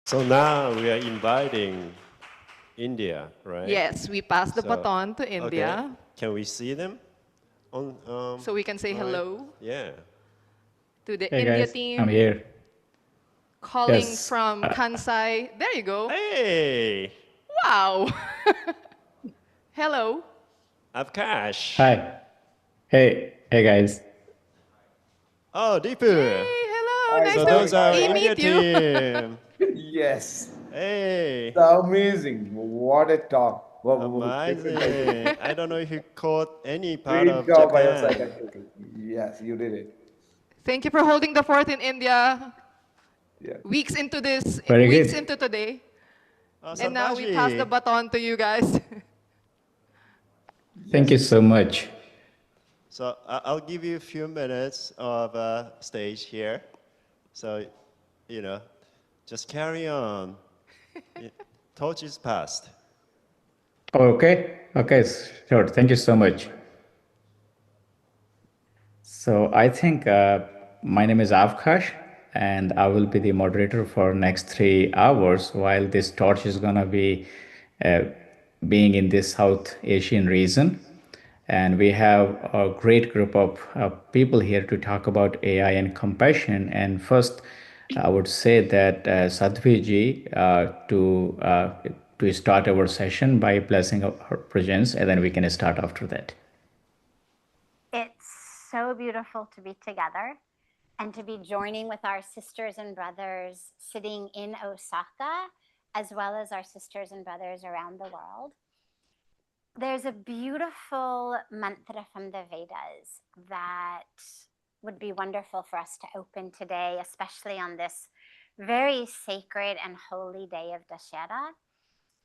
So now we are inviting India, right? Yes, we pass the So, baton to okay. India. Can we see them? So we can say hello Yeah. to the Hey India guys, I'm team here. calling Yes. from Kansai. There you go. Hey, Wow. Hello. Avkash. Hi. Hey guys. Oh, Yay, Deepu. hello. Hi, Nice So hi, those to are hi, our hi. India meet you. team. Yes, Hey, it's amazing. What a talk. amazing. I don't know if you caught any part Great of job by Osaka Japan. Expo. Yes, you did it. Thank you for holding the fort in India. Yeah. Weeks into this, Very weeks good. into today. Oh, And now we pass the Sadhvaji. baton to you guys. Thank Yes. you so much. So I'll give you a few minutes of stage here. So, you know, just carry on. Torch is passed. Okay. Okay, sure. Thank you so much. So I think my name is Avkash, and I will be the moderator for next 3 hours while this torch is gonna be uh, being in the South Asian region. And we have a great group of people here to talk about AI and compassion. And first, I would say that Sadhvi ji to start our session by blessing her presence, and then we can start after that. It's so beautiful to be together and to be joining with our sisters and brothers sitting in Osaka, as well as our sisters and brothers around the world. There's a beautiful mantra from the Vedas that would be wonderful for us to open today, especially on this very sacred and holy day of Dashera.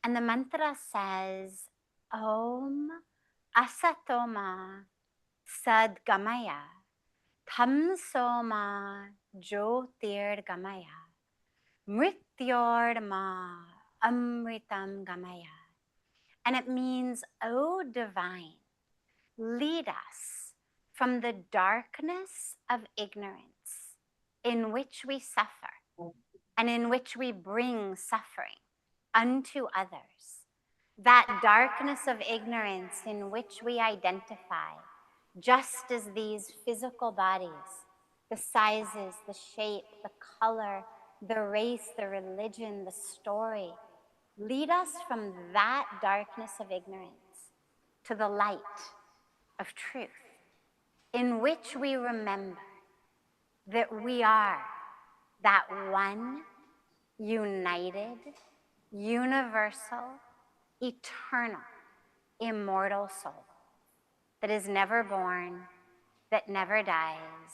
And the mantra says, Om Asatoma Sadgamaya Tamsoma Jyotirgamaya Mrityorma Amritam Gamaya. And it means, O divine, lead us from the darkness of ignorance in which we suffer and in which we bring suffering unto others. That darkness of ignorance in which we identify just as these physical bodies, the sizes, the shape, the color, the race, the religion, the story, lead us from that darkness of ignorance to the light of truth, in which we remember that we are that one, united, universal, eternal, immortal soul that is never born, that never dies,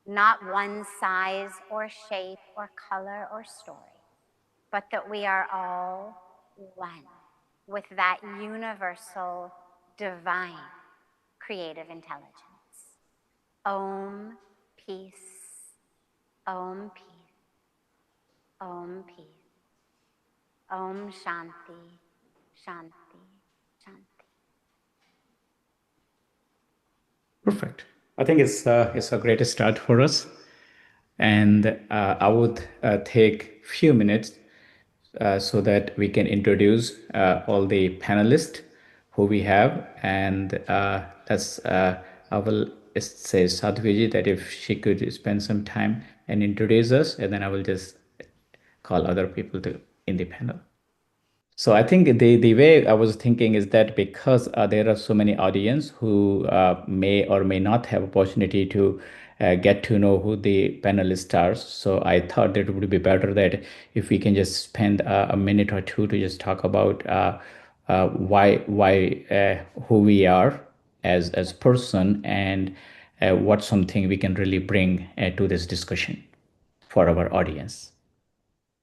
not one size or shape or color or story, but that we are all one with that universal, divine, creative intelligence. Om, peace. Om, peace. Om, peace. Om, shanti, shanti, shanti. Perfect. I think it's a great start for us, and I would take few minutes so that we can introduce all the panelists who we have, and let's I will say Sadhviji that if she could spend some time and introduce us, and then I will just call other people to in the panel. So I think the way I was thinking is that because there are so many audience who may or may not have opportunity to get to know who the panelists are. So I thought that it would be better that if we can just spend a minute or two to just talk about why who we are as person, and what something we can really bring to this discussion for our audience.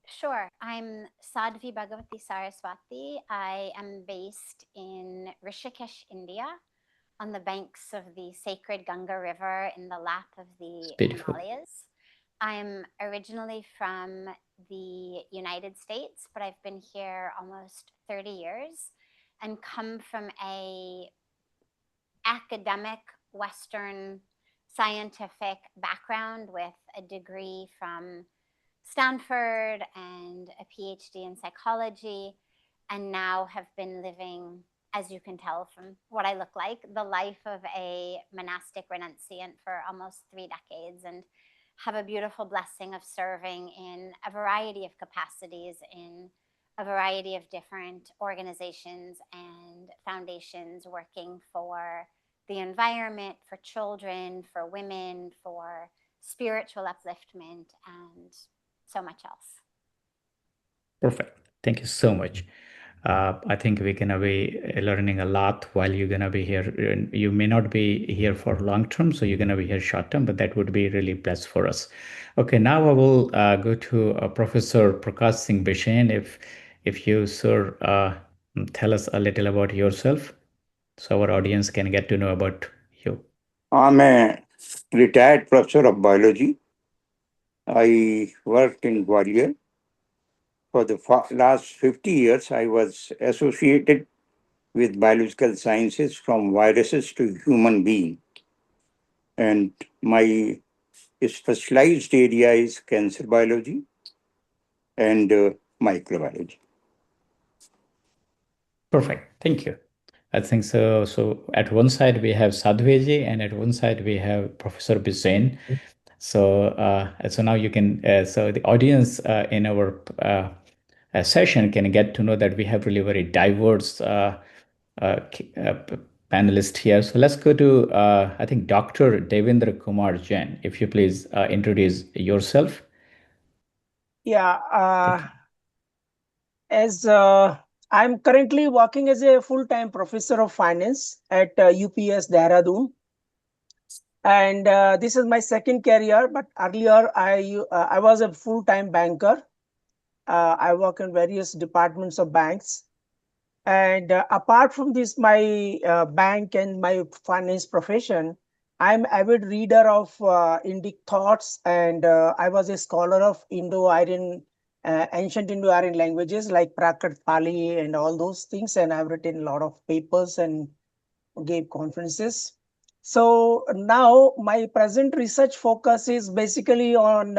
Sure. I'm Sadhvi Bhagawati Saraswati. I am based in Rishikesh, India, on the banks of the sacred Ganga River in the lap of the Himalayas. I'm originally from the United States, but I've been here almost 30 years and come from a academic Western scientific background with a degree from Stanford and a PhD in psychology, and now have been living, as you can tell from what I look like, the life of a monastic renunciant for almost 3 decades, and have a beautiful blessing of serving in a variety of capacities in a variety of different organizations and foundations working for the environment, for children, for women, for spiritual upliftment, and so much else. Perfect. Thank you so much. I think we're gonna be learning a lot while you're gonna be here. You may not be here for long term, so you're gonna be here short term, but that would be really blessed for us. Okay, now I will go to Professor Prakash Singh Bishen. If you, sir, tell us a little about yourself, so our audience can get to know about you. I'm a retired professor of biology. I worked in Gwalior. For the last 50 years, I was associated with biological sciences from viruses to human being. And my specialized area is cancer biology and microbiology. Perfect. Thank you. I think so. So at one side we have Sadhvi and at one side we have Professor Bisain. So so now you can so the audience in our session can get to know that we have really very diverse panelist here. So let's go to I think Dr. Devendra Kumar Jain. If you please introduce yourself. Yeah, as I'm currently working as a full-time professor of finance at UPS Dehradun, and this is my second career. But earlier, I was a full-time banker. I work in various departments of banks, and apart from this, my bank and my finance profession, I'm avid reader of Indic thoughts, and I was a scholar of ancient Indo-Aryan languages like Prakrit Pali and all those things, and I've written a lot of papers and gave conferences. So now my present research focus is basically on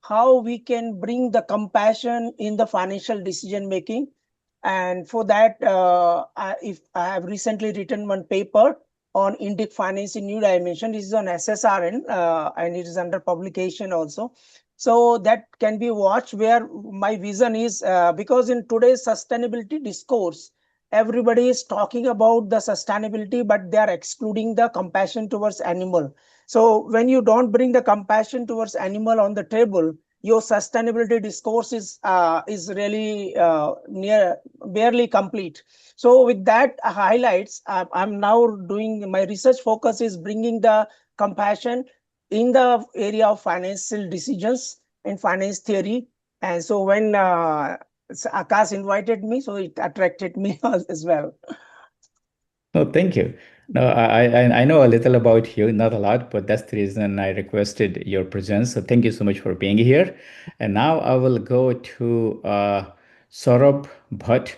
how we can bring the compassion in the financial decision making. And for that, I have recently written one paper on Indic finance in new dimension. This is on SSRN and it is under publication also. So that can be watched, where my vision is because in today's sustainability discourse, everybody is talking about the sustainability, but they are excluding the compassion towards animal. So when you don't bring the compassion towards animal on the table, your sustainability discourse is really barely complete. So with that highlights, I'm now doing my research focus is bringing the compassion in the area of financial decisions and finance theory. And so when Akash invited me, so it attracted me as well. No, thank you. No, I know a little about you, not a lot, but that's the reason I requested your presence. So thank you so much for being here. And now I will go to Saurabh Bhatt,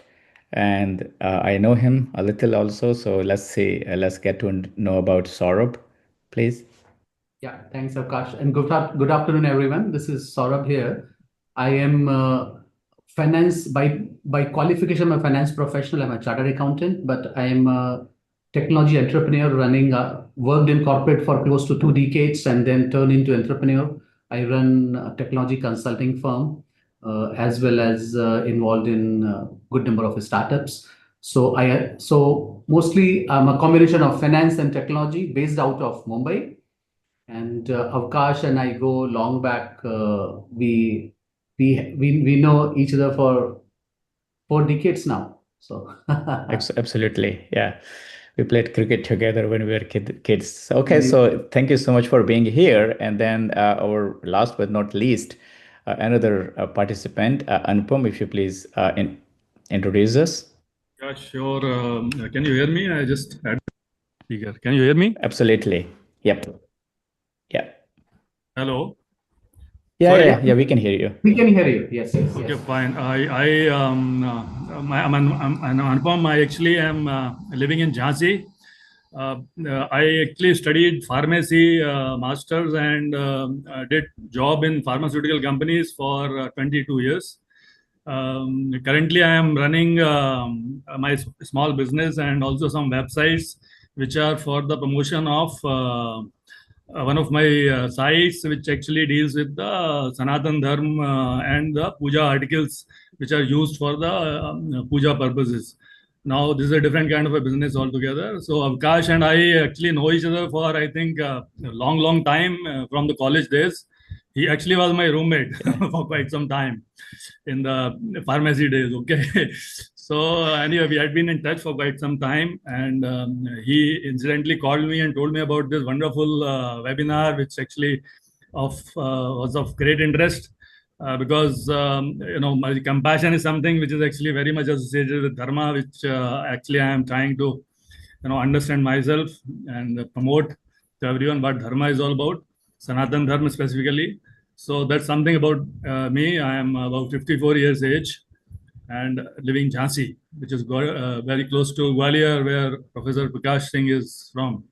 and I know him a little also. So let's see, let's get to know about Saurabh, please. Yeah, thanks, Avkash. And good afternoon, everyone. This is Saurabh here. I am finance by qualification. I'm a finance professional. I'm a chartered accountant, but I am a technology entrepreneur running worked in corporate for close to 2 decades and then turned into entrepreneur. I run a technology consulting firm as well as involved in a good number of startups. So mostly I'm a combination of finance and technology based out of Mumbai. And Avkash and I go long back. We know each other for 4 decades now. So Absolutely, yeah. We played cricket together when we were kids. Okay, so thank you so much for being here. And then our last but not least, another participant, Anupam, if you please introduce us. Yeah, sure. Can you hear me? I just had speaker. Can you hear me? Absolutely. Yep. Yeah. Hello. Yeah, we can hear you. We can hear you. Yes. Okay, fine. I'm Anupam. I actually am living in Jhansi. I actually studied pharmacy masters and did job in pharmaceutical companies for 22 years. Currently, I am running my small business and also some websites which are for the promotion of one of my sites, which actually deals with the Sanatana Dharma and the puja articles which are used for the puja purposes. Now, this is a different kind of a business altogether. So, Avkash and I actually know each other for, I think, a long, long time from the college days. He actually was my roommate for quite some time in the pharmacy days. Okay. So, anyway, we had been in touch for quite some time. And he incidentally called me and told me about this wonderful webinar, which actually was of great interest. Because my compassion is something which is actually very much associated with dharma, which actually I am trying to understand myself and promote to everyone what dharma is all about, Sanatan Dharma specifically. So that's something about me. I am about 54 years age and living in Jhansi, which is very close to Gwalior, where Professor Prakash Singh is from.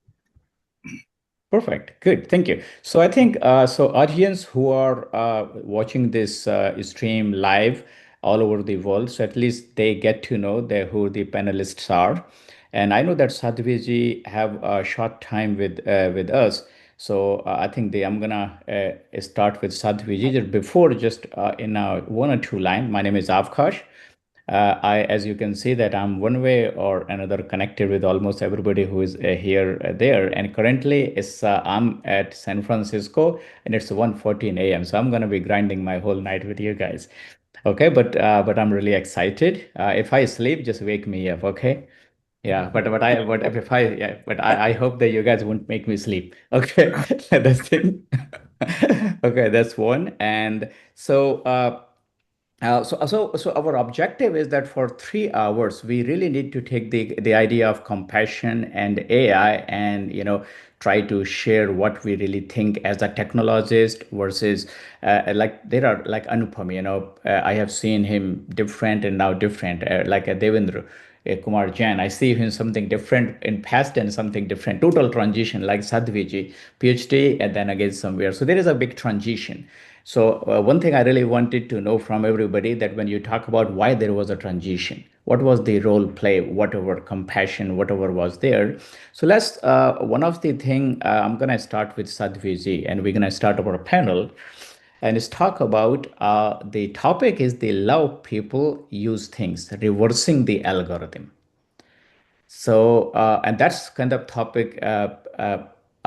Perfect. Good. Thank you. So I think so audience who are watching this stream live all over the world, so at least they get to know who the panelists are. And I know that Sadhvi ji have a short time with us. So I think I'm gonna start with Sadhvi ji. Just before, just in one or two line. My name is Avkash. As you can see, that I'm one way or another connected with almost everybody who is here, there. And currently, I'm at San Francisco, and it's 1:14 a.m. So I'm gonna be grinding my whole night with you guys. Okay, but I'm really excited. If I sleep, just wake me up. Okay. Yeah, but I hope that you guys won't make me sleep. Okay, that's thing. Okay, that's one. And so. So our objective is that for 3 hours, we really need to take the idea of compassion and AI and, try to share what we really think as a technologist versus like there are like Anupam, I have seen him different and now different, like Devendra. Kumar Jain, I see him something different in past and something different, total transition like Sadhviji, PhD, and then again somewhere. So there is a big transition. So one thing I really wanted to know from everybody that when you talk about why there was a transition, what was the role play, whatever compassion, whatever was there. So let's, one of the thing, I'm going to start with Sadhviji and we're going to start our panel and let's talk about the topic is the love people use things, reversing the algorithm. So, and that's kind of topic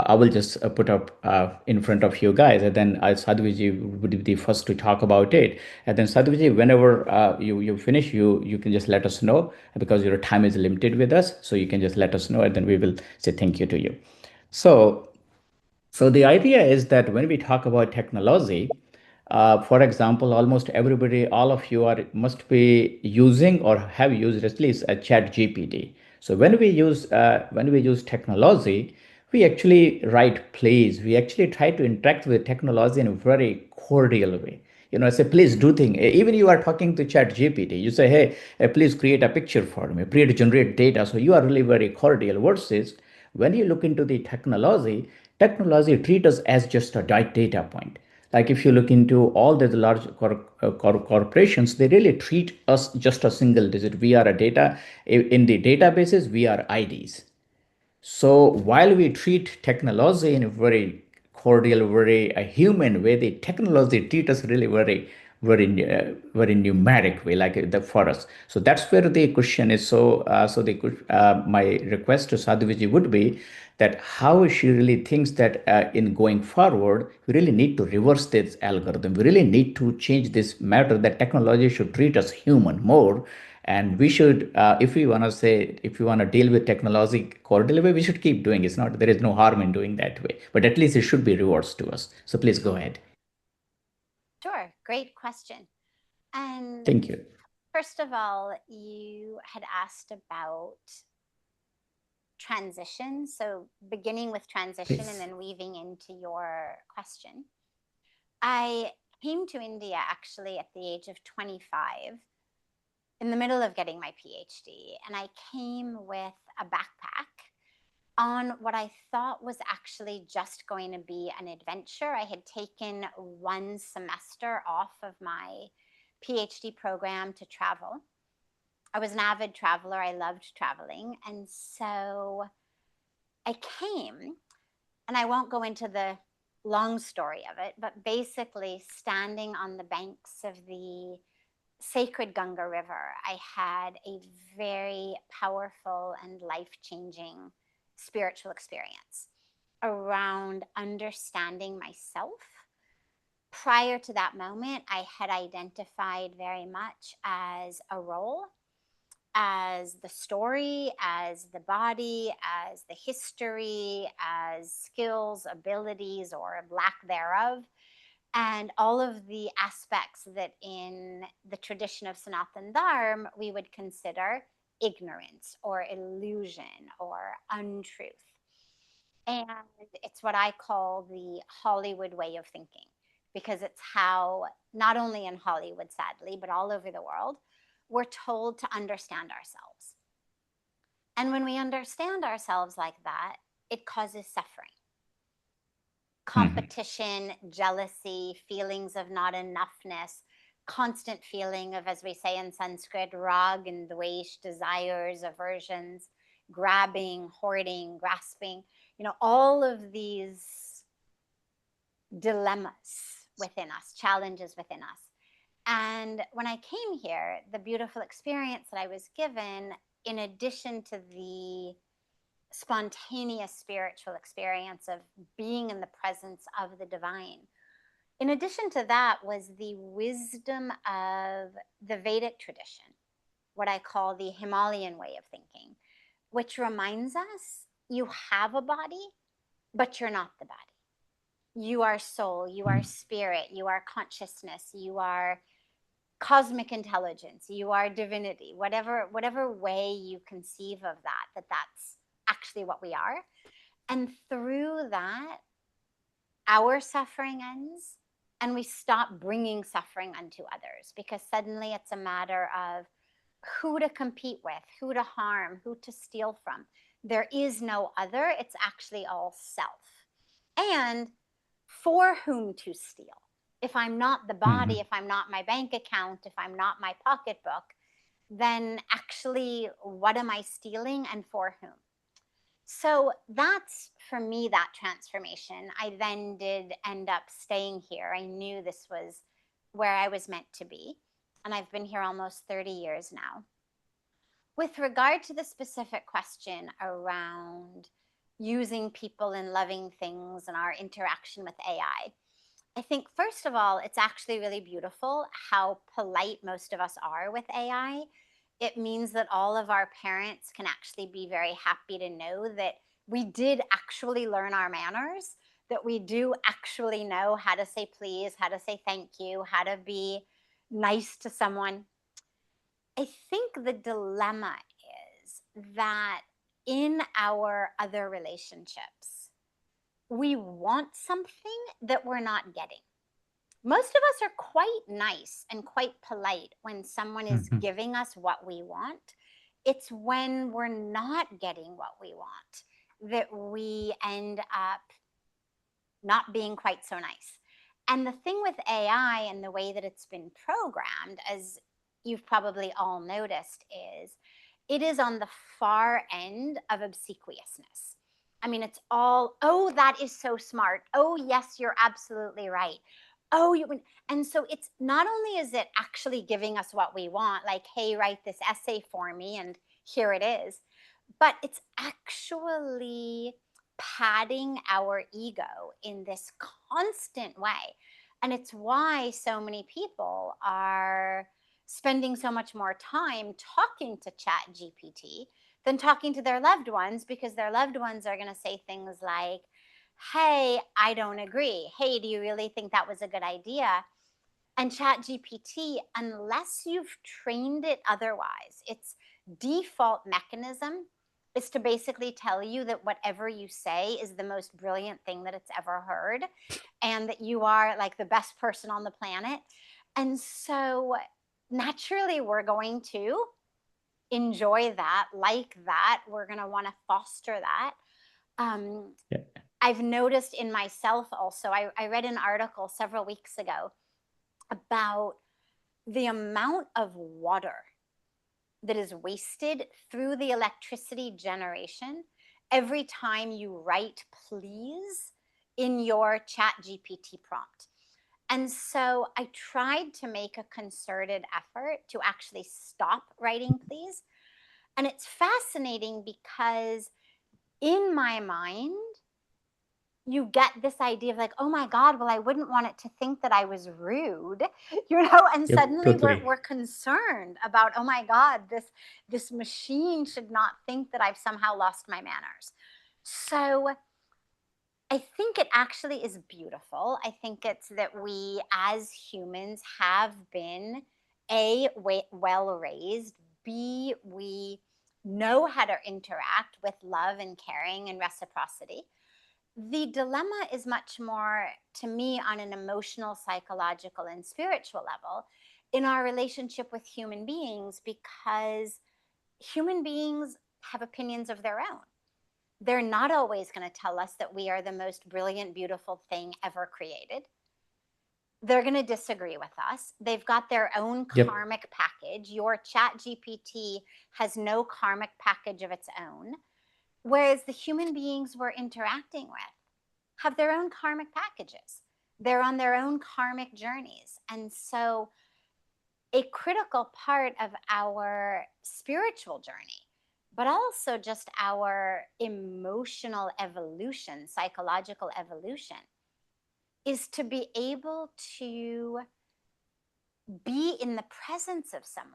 I will just put up in front of you guys, and then Sadhviji would be the first to talk about it. And then Sadhviji, whenever you finish, you can just let us know because your time is limited with us. So you can just let us know, and then we will say thank you to you. So so the idea is that when we talk about technology, for example, almost everybody, all of you must be using or have used at least a Chat GPT. So when we use technology, we actually write plays. We actually try to interact with technology in a very cordial way. Say, please do things. Even you are talking to Chat GPT, you say, hey, please create a picture for me, please generate data. So you are really very cordial versus when you look into the technology treat us as just a data point. Like if you look into all the large corporations, they really treat us just a single digit. We are a data in the databases. We are IDs. So while we treat technology in a very cordial, very human way, the technology treat us really very numeric way, like the for us. So that's where the question is. My request to Sadhviji would be that how she really thinks that in going forward, we really need to reverse this algorithm. We really need to change this matter that technology should treat us human more, and we should, if we want to say, if we want to deal with technology cordial way, we should keep doing it. It's not, there is no harm in doing that way, but at least it should be rewards to us. So please go ahead. Sure, great question. And Thank you. first of all, you had asked about transition. So beginning with transition Please. and then weaving into your question. I came to India actually at the age of 25 in the middle of getting my PhD, and I came with a backpack on what I thought was actually just going to be an adventure. I had taken 1 semester off of my PhD program to travel. I was an avid traveler. I loved traveling. And so I came, and I won't go into the long story of it, but basically standing on the banks of the sacred Ganga River, I had a very powerful and life-changing spiritual experience around understanding myself. Prior to that moment, I had identified very much as a role, as the story, as the body, as the history, as skills, abilities, or lack thereof, and all of the aspects that in the tradition of Sanatana Dharma we would consider ignorance or illusion or untruth. And it's what I call the Hollywood way of thinking, because it's how, not only in Hollywood, sadly, but all over the world, we're told to understand ourselves. And when we understand ourselves like that, it causes suffering. Competition, jealousy, feelings of not enoughness, constant feeling of, as we say in Sanskrit, rag and dvesh, desires, aversions, grabbing, hoarding, grasping, all of these dilemmas within us, challenges within us. And when I came here, the beautiful experience that I was given, in addition to the spontaneous spiritual experience of being in the presence of the divine, in addition to that was the wisdom of the Vedic tradition, what I call the Himalayan way of thinking, which reminds us you have a body, but you're not the body. You are soul, you are spirit, you are consciousness, you are cosmic intelligence, you are divinity, whatever way you conceive of that's actually what we are. And through that, our suffering ends, and we stop bringing suffering unto others, because suddenly it's a matter of who to compete with, who to harm, who to steal from. There is no other. It's actually all self. And for whom to steal. If I'm not the body, if I'm not my bank account, if I'm not my pocketbook, then actually what am I stealing and for whom? So that's, for me, that transformation. I then did end up staying here. I knew this was where I was meant to be. And I've been here almost 30 years now. With regard to the specific question around using people and loving things and our interaction with AI, I think, first of all, it's actually really beautiful how polite most of us are with AI. It means that all of our parents can actually be very happy to know that we did actually learn our manners, that we do actually know how to say please, how to say thank you, how to be nice to someone. I think the dilemma is that in our other relationships, we want something that we're not getting. Most of us are quite nice and quite polite when someone is giving us what we want. It's when we're not getting what we want that we end up not being quite so nice. And the thing with AI and the way that it's been programmed, as you've probably all noticed, is it is on the far end of obsequiousness. I mean, it's all, oh, that is so smart. Oh, yes, you're absolutely right. Oh, and so it's not only is it actually giving us what we want, like, hey, write this essay for me, and here it is, but it's actually padding our ego in this constant way. And it's why so many people are spending so much more time talking to ChatGPT than talking to their loved ones, because their loved ones are going to say things like, hey, I don't agree. Hey, do you really think that was a good idea? And ChatGPT, unless you've trained it otherwise, its default mechanism is to basically tell you that whatever you say is the most brilliant thing that it's ever heard, and that you are like the best person on the planet. And so naturally, we're going to enjoy that, like that. We're going to want to foster that. Yeah. I've noticed in myself also, I read an article several weeks ago about the amount of water that is wasted through the electricity generation every time you write please in your chat GPT prompt. And so I tried to make a concerted effort to actually stop writing please. And it's fascinating because in my mind, you get this idea of like, oh my God, well, I wouldn't want it to think that I was rude, and Yep, suddenly totally. we're concerned about, oh my God, this machine should not think that I've somehow lost my manners. So I think it actually is beautiful. I think it's that we as humans have been A, well raised, B, we know how to interact with love and caring and reciprocity. The dilemma is much more, to me, on an emotional, psychological, and spiritual level in our relationship with human beings, because human beings have opinions of their own. They're not always going to tell us that we are the most brilliant, beautiful thing ever created. They're going to disagree with us. They've got their own Yep. karmic package. Your chat GPT has no karmic package of its own. Whereas the human beings we're interacting with have their own karmic packages. They're on their own karmic journeys. And so a critical part of our spiritual journey, but also just our emotional evolution, psychological evolution, is to be able to be in the presence of someone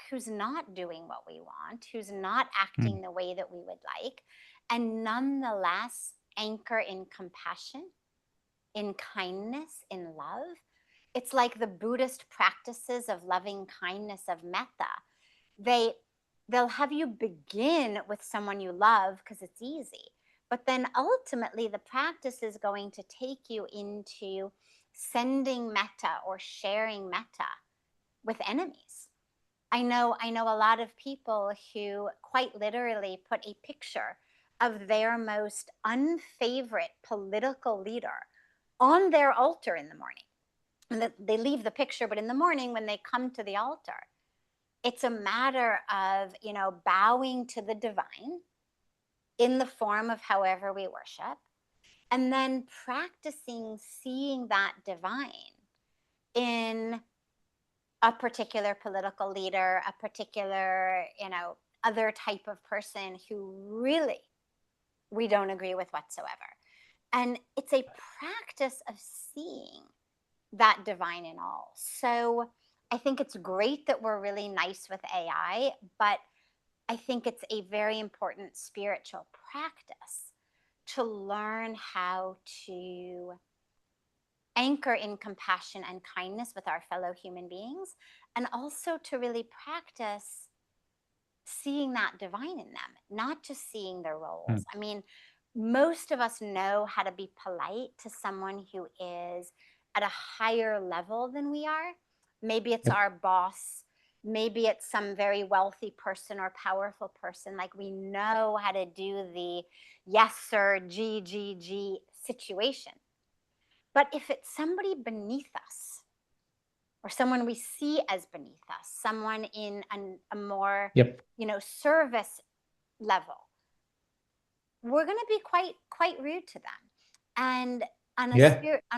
who's not doing what we want, who's not acting the way that we would like, and nonetheless anchor in compassion, in kindness, in love. It's like the Buddhist practices of loving kindness, of metta. They'll have you begin with someone you love because it's easy. But then ultimately the practice is going to take you into sending metta or sharing metta with enemies. I know a lot of people who quite literally put a picture of their most unfavorite political leader on their altar in the morning. And they leave the picture, but in the morning when they come to the altar, it's a matter of, bowing to the divine in the form of however we worship, and then practicing seeing that divine in a particular political leader, a particular, other type of person who really we don't agree with whatsoever. And it's a practice of seeing that divine in all. So I think it's great that we're really nice with AI, but I think it's a very important spiritual practice to learn how to anchor in compassion and kindness with our fellow human beings, and also to really practice seeing that divine in them, not just seeing their roles. I mean, most of us know how to be polite to someone who is at a higher level than we are. Maybe it's our boss. Maybe it's some very wealthy person or powerful person. Like, we know how to do the yes, sir, G situation. But if it's somebody beneath us, or someone we see as beneath us, someone in a more, service level, we're going to be quite rude to them. And on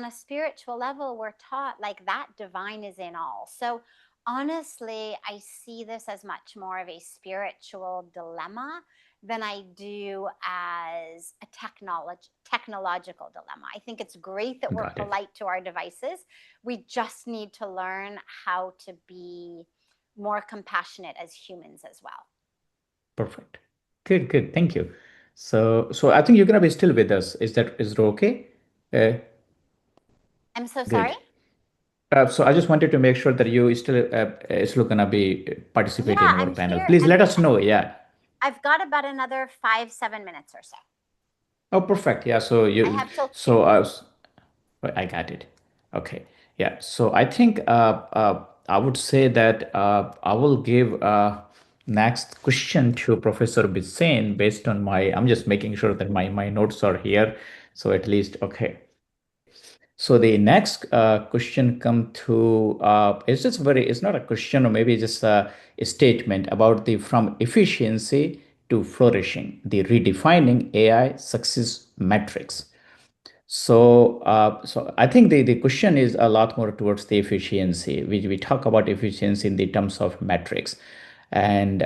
a spiritual level, we're taught like that divine is in all. So honestly, I see this as much more of a spiritual dilemma than I do as a technological dilemma. I think it's great that we're polite to our devices. We just need to learn how to be more compassionate as humans as well. Perfect. Good. Thank you. So I think you're gonna be still with us. Is it okay? I'm so Good. sorry. So I just wanted to make sure that you still gonna be participating in our I'm panel. here. Please let us know. Yeah. I've got about another 5-7 minutes or so. Oh, perfect. Yeah. So I have till 2. so I got it. Okay. Yeah. So I think I would say that I will give next question to Professor Bisain based on I'm just making sure that my notes are here. So at least, okay. So the next question come to, it's not a question or maybe just a statement about the from efficiency to flourishing, the redefining AI success metrics. So I think the question is a lot more towards the efficiency. We talk about efficiency in the terms of metrics, and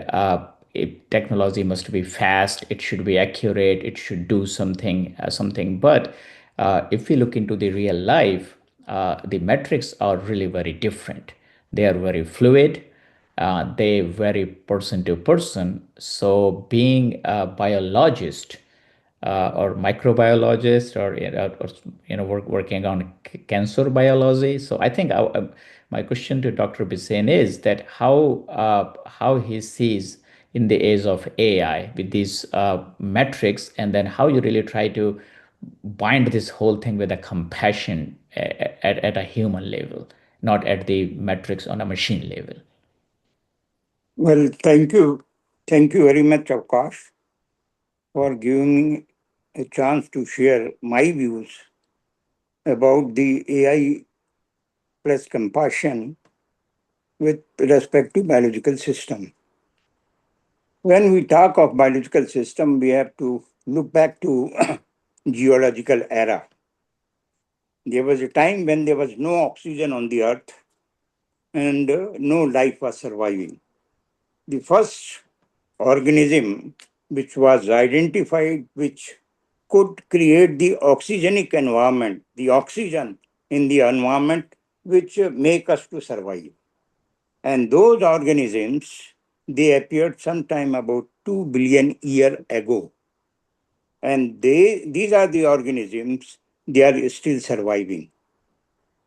technology must be fast. It should be accurate. It should do something. But if we look into the real life, the metrics are really very different. They are very fluid. They vary person to person. So being a biologist or microbiologist or working on cancer biology. So I think my question to Dr. Bisain is that how he sees in the age of AI with these metrics, and then how you really try to bind this whole thing with a compassion at a human level, not at the metrics on a machine level. Well, thank you. Thank you very much, Avkash, for giving me a chance to share my views about the AI plus compassion with respect to biological system. When we talk of biological system, we have to look back to geological era. There was a time when there was no oxygen on the earth and no life was surviving. The first organism which was identified, which could create the oxygenic environment, the oxygen in the environment which make us to survive. And those organisms, they appeared sometime about 2 billion years ago. And these are the organisms, they are still surviving.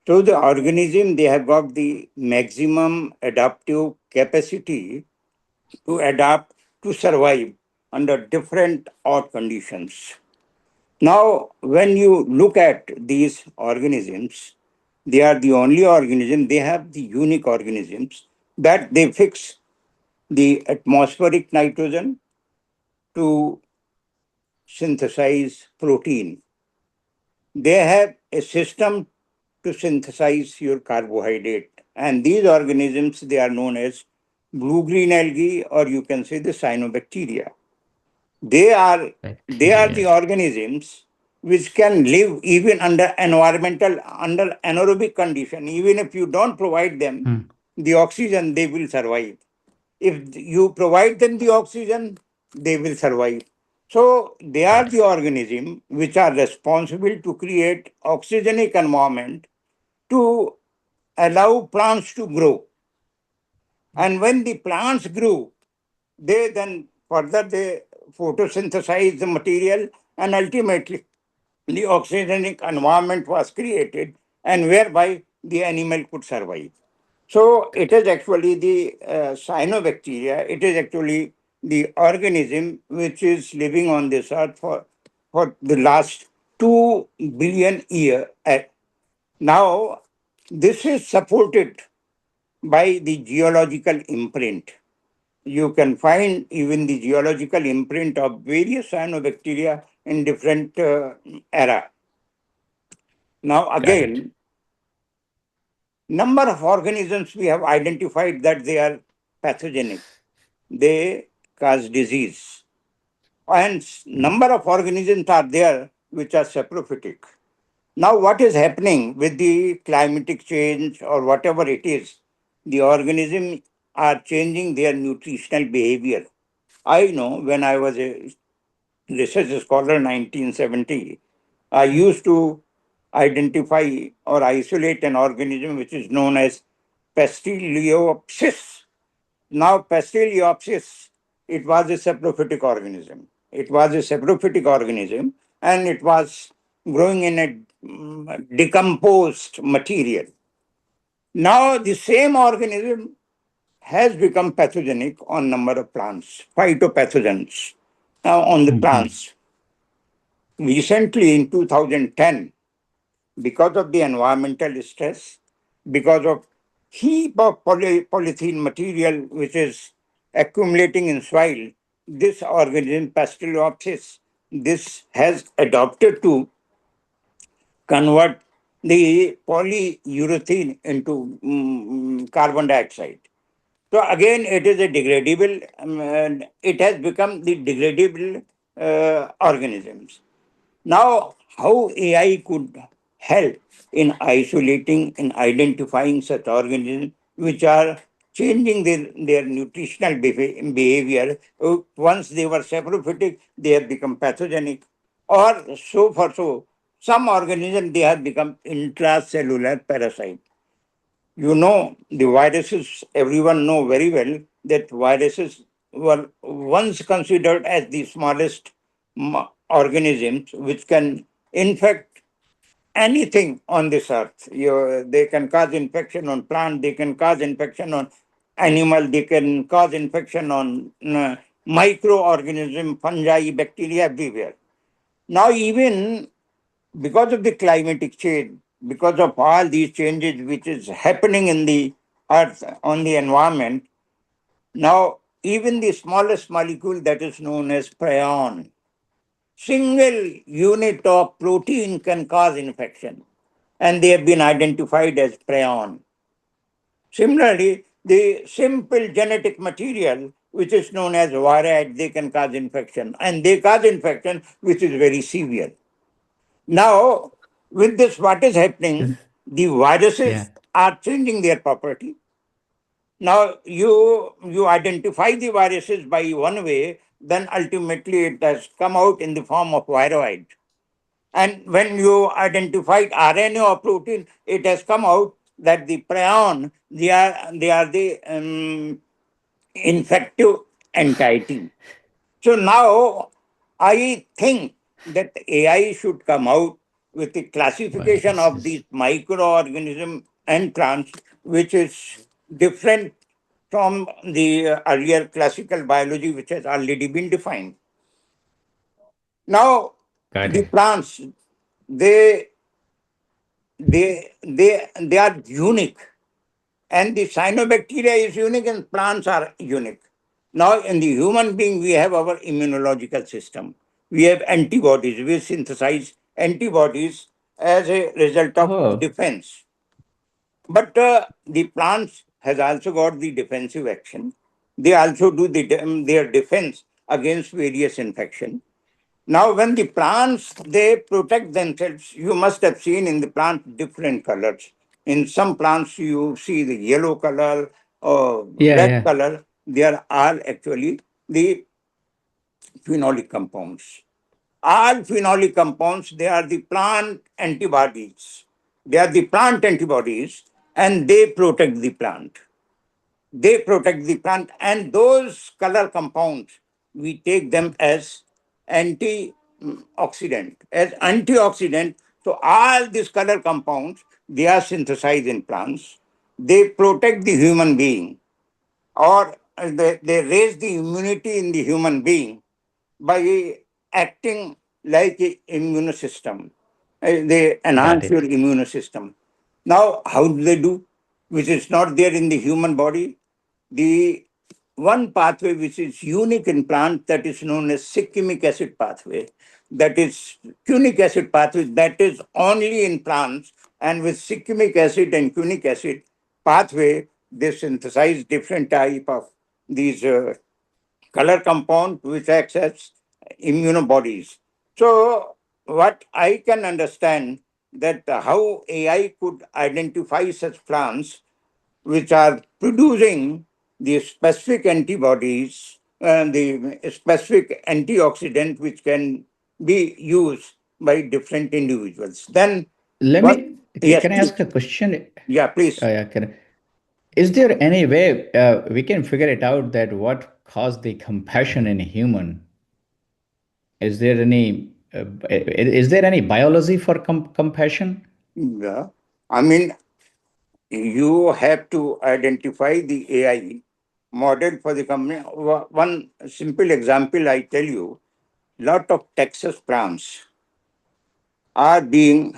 So the organism, they have got the maximum adaptive capacity to adapt to survive under different odd conditions. Now, when you look at these organisms, they are the only organism, they have the unique organisms that they fix the atmospheric nitrogen to synthesize protein. They have a system to synthesize your carbohydrate. And these organisms, they are known as blue-green algae, or you can say the cyanobacteria. They are the organisms which can live even under under anaerobic condition. Even if you don't provide them the oxygen, they will survive. If you provide them the oxygen, they will survive. So they are the organisms which are responsible to create oxygenic environment to allow plants to grow. And when the plants grow, they then further they photosynthesize the material, and ultimately the oxygenic environment was created, and whereby the animal could survive. So it is actually the cyanobacteria, it is actually the organism which is living on this earth for the last 2 billion years. Now, this is supported by the geological imprint. You can find even the geological imprint of various cyanobacteria in different era. Now, again, number of organisms we have identified that they are pathogenic. They cause disease. And number of organisms are there which are saprophytic. Now, what is happening with the climatic change or whatever it is, the organisms are changing their nutritional behavior. I know when I was a research scholar in 1970, I used to identify or isolate an organism which is known as Pastiliopsis. Now, Pastiliopsis, it was a saprophytic organism. It was a saprophytic organism, and it was growing in a decomposed material. Now, the same organism has become pathogenic on number of plants, phytopathogens on the plants. Recently, in 2010, because of the environmental stress, because of heap of polythene material which is accumulating in soil, this organism, Pasteuropsis, this has adopted to convert the polyurethane into carbon dioxide. So again, it is a degradable, and it has become the degradable organisms. Now, how AI could help in isolating and identifying such organisms which are changing their nutritional behavior. Once they were saprophytic, they have become pathogenic. Or so for so, some organisms, they have become intracellular parasite. You know, the viruses, everyone know very well that viruses were once considered as the smallest organisms which can infect anything on this earth. They can cause infection on plant, they can cause infection on animal, they can cause infection on microorganism, fungi, bacteria, everywhere. Now, even because of the climatic change, because of all these changes which is happening in the earth, on the environment, now even the smallest molecule that is known as prion, single unit of protein can cause infection, and they have been identified as prion. Similarly, the simple genetic material which is known as viride, they can cause infection, and they cause infection which is very severe. Now, with this, what is happening? The viruses are changing their property. Now, you identify the viruses by one way, then ultimately it has come out in the form of viroid. And when you identified RNA or protein, it has come out that the prion, they are the infective entity. So now I think that AI should come out with a classification of these microorganisms and plants, which is different from the earlier classical biology, which has already been defined. Now, the plants, they they are unique, and the cyanobacteria is unique, and plants are unique. Now, in the human being, we have our immunological system. We have antibodies. We synthesize antibodies as a result of defense. But the plants has also got the defensive action. They also do their defense against various infection. Now, when the plants, they protect themselves, you must have seen in the plant different colors. In some plants, you see the yellow color or red color. They are all actually the phenolic compounds. All phenolic compounds, they are the plant antibodies. They are the plant antibodies, and they protect the plant. They protect the plant, and those color compounds, we take them as antioxidant. As antioxidant, so all these color compounds, they are synthesized in plants. They protect the human being, or they raise the immunity in the human being by acting like an immune system. They enhance your immune system. Now, how do they do? Which is not there in the human body. The one pathway which is unique in plant, that is known as cyclamic acid pathway. That is cunic acid pathway, that is only in plants. And with cyclamic acid and cunic acid pathway, they synthesize different type of these color compound which acts as immunobodies. So what I can understand that how AI could identify such plants which are producing the specific antibodies and the specific antioxidant which can be used by different individuals. Then Let what? me, Yes, can I please. ask a question? Yeah, please. Is there any way we can figure it out that what caused the compassion in a human? Is there any biology for compassion? Yeah. I mean, you have to identify the AI model for the company. One simple example I tell you, lot of Texas plants are being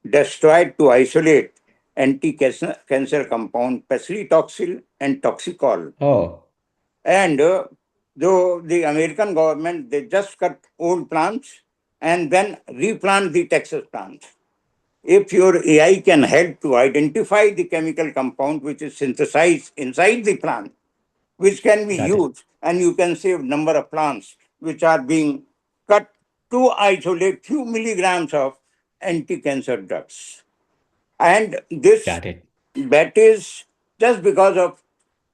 destroyed to isolate anti-cancer compound paclitaxel and toxicol. Oh. And though the American government, they just cut old plants and then replant the Texas plants. If your AI can help to identify the chemical compound which is synthesized inside the plant, which can be Got it. used, and you can save number of plants which are being cut to isolate few milligrams of anti-cancer drugs. And this, Got it. that is just because of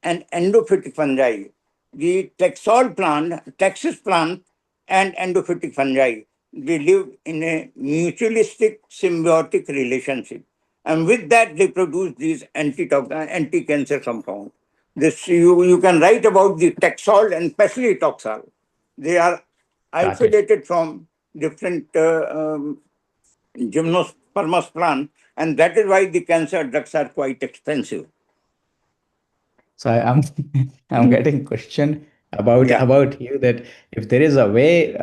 an endophytic fungi. The Texas plant and endophytic fungi, they live in a mutualistic symbiotic relationship. And with that, they produce these anti-cancer compounds. This you can write about the Taxol and paclitaxel. They are Got it. isolated from different gymnospermous plant, and that is why the cancer drugs are quite expensive. So I'm getting question Yeah. about you, that if there is a way,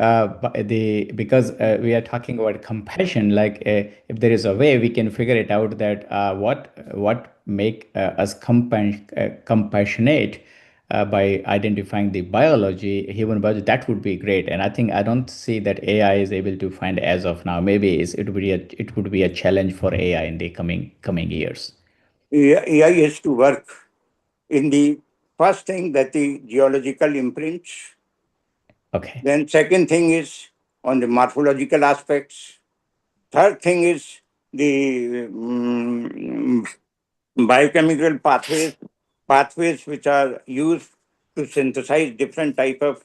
because we are talking about compassion, like if there is a way we can figure it out, that what make us compassionate by identifying the biology, human biology, that would be great. And I don't see that AI is able to find as of now. Maybe it would be a challenge for AI in the coming years. AI has to work in the first thing, that the geological imprints. Okay. Then second thing is on the morphological aspects. Third thing is the biochemical pathways which are used to synthesize different type of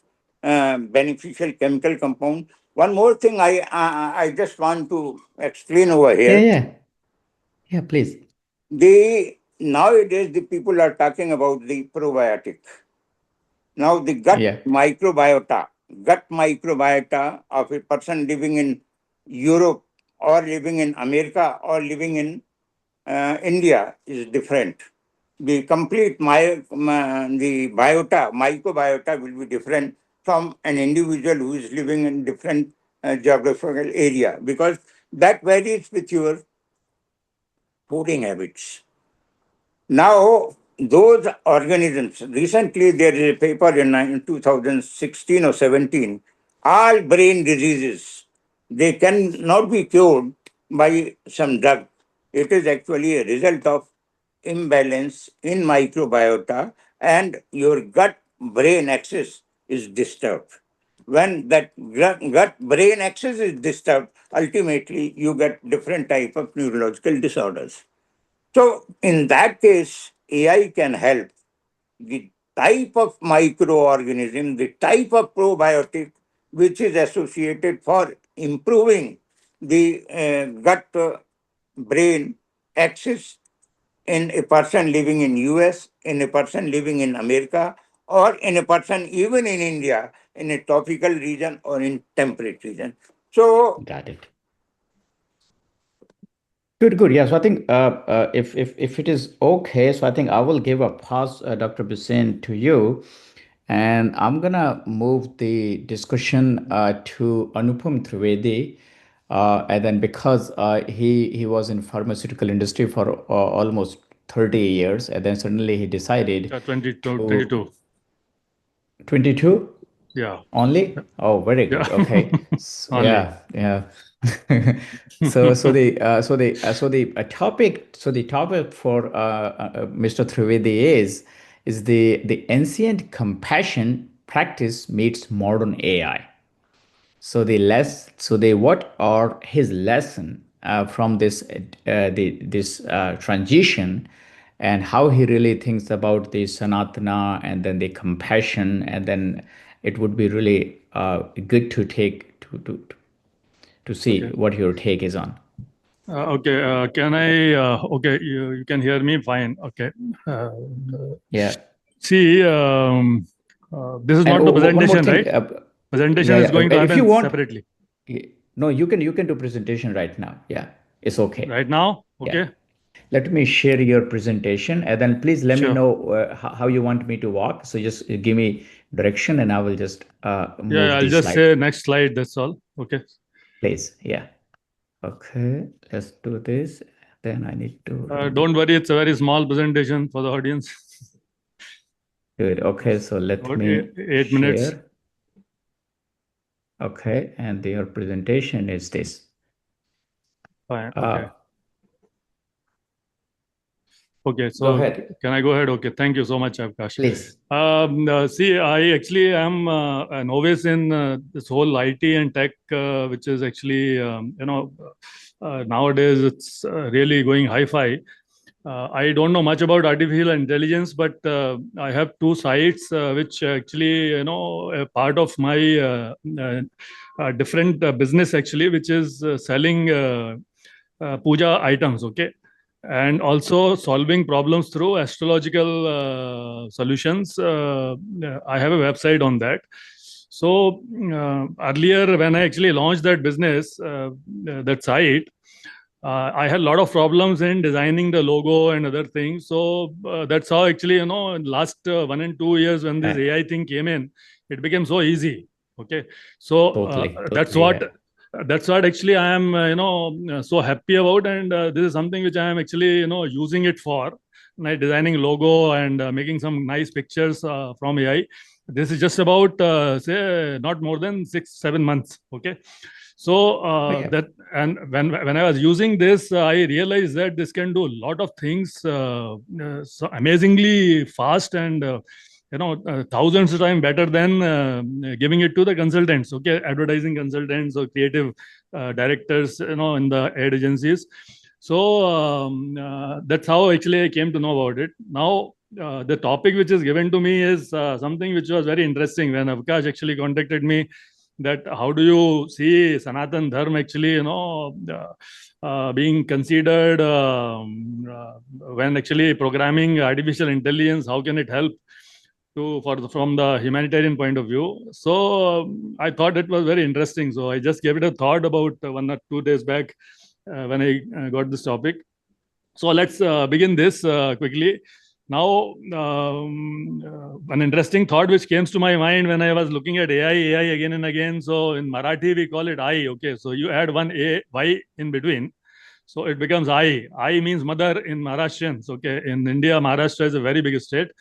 beneficial chemical compound. One more thing I just want to explain over here. Yeah, please. Nowadays the people are talking about the probiotic. Now the Yeah. gut microbiota of a person living in Europe or living in America or living in India is different. The complete microbiota will be different from an individual who is living in different geographical area, because that varies with your fooding habits. Now, those organisms, recently there is a paper in 2016 or 17, all brain diseases, they cannot be cured by some drug. It is actually a result of imbalance in microbiota, and your gut-brain axis is disturbed. When that gut-brain axis is disturbed, ultimately you get different type of neurological disorders. So in that case, AI can help the type of microorganism, the type of probiotic which is associated for improving the gut brain axis in a person living in US, in a person living in America, or in a person even in India, in a tropical region or in temperate region. So Got it. Good. Yeah. So I think if it is okay, so I think I will give a pause, Dr. Bisin, to you, and I'm gonna move the discussion to Anupam Trivedi, and then because he was in pharmaceutical industry for almost 30 years, and then suddenly he decided 22. 22 Yeah. only. Oh, very Yeah. good. Okay. Only. Yeah. So the topic for Mr. Trivedi is the ancient compassion practice meets modern AI. So what are his lesson from this transition, and how he really thinks about the Sanatana and then the compassion, and then it would be really good to see Okay. what your take is on. Okay. Can I? Okay. You can hear me fine. Okay. Yeah. See, this is And not the one more presentation, thing. right? Presentation Yeah. is going to If you happen want, separately. no, you can do presentation right now. Yeah, it's okay. Right now? Yeah. Okay. Let me share your presentation, and then please let me Sure. know how you want me to walk. So just give me direction, and I will just Yeah, move I'll the just slide. say next slide. That's all. Okay. Please. Yeah. Okay. Let's do this. Then I need to Don't remove. worry, it's a very small presentation for the audience. Good. Okay, so let About me 8 minutes. share. Okay, and your presentation is this. Fine. Okay. Okay, Go so ahead. can I go ahead? Okay, thank you so much, Avkash. Please. See, I actually am a novice in this whole IT and tech, which is actually, nowadays it's really going hi-fi. I don't know much about artificial intelligence, but I have two sites which actually, a part of my different business actually, which is selling puja items. Okay, and also solving problems through astrological solutions. I have a website on that. So earlier, when I actually launched that business, that site, I had a lot of problems in designing the logo and other things. So that's how actually, in last 1 and 2 years when this AI thing came in, it became so easy. Okay, so Totally. that's what actually I am, so happy about, and this is something which I am actually, using it for, like designing logo and making some nice pictures from AI. This is just about say not more than 6-7 months. Okay, so that, and when I was using this, I realized that this can do a lot of things so amazingly fast, and thousands of times better than giving it to the consultants. Okay, advertising consultants or creative directors, in the ad agencies. So that's how actually I came to know about it. Now the topic which is given to me is something which was very interesting when Avkash actually contacted me, that how do you see Sanatana Dharma actually, being considered when actually programming artificial intelligence, how can it help from the humanitarian point of view? So I thought it was very interesting. So I just gave it a thought about 1 or 2 days back when I got this topic. So let's begin this quickly. Now, an interesting thought which came to my mind when I was looking at AI again and again. So in Marathi, we call it I. Okay, so you add one A, Y in between. So it becomes I. I means mother in Maharashtrians. Okay, in India, Maharashtra is a very big state.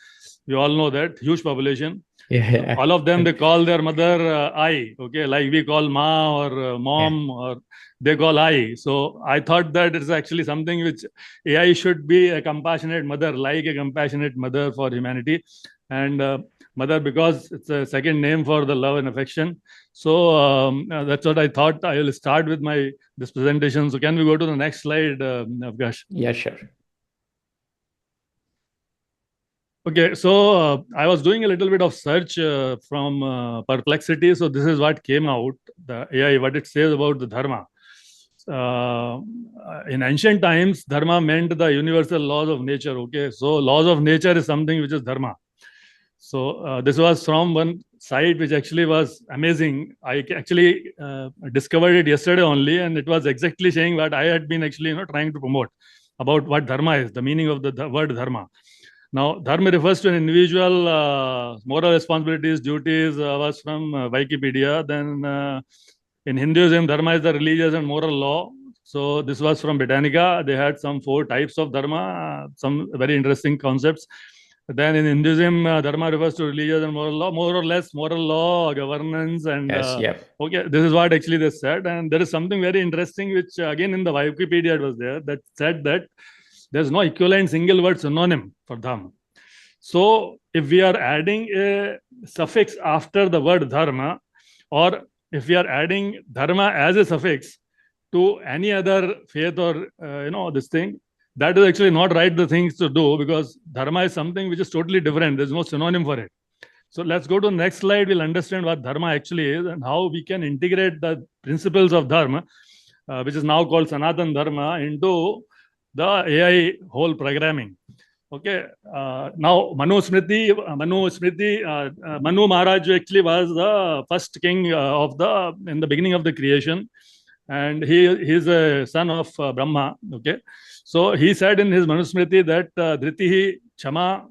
We all know that, huge population. Yeah. All of them, they call their mother I. Okay, like we call ma or mom, or they call I. So I thought that it's actually something which AI should be a compassionate mother, like a compassionate mother for humanity, and mother because it's a second name for the love and affection. So that's what I thought. I will start with this presentation. So can we go to the next slide, Avkash? Yeah, sure. Okay, so I was doing a little bit of search from Perplexity. So this is what came out, the AI, what it says about the Dharma. In ancient times, Dharma meant the universal laws of nature. Okay, so laws of nature is something which is Dharma. So this was from one site which actually was amazing. I actually discovered it yesterday only, and it was exactly saying what I had been actually trying to promote about what Dharma is, the meaning of the word Dharma. Now, Dharma refers to an individual moral responsibilities, duties, was from Wikipedia. Then in Hinduism, Dharma is the religious and moral law. So this was from Britannica. They had some 4 types of Dharma, some very interesting concepts. Then in Hinduism, Dharma refers to religious and moral law, more or less moral law, governance, and okay, this is what actually they said. And there is something very interesting, which again in the Wikipedia it was there, that said that there's no equivalent single word synonym for Dharma. So if we are adding a suffix after the word Dharma, or if we are adding Dharma as a suffix to any other faith or this thing, that is actually not right the things to do, because Dharma is something which is totally different. There's no synonym for it. So let's go to the next slide. We'll understand what Dharma actually is and how we can integrate the principles of Dharma, which is now called Sanatana Dharma, into the AI whole programming. Okay, now Manu Maharaj actually was the first king in the beginning of the creation, and he is a son of Brahma. Okay, so he said in his Manusmriti that Dhritihi Chama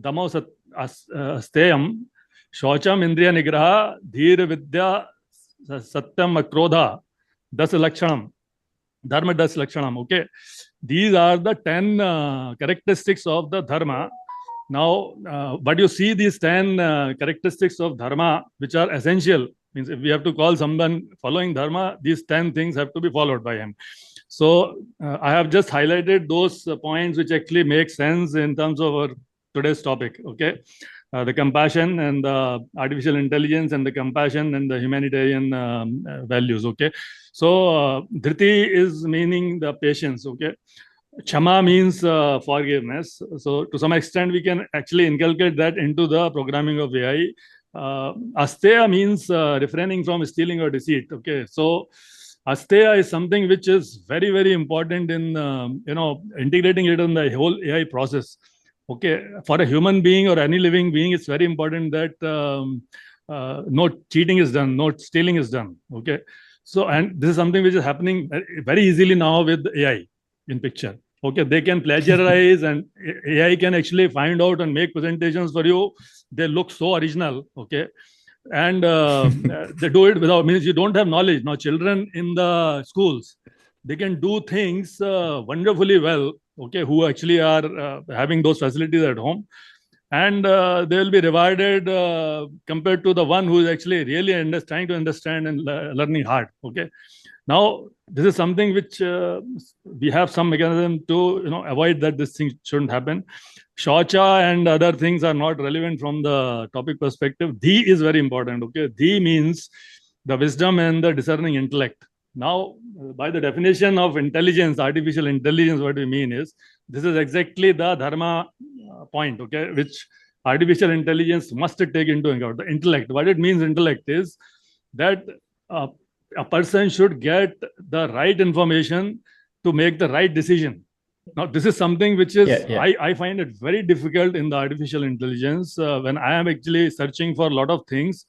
Damo Asteyam Shocham Indriya Nigraha Dhir Vidya Satyam Akrodha Das Lakshanam Dharma Das Lakshanam. Okay, these are the 10 characteristics of the Dharma. Now, but you see these 10 characteristics of dharma, which are essential. Means if we have to call someone following dharma, these 10 things have to be followed by him. So I have just highlighted those points which actually make sense in terms of our today's topic. Okay, the compassion and the artificial intelligence and the compassion and the humanitarian values. Okay, so dhriti is meaning the patience. Okay, Chama means forgiveness. So to some extent, we can actually inculcate that into the programming of AI. Asteya means refraining from stealing or deceit. Okay, so Asteya is something which is very, very important in integrating it in the whole AI process. Okay, for a human being or any living being, it's very important that no cheating is done, no stealing is done. Okay, so and this is something which is happening very easily now with AI in picture. Okay, they can plagiarize and AI can actually find out and make presentations for you. They look so original. Okay, and they do it without, means you don't have knowledge. Now children in the schools, they can do things wonderfully well. Okay, who actually are having those facilities at home, and they will be rewarded compared to the one who is actually really trying to understand and learning hard. Okay, now this is something which we have some mechanism to avoid that this thing shouldn't happen. Shaucha and other things are not relevant from the topic perspective. Dhi is very important. Okay, Dhi means the wisdom and the discerning intellect. Now, by the definition of intelligence, artificial intelligence, what we mean is this is exactly the dharma point. Okay, which artificial intelligence must take into account. The intellect. What it means, intellect, is that a person should get the right information to make the right decision. Now, this is something which is, I find it very difficult in the artificial intelligence. When I am actually searching for a lot of things,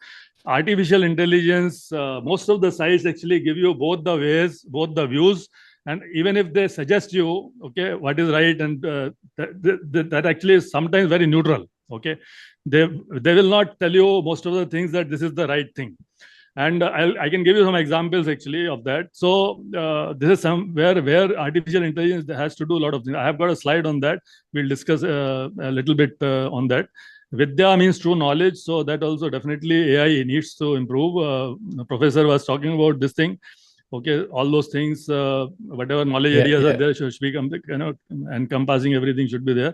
artificial intelligence, most of the sites actually give you both the ways, both the views, and even if they suggest you, okay, what is right, and that actually is sometimes very neutral. Okay, they will not tell you most of the things that this is the right thing. And I can give you some examples actually of that. So this is somewhere where artificial intelligence has to do a lot of things. I have got a slide on that. We'll discuss a little bit on that. Vidya means true knowledge. So that also definitely AI needs to improve. The professor was talking about this thing. Okay, all those things, whatever knowledge areas are there should be encompassing everything should be there.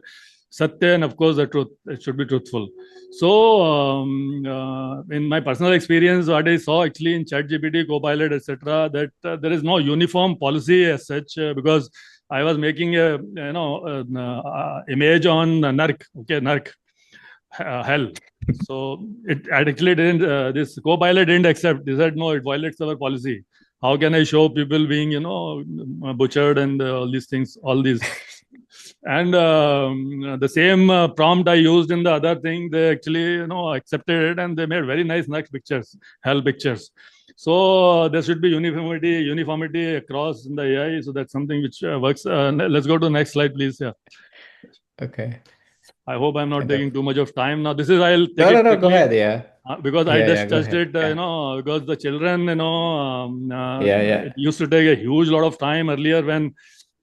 Satya, and of course the truth, it should be truthful. So in my personal experience, what I saw actually in ChatGPT, Copilot, etc., that there is no uniform policy as such, because I was making a image on Narc. Okay, Narc, hell. So it actually didn't. This Copilot didn't accept. They said no, it violates our policy. How can I show people being butchered and all these things, all these. And the same prompt I used in the other thing, they actually accepted it, and they made very nice next pictures, hell pictures. So there should be uniformity across in the AI. So that's something which works. Let's go to the next slide, please. Yeah. Okay. I hope I'm not taking too much of time. Now, this is, I'll take no, it no, quickly, go ahead, yeah. Because I just touched it, because the children, it used to take a huge lot of time earlier when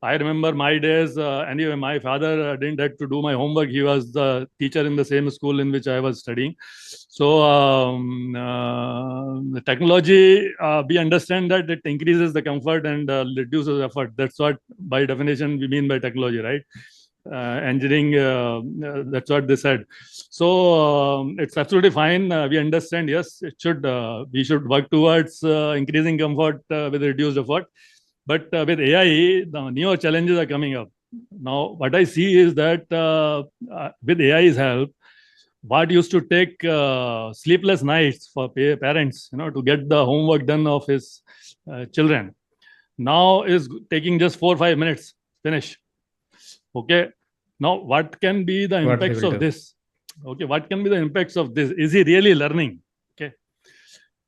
I remember my days. Anyway, my father didn't have to do my homework. He was the teacher in the same school in which I was studying. So the technology, we understand that it increases the comfort and reduces effort. That's what, by definition, we mean by technology, right? Engineering, that's what they said. So it's absolutely fine. We understand, yes, it should. We should work towards increasing comfort with reduced effort. But with AI, the newer challenges are coming up. Now, what I see is that with AI's help, what used to take sleepless nights for parents, to get the homework done of his children, now is taking just 4 or 5 minutes, finish. Okay. Now, what can be the impacts of this? Okay, what can be the impacts of this? Is he really learning? Okay.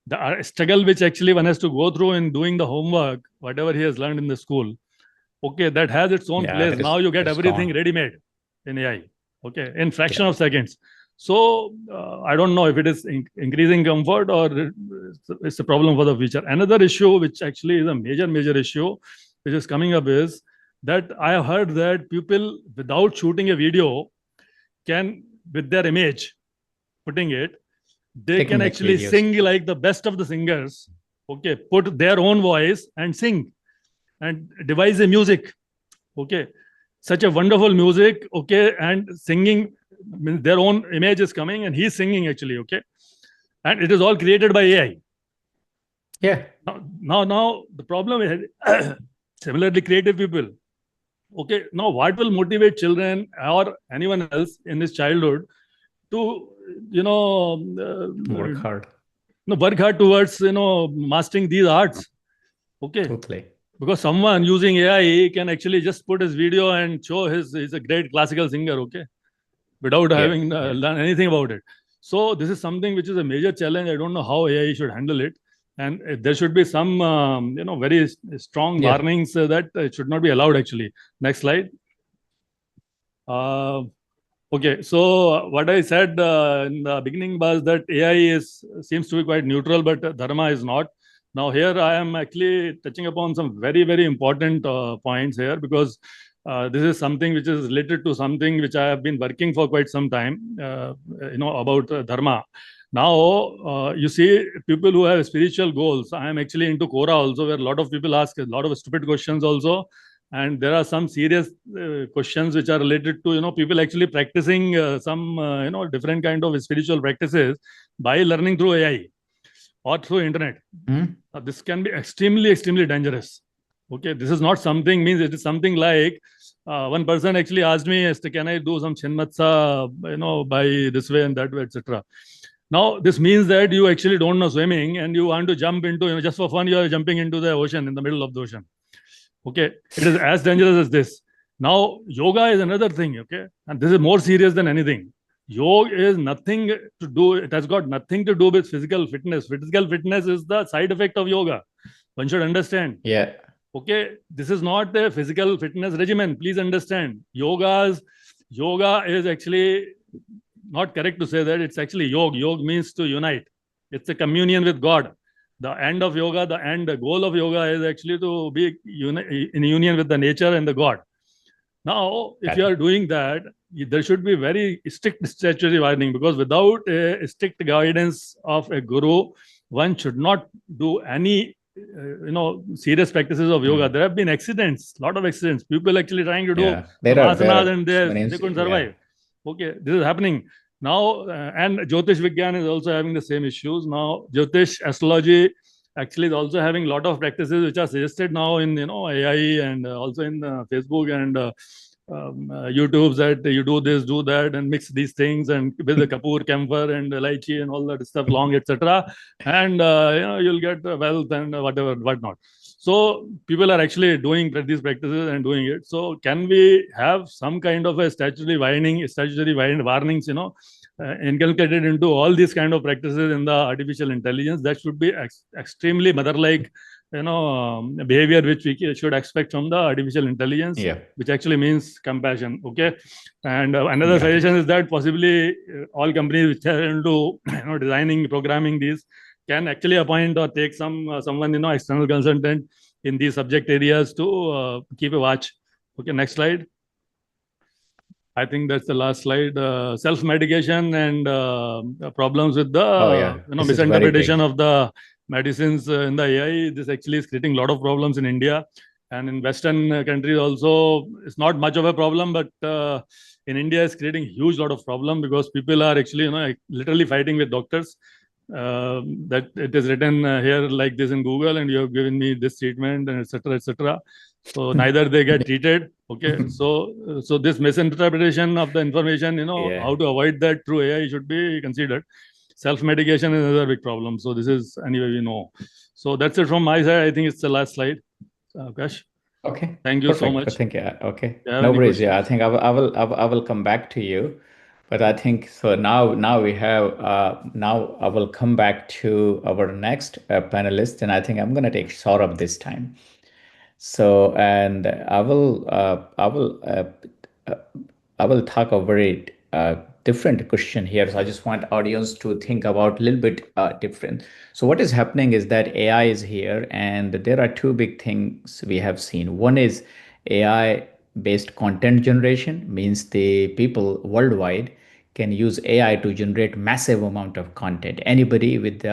The struggle which actually one has to go through in doing the homework, whatever he has learned in the school, okay, that has its own place. Now you get everything ready-made in AI, okay, in fraction of seconds. So I don't know if it is increasing comfort or it's a problem for the future. Another issue, which actually is a major issue, which is coming up, is that I have heard that people, without shooting a video, can with their image, putting it, they They can can make actually videos. sing like the best of the singers. Okay, put their own voice and sing and devise a music. Okay, such a wonderful music. Okay, and singing, means their own image is coming and he's singing actually. Okay, and it is all created by AI. Yeah. Now the problem is similarly creative people. Okay, now what will motivate children or anyone else in his childhood to Work hard. work hard towards mastering these arts? Okay, Totally. because someone using AI can actually just put his video and show he's a great classical singer. Okay, without having learned anything about it. So this is something which is a major challenge. I don't know how AI should handle it, and there should be some very strong warnings that it should not be allowed. Actually, next slide. Okay, so what I said in the beginning was that AI seems to be quite neutral, but Dharma is not. Now here I am actually touching upon some very, very important points here, because this is something which is related to something which I have been working for quite some time, about Dharma. Now, you see, people who have spiritual goals, I am actually into Quora also, where a lot of people ask a lot of stupid questions also. And there are some serious questions which are related to, people actually practicing some, different kind of spiritual practices by learning through AI or through internet. This can be extremely, extremely dangerous. Okay, this is not something, means it is something like one person actually asked me, can I do some chinmatsa, by this way and that way, etc. Now, this means that you actually don't know swimming and you want to jump into, just for fun, you are jumping into the ocean, in the middle of the ocean. Okay, it is as dangerous as this. Now, yoga is another thing. Okay, and this is more serious than anything. Yoga is nothing to do, it has got nothing to do with physical fitness. Physical fitness is the side effect of yoga. One should understand. Yeah. Okay, this is not a physical fitness regimen. Please understand. Yoga is actually not correct to say that. It's actually yoga. Yoga means to unite. It's a communion with God. The end of yoga, the goal of yoga is actually to be in union with the nature and the God. Now, if you are doing that, there should be very strict statutory warning, because without a strict guidance of a guru, one should not do any serious practices of yoga. There have been accidents, a lot of accidents. People actually trying to do some asanas and they couldn't survive. Okay, this is happening now, and Jyotish Vigyan is also having the same issues. Now, Jyotish astrology actually is also having a lot of practices which are suggested now in AI and also in Facebook and YouTube's, that you do this, do that, and mix these things, and with the kapoor, camphor, and lychee, and all that stuff, long, etc. And you'll get wealth and whatever, whatnot. So people are actually doing these practices and doing it. So can we have some kind of a statutory warnings, inculcated into all these kind of practices in the artificial intelligence? That should be extremely mother-like, behavior which we should expect from the artificial intelligence, which actually means compassion. Okay, and another suggestion is that possibly all companies which are into designing, programming these, can actually appoint or take someone external consultant in these subject areas to keep a watch. Okay, next slide. I think that's the last slide. Self-medication and problems with the misinterpretation of the medicines in the AI. This actually is creating a lot of problems in India, and in Western countries also. It's not much of a problem, but in India, it's creating huge lot of problem, because people are actually literally fighting with doctors. That it is written here like this in Google, and you have given me this treatment, and etc., etc. So neither they get treated. Okay, so this misinterpretation of the information, how to avoid that through AI should be considered. Self-medication is another big problem. So this is, anyway, we know. So that's it from my side. I think it's the last slide. Avkash. Okay. Thank you so much. I think okay. No worries. Yeah, I think I will come back to you. But I think so now we have now I will come back to our next panelist, and I think I'm going to take Saurabh this time. So, and I will talk a very different question here. So I just want audience to think about a little bit different. So what is happening is that AI is here, and there are two big things we have seen. One is AI based content generation, means the people worldwide can use AI to generate massive amount of content. Anybody with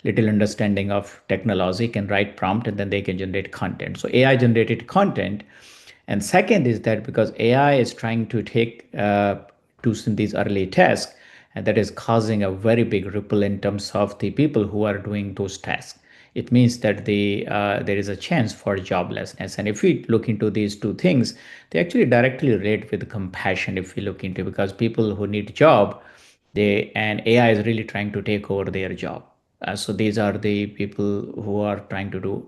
little understanding of technology can write prompt and then they can generate content. So AI generated content. And second is that because AI is trying to take to these early tasks, and that is causing a very big ripple in terms of the people who are doing those tasks. It means that there is a chance for joblessness. And if we look into these two things, they actually directly relate with compassion if we look into, because people who need job, and AI is really trying to take over their job. So these are the people who are trying to do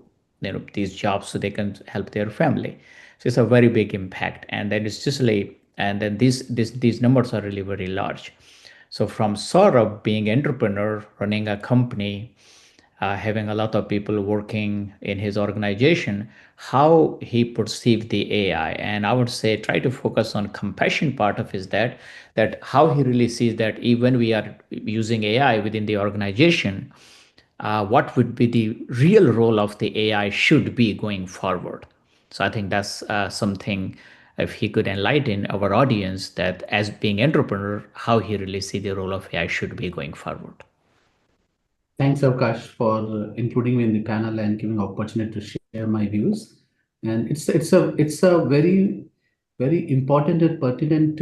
these jobs so they can help their family. So it's a very big impact. And then it's just like, and then these numbers are really very large. So from Saurabh being entrepreneur, running a company, having a lot of people working in his organization, how he perceived the AI. And I would say try to focus on compassion part of his that how he really sees that even we are using AI within the organization, what would be the real role of the AI should be going forward. So I think that's something, if he could enlighten our audience that as being entrepreneur, how he really see the role of AI should be going forward. Thanks, Avkash, for including me in the panel and giving opportunity to share my views. And it's a very important and pertinent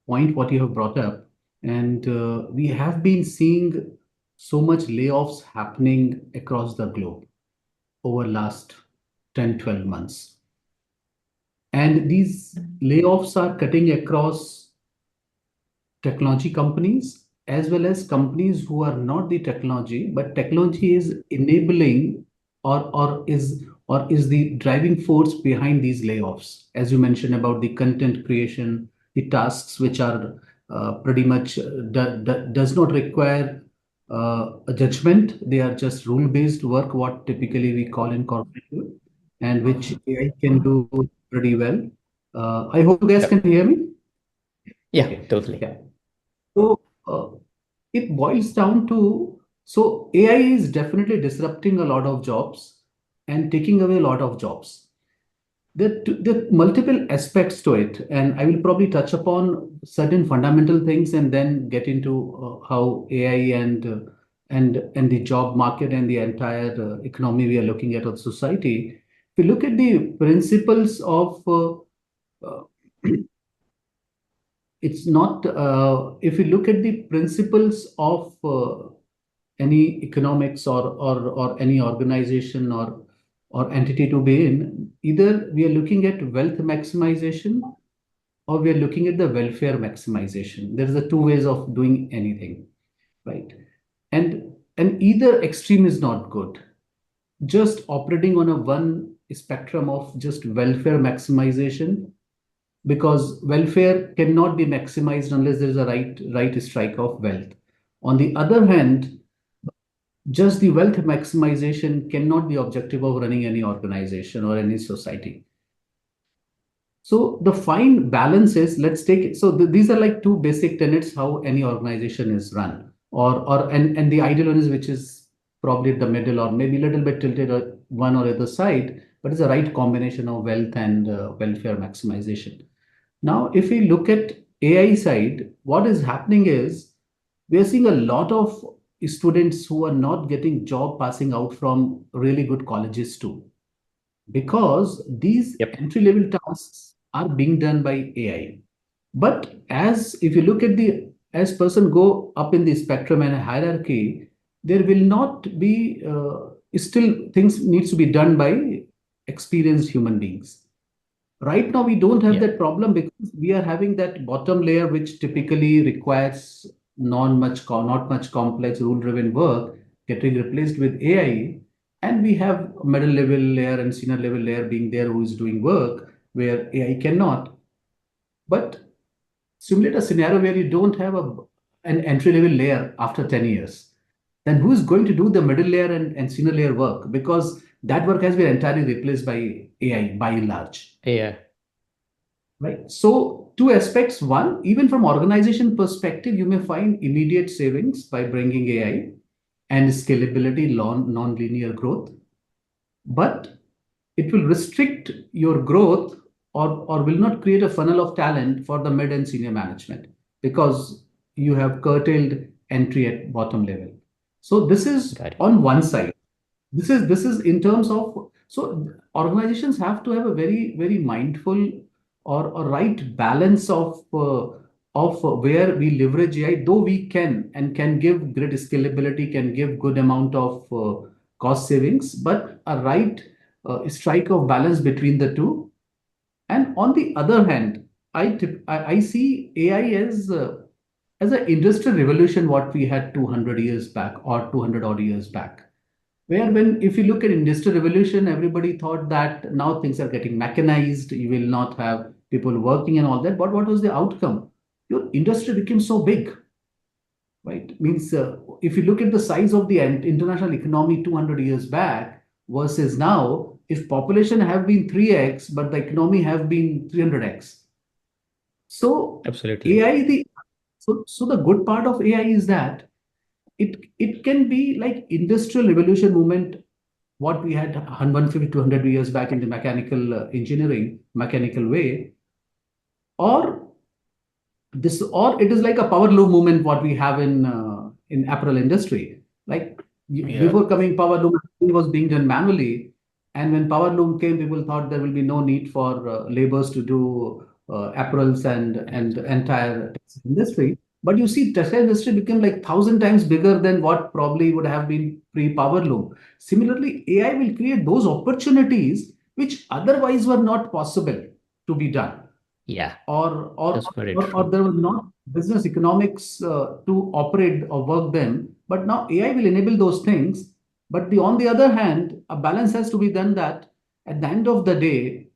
point what you have brought up. And we have been seeing so much layoffs happening across the globe over last 10-12 months. And these layoffs are cutting across technology companies as well as companies who are not the technology, but technology is enabling or is the driving force behind these layoffs. As you mentioned about the content creation, the tasks which are pretty much does not require a judgment. They are just rule-based work, what typically we call in corporate work, and which AI can do pretty well. I hope you guys can hear me. Yeah, Okay. totally. Yeah. So it boils down to, so AI is definitely disrupting a lot of jobs and taking away a lot of jobs. There are multiple aspects to it, and I will probably touch upon certain fundamental things and then get into how AI and the job market and the entire economy we are looking at of society. If we look at the principles of uh, it's not if you look at the principles of any economics or any organization or entity to be in, either we are looking at wealth maximization or we are looking at the welfare maximization. There's the two ways of doing anything, right? And either extreme is not good. Just operating on a one spectrum of just welfare maximization, because welfare cannot be maximized unless there is a right strike of wealth. On the other hand, just the wealth maximization cannot be objective of running any organization or any society. So the fine balance is, let's take it. So these are like two basic tenets how any organization is run, and the ideal one is which is probably at the middle or maybe a little bit tilted on one or other side, but it's a right combination of wealth and welfare maximization. Now, if we look at AI side, what is happening is we are seeing a lot of students who are not getting job passing out from really good colleges too, because these entry-level tasks are being done by AI. But as if you look at the as person go up in the spectrum and hierarchy, there will not be still things needs to be done by experienced human beings. Right now, we don't have that problem because we are having that bottom layer, which typically requires not much complex rule-driven work getting replaced with AI. And we have middle level layer and senior level layer being there who is doing work where AI cannot. But simulate a scenario where you don't have an entry level layer after 10 years. Then who is going to do the middle layer and senior layer work? Because that work has been entirely replaced by AI by and large. Yeah. Right. So two aspects. One, even from organization perspective, you may find immediate savings by bringing AI and scalability, non-linear growth, but it will restrict your growth or will not create a funnel of talent for the mid and senior management. because you have curtailed entry at bottom level. So this is Got it. on one side. This is in terms of, so organizations have to have a very mindful or right balance of where we leverage AI, though we can and can give great scalability, can give good amount of cost savings, but a right strike of balance between the two. And on the other hand, I see AI as an industrial revolution, what we had 200 years back or 200 odd years back. Where when if you look at industrial revolution, everybody thought that now things are getting mechanized, you will not have people working and all that. But what was the outcome? Your industry became so big, right? Means if you look at the size of the international economy 200 years back versus now, if population have been 3x, but the economy have been 300x. So Absolutely. so the good part of AI is that it can be like industrial revolution movement, what we had 150 to 100 years back in the mechanical engineering, mechanical way, or or it is like a power loom movement what we have in apparel industry. Like Yeah. before coming power loom, it was being done manually, and when power loom came, people thought there will be no need for laborers to do apparels and entire textile industry. But you see, textile industry became like 1,000 times bigger than what probably would have been pre-power loom. Similarly, AI will create those opportunities which otherwise were not possible to be done, Yeah. or That's very or true. there was not business economics to operate or work them. But now AI will enable those things. But on the other hand, a balance has to be done that at the end of the day,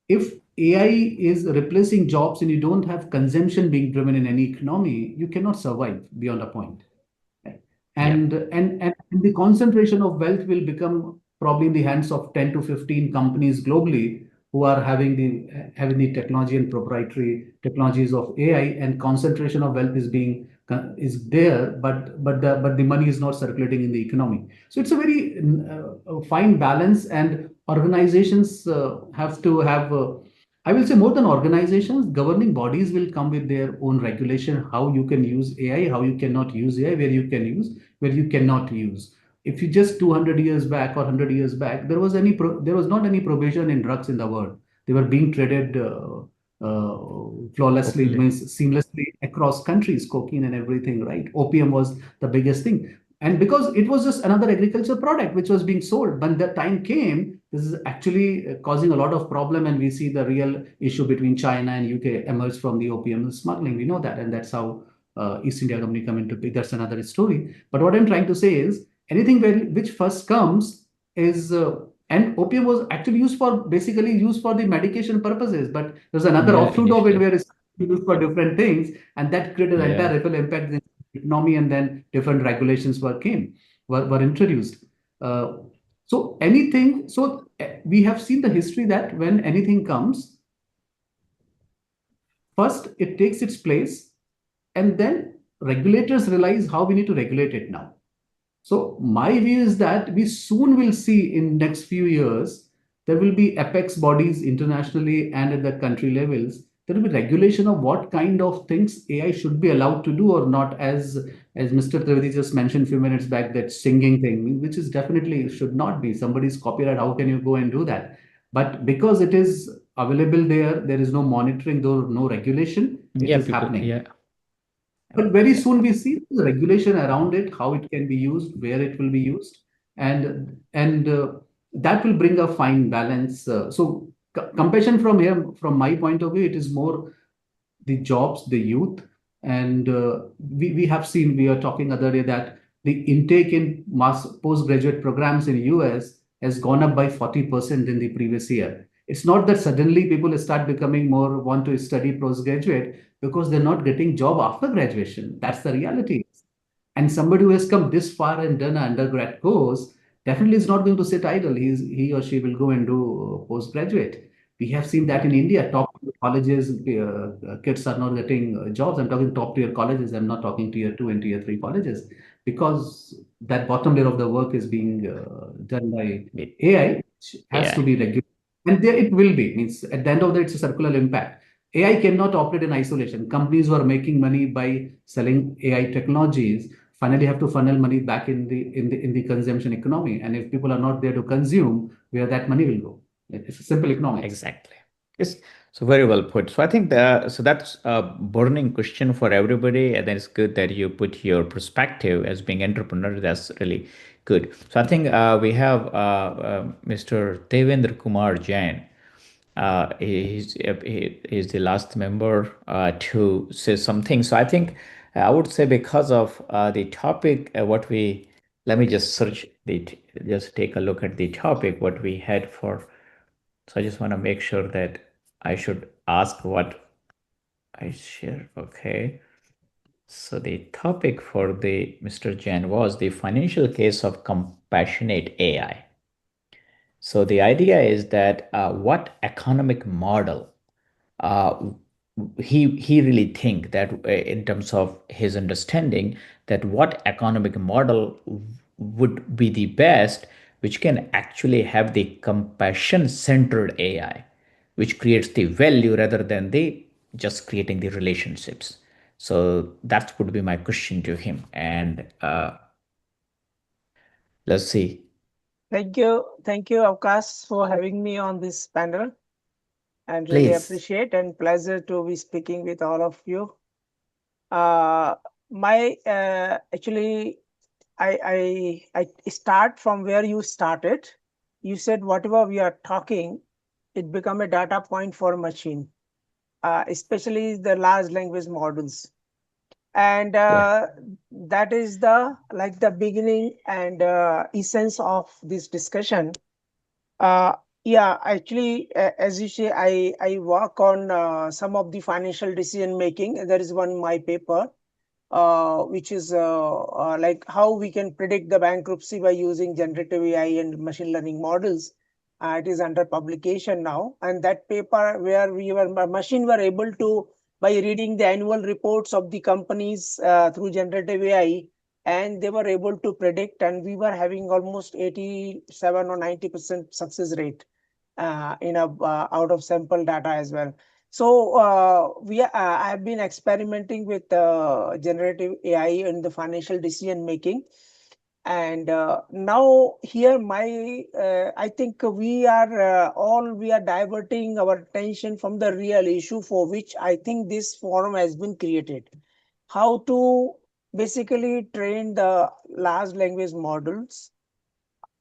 if AI is replacing jobs and you don't have consumption being driven in any economy, you cannot survive beyond a point. Right? Yeah. And the concentration of wealth will become probably in the hands of 10 to 15 companies globally who are having the technology and proprietary technologies of AI, and concentration of wealth is there, but the money is not circulating in the economy. So it's a very fine balance, and organizations have to have I will say more than organizations, governing bodies will come with their own regulation, how you can use AI, how you cannot use AI, where you can use, where you cannot use. If you just 200 years back or 100 years back, there was not any prohibition in drugs in the world. They were being traded uh, flawlessly, Hopefully. means seamlessly across countries, cocaine and everything, right? Opium was the biggest thing. And because it was just another agricultural product which was being sold, when the time came, this is actually causing a lot of problem, and we see the real issue between China and UK emerge from the opium smuggling. We know that, and that's how East India Company come into play. That's another story. But what I'm trying to say is anything which first comes is and opium was actually basically used for the medication purposes, but there's another Yeah, offshoot of it initially. where it's used for different things, and that created an Yeah. entire ripple impact in the economy, and then different regulations were introduced. Uh, so anything, so we have seen the history that when anything comes, first it takes its place, and then regulators realize how we need to regulate it now. So my view is that we soon will see in next few years, there will be apex bodies internationally and at the country levels. There will be regulation of what kind of things AI should be allowed to do or not. As Mr. Trivedi just mentioned a few minutes back, that singing thing, which is definitely should not be somebody's copyright. How can you go and do that? But because it is available there is no monitoring, no regulation. It Yeah, is people. happening. Yeah. But very soon we see the regulation around it, how it can be used, where it will be used, and that will bring a fine balance. So compassion from here, from my point of view, it is more the jobs, the youth, and we have seen, we are talking other day that the intake in mass postgraduate programs in US has gone up by 40% in the previous year. It's not that suddenly people start becoming more want to study postgraduate because they're not getting job after graduation. That's the reality. And somebody who has come this far and done an undergrad course definitely is not going to sit idle. He or she will go and do postgraduate. We have seen that in India, top colleges, kids are not getting jobs. I'm talking top tier colleges. I'm not talking tier 2 and tier 3 colleges, because that bottom layer of the work is being done by AI, which has to AI. be regulated. And there it will be. Means at the end of the day, it's a circular impact. AI cannot operate in isolation. Companies who are making money by selling AI technologies finally have to funnel money back in the consumption economy. And if people are not there to consume, where that money will go? It's a simple economics. Exactly. Yes. So very well put. So I think so that's a burning question for everybody, and then it's good that you put your perspective as being entrepreneur. That's really good. So I think we have Mr. Devendra Kumar Jain. He's the last member to say something. So I think I would say because of the topic, what we let me just search just take a look at the topic what we had for. So I just want to make sure that I should ask what I share. Okay. So the topic for the Mr. Jain was the financial case of compassionate AI. So the idea is that what economic model uh, he really think that in terms of his understanding that what economic model would be the best which can actually have the compassion centered AI which creates the value rather than the just creating the relationships. So that would be my question to him, and let's see. Thank you, Avkash, for having me on this panel, and really Please. appreciate and pleasure to be speaking with all of you. My actually, I start from where you started. You said whatever we are talking, it become a data point for machine, especially the large language models, and Yeah. that is the like the beginning and essence of this discussion. Uh, yeah, actually, as you say, I work on some of the financial decision making. There is one my paper, which is like how we can predict the bankruptcy by using generative AI and machine learning models. It is under publication now, and that paper where machine were able to, by reading the annual reports of the companies through generative AI, and they were able to predict, and we were having almost 87 or 90% success rate in a out of sample data as well. So I have been experimenting with generative AI in the financial decision making, and now here I think we are diverting our attention from the real issue for which I think this forum has been created. How to basically train the large language models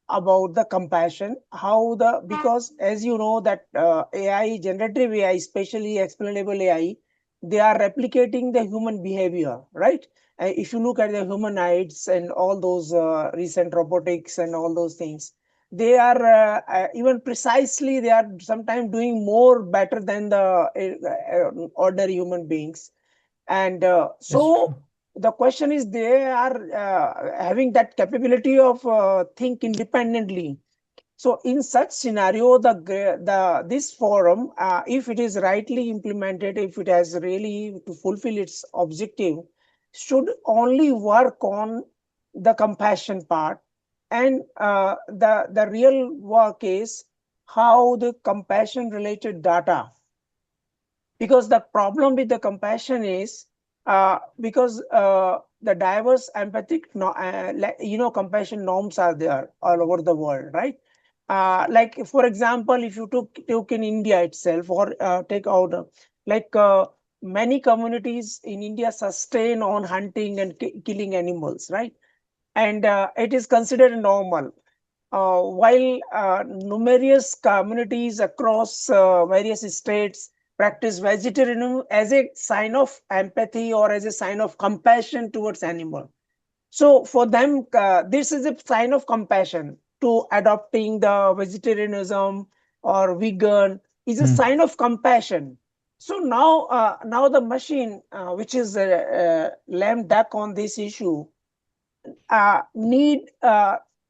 about the compassion, how the, because as you know that AI, generative AI, especially explainable AI, they are replicating the human behavior, right? If you look at the humanoids and all those recent robotics and all those things, they are even precisely, they are sometimes doing more better than the ordinary human beings. And That's so true. the question is, they are having that capability of think independently. So in such scenario, this forum, if it is rightly implemented, if it has really to fulfill its objective, should only work on the compassion part, and the real work is how the compassion related data, because the problem with the compassion is because the diverse empathic compassion norms are there all over the world, right? Like for example, if you took in India itself, or take out many communities in India sustain on hunting and killing animals, right? And it is considered normal, while numerous communities across various states practice vegetarianism as a sign of empathy or as a sign of compassion towards animal. So for them, this is a sign of compassion. To adopting the vegetarianism or vegan is a sign of compassion. So now the machine, which is lame duck on this issue, need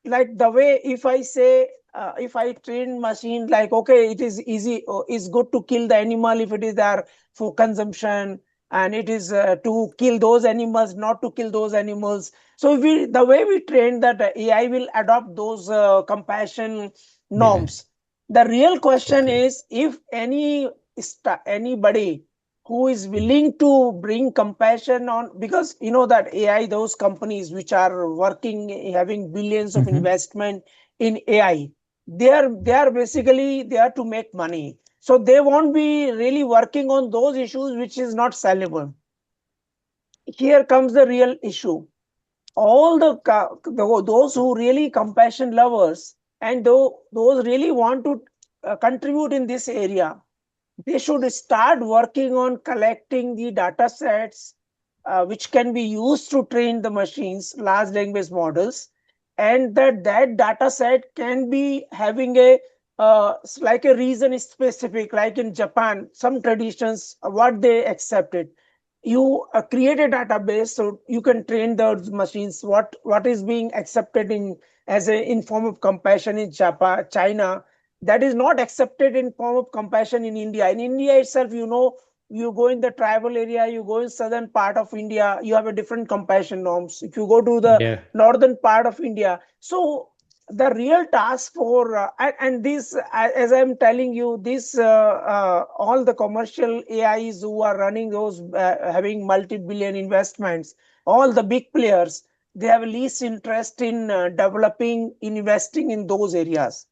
like the way, if I say, if I train machine like, okay, it is easy, it's good to kill the animal if it is there for consumption, and it is to kill those animals, not to kill those animals. So the way we train that, AI will adopt those compassion Yeah. norms. The real question Totally. is, if anybody who is willing to bring compassion on, because you know that AI, those companies which are working, having billions of investment in AI, they are basically there to make money. So they won't be really working on those issues which is not sellable. Here comes the real issue. All those who really compassion lovers and those really want to contribute in this area, they should start working on collecting the data sets which can be used to train the machines, large language models, and that data set can be having a like a region specific, like in Japan, some traditions, what they accepted. You create a database so you can train those machines. What is being accepted in as a in form of compassion in Japan, China, that is not accepted in form of compassion in India. In India itself, you know, you go in the tribal area, you go in southern part of India, you have a different compassion norms. If you go to the Yeah. northern part of India, so the real task for and this, as I'm telling you, this all the commercial AIs who are running those having multi-billion investments, all the big players, they have least interest in developing, investing in those areas.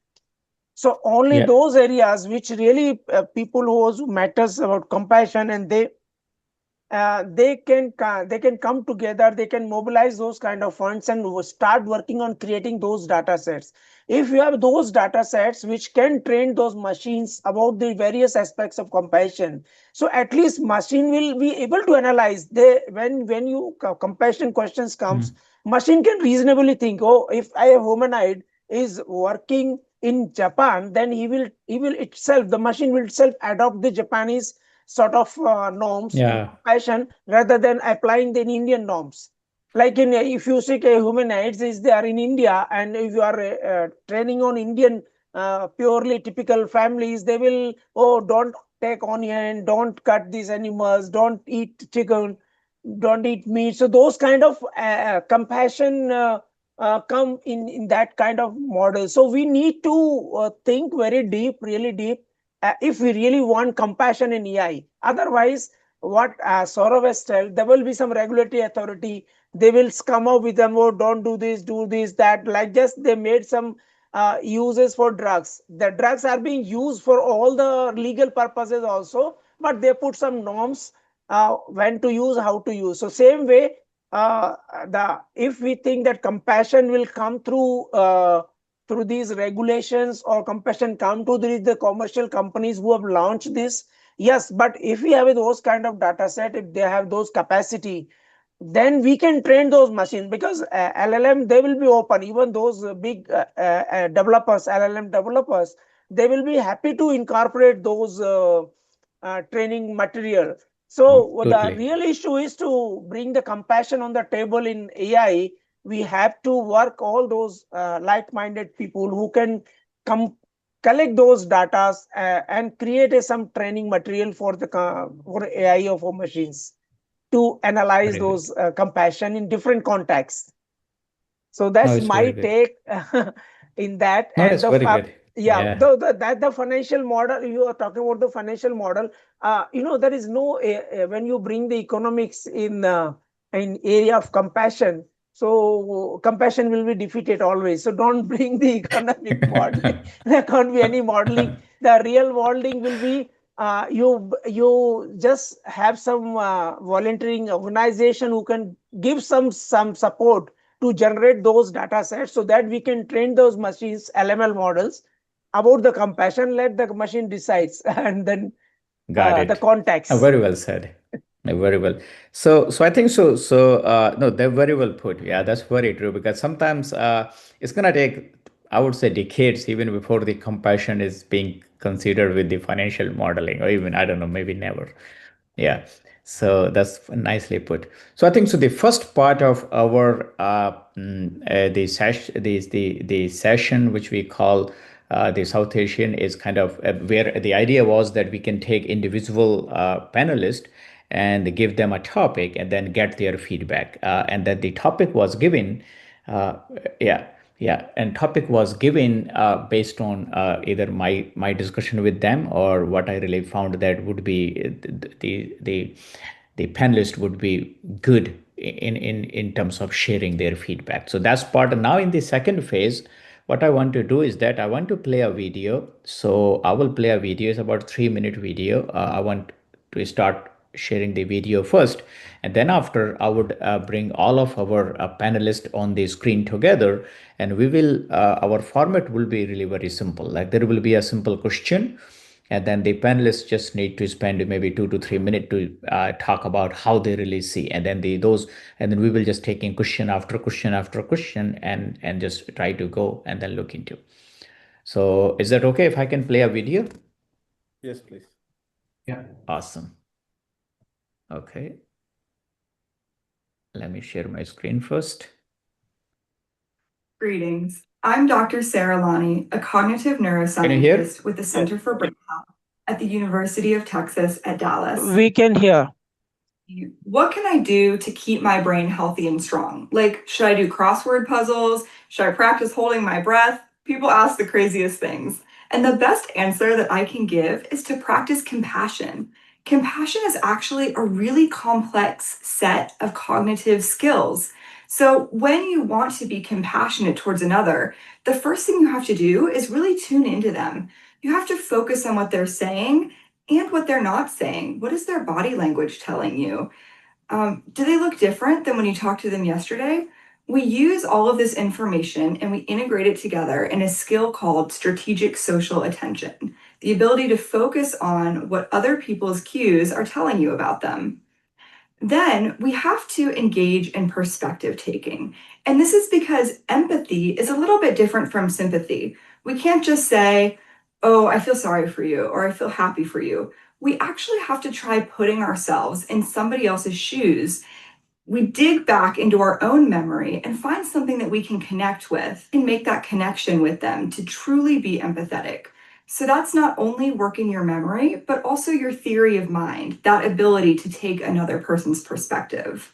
So only Yeah. those areas which really people who matters about compassion, and they can come together, they can mobilize those kind of funds and start working on creating those data sets. If you have those data sets which can train those machines about the various aspects of compassion, so at least machine will be able to analyze. They when you compassion questions comes, machine can reasonably think, oh, if I have humanoid is working in Japan, then he will itself, the machine will itself adopt the Japanese sort of norms in Yeah. compassion rather than applying the Indian norms. Like in if you see humanoids is they are in India, and if you are training on Indian purely typical families, they will, oh, don't take onion, don't cut these animals, don't eat chicken, don't eat meat. So those kind of compassion come in that kind of model. So we need to think very deep, really deep, if we really want compassion in AI. Otherwise, what Saurav has said, there will be some regulatory authority. They will come up with them, oh, don't do this, that. Like just they made some uses for drugs. The drugs are being used for all the legal purposes also, but they put some norms when to use, how to use. So same way, if we think that compassion will come through these regulations, or compassion come to the commercial companies who have launched this, yes. But if we have those kind of data set, if they have those capacity, then we can train those machines, because LLM, they will be open. Even those big developers, LLM developers, they will be happy to incorporate those training material. So the Totally. real issue is to bring the compassion on the table in AI. We have to work all those like-minded people who can come collect those data and create some training material for the for AI or for machines to analyze Very good. those compassion in different contexts. So No, that's it's very my good. take in that. No, And it's very good. yeah, Yeah. the financial model you are talking about, the financial model, there is no when you bring the economics in area of compassion, so compassion will be defeated always. So don't bring the economic modeling. There can't be any modeling. The real modeling will be you just have some volunteering organization who can give some support to generate those data sets, so that we can train those machines, LML models, about the compassion. Let the machine decides and then Got the it. context. Very well said. Very well. So I think so. No, they're very well put. Yeah, that's very true. Because sometimes it's gonna take, I would say, decades even before the compassion is being considered with the financial modeling, or even, I don't know, maybe never. Yeah. So that's nicely put. So I think so. The first part of our the session, the session which we call the South Asian, is kind of where the idea was that we can take individual panelists and give them a topic and then get their feedback. And that the topic was given, uh, yeah, Yeah, and topic was given based on either my discussion with them or what I really found that would be the panelist would be good in terms of sharing their feedback. So that's part. Now in the second phase, what I want to do is that I want to play a video. So I will play a video. It's about 3-minute video. I want to start sharing the video first, and then after I would bring all of our panelists on the screen together, and we will our format will be really very simple. Like there will be a simple question, and then the panelists just need to spend maybe 2 to 3 minutes to talk about how they really see, and then and then we will just take in question after question after question, and just try to go and then look into. So is that okay if I can play a video? Yes, please. Yeah. Awesome. Okay. Let me share my screen first. Greetings. I'm Dr. Sarah Lani, a cognitive neuroscientist with the Center for Brain Health at the University of Texas at Dallas. We can hear. What can I do to keep my brain healthy and strong? Like, should I do crossword puzzles? Should I practice holding my breath? People ask the craziest things. And the best answer that I can give is to practice compassion. Compassion is actually a really complex set of cognitive skills. So, when you want to be compassionate towards another, the first thing you have to do is really tune into them. You have to focus on what they're saying and what they're not saying. What is their body language telling you? Do they look different than when you talked to them yesterday? We use all of this information and we integrate it together in a skill called strategic social attention, the ability to focus on what other people's cues are telling you about them. Then we have to engage in perspective taking. And this is because empathy is a little bit different from sympathy. We can't just say, oh, I feel sorry for you, or I feel happy for you. We actually have to try putting ourselves in somebody else's shoes. We dig back into our own memory and find something that we can connect with and make that connection with them to truly be empathetic. So that's not only working your memory, but also your theory of mind, that ability to take another person's perspective.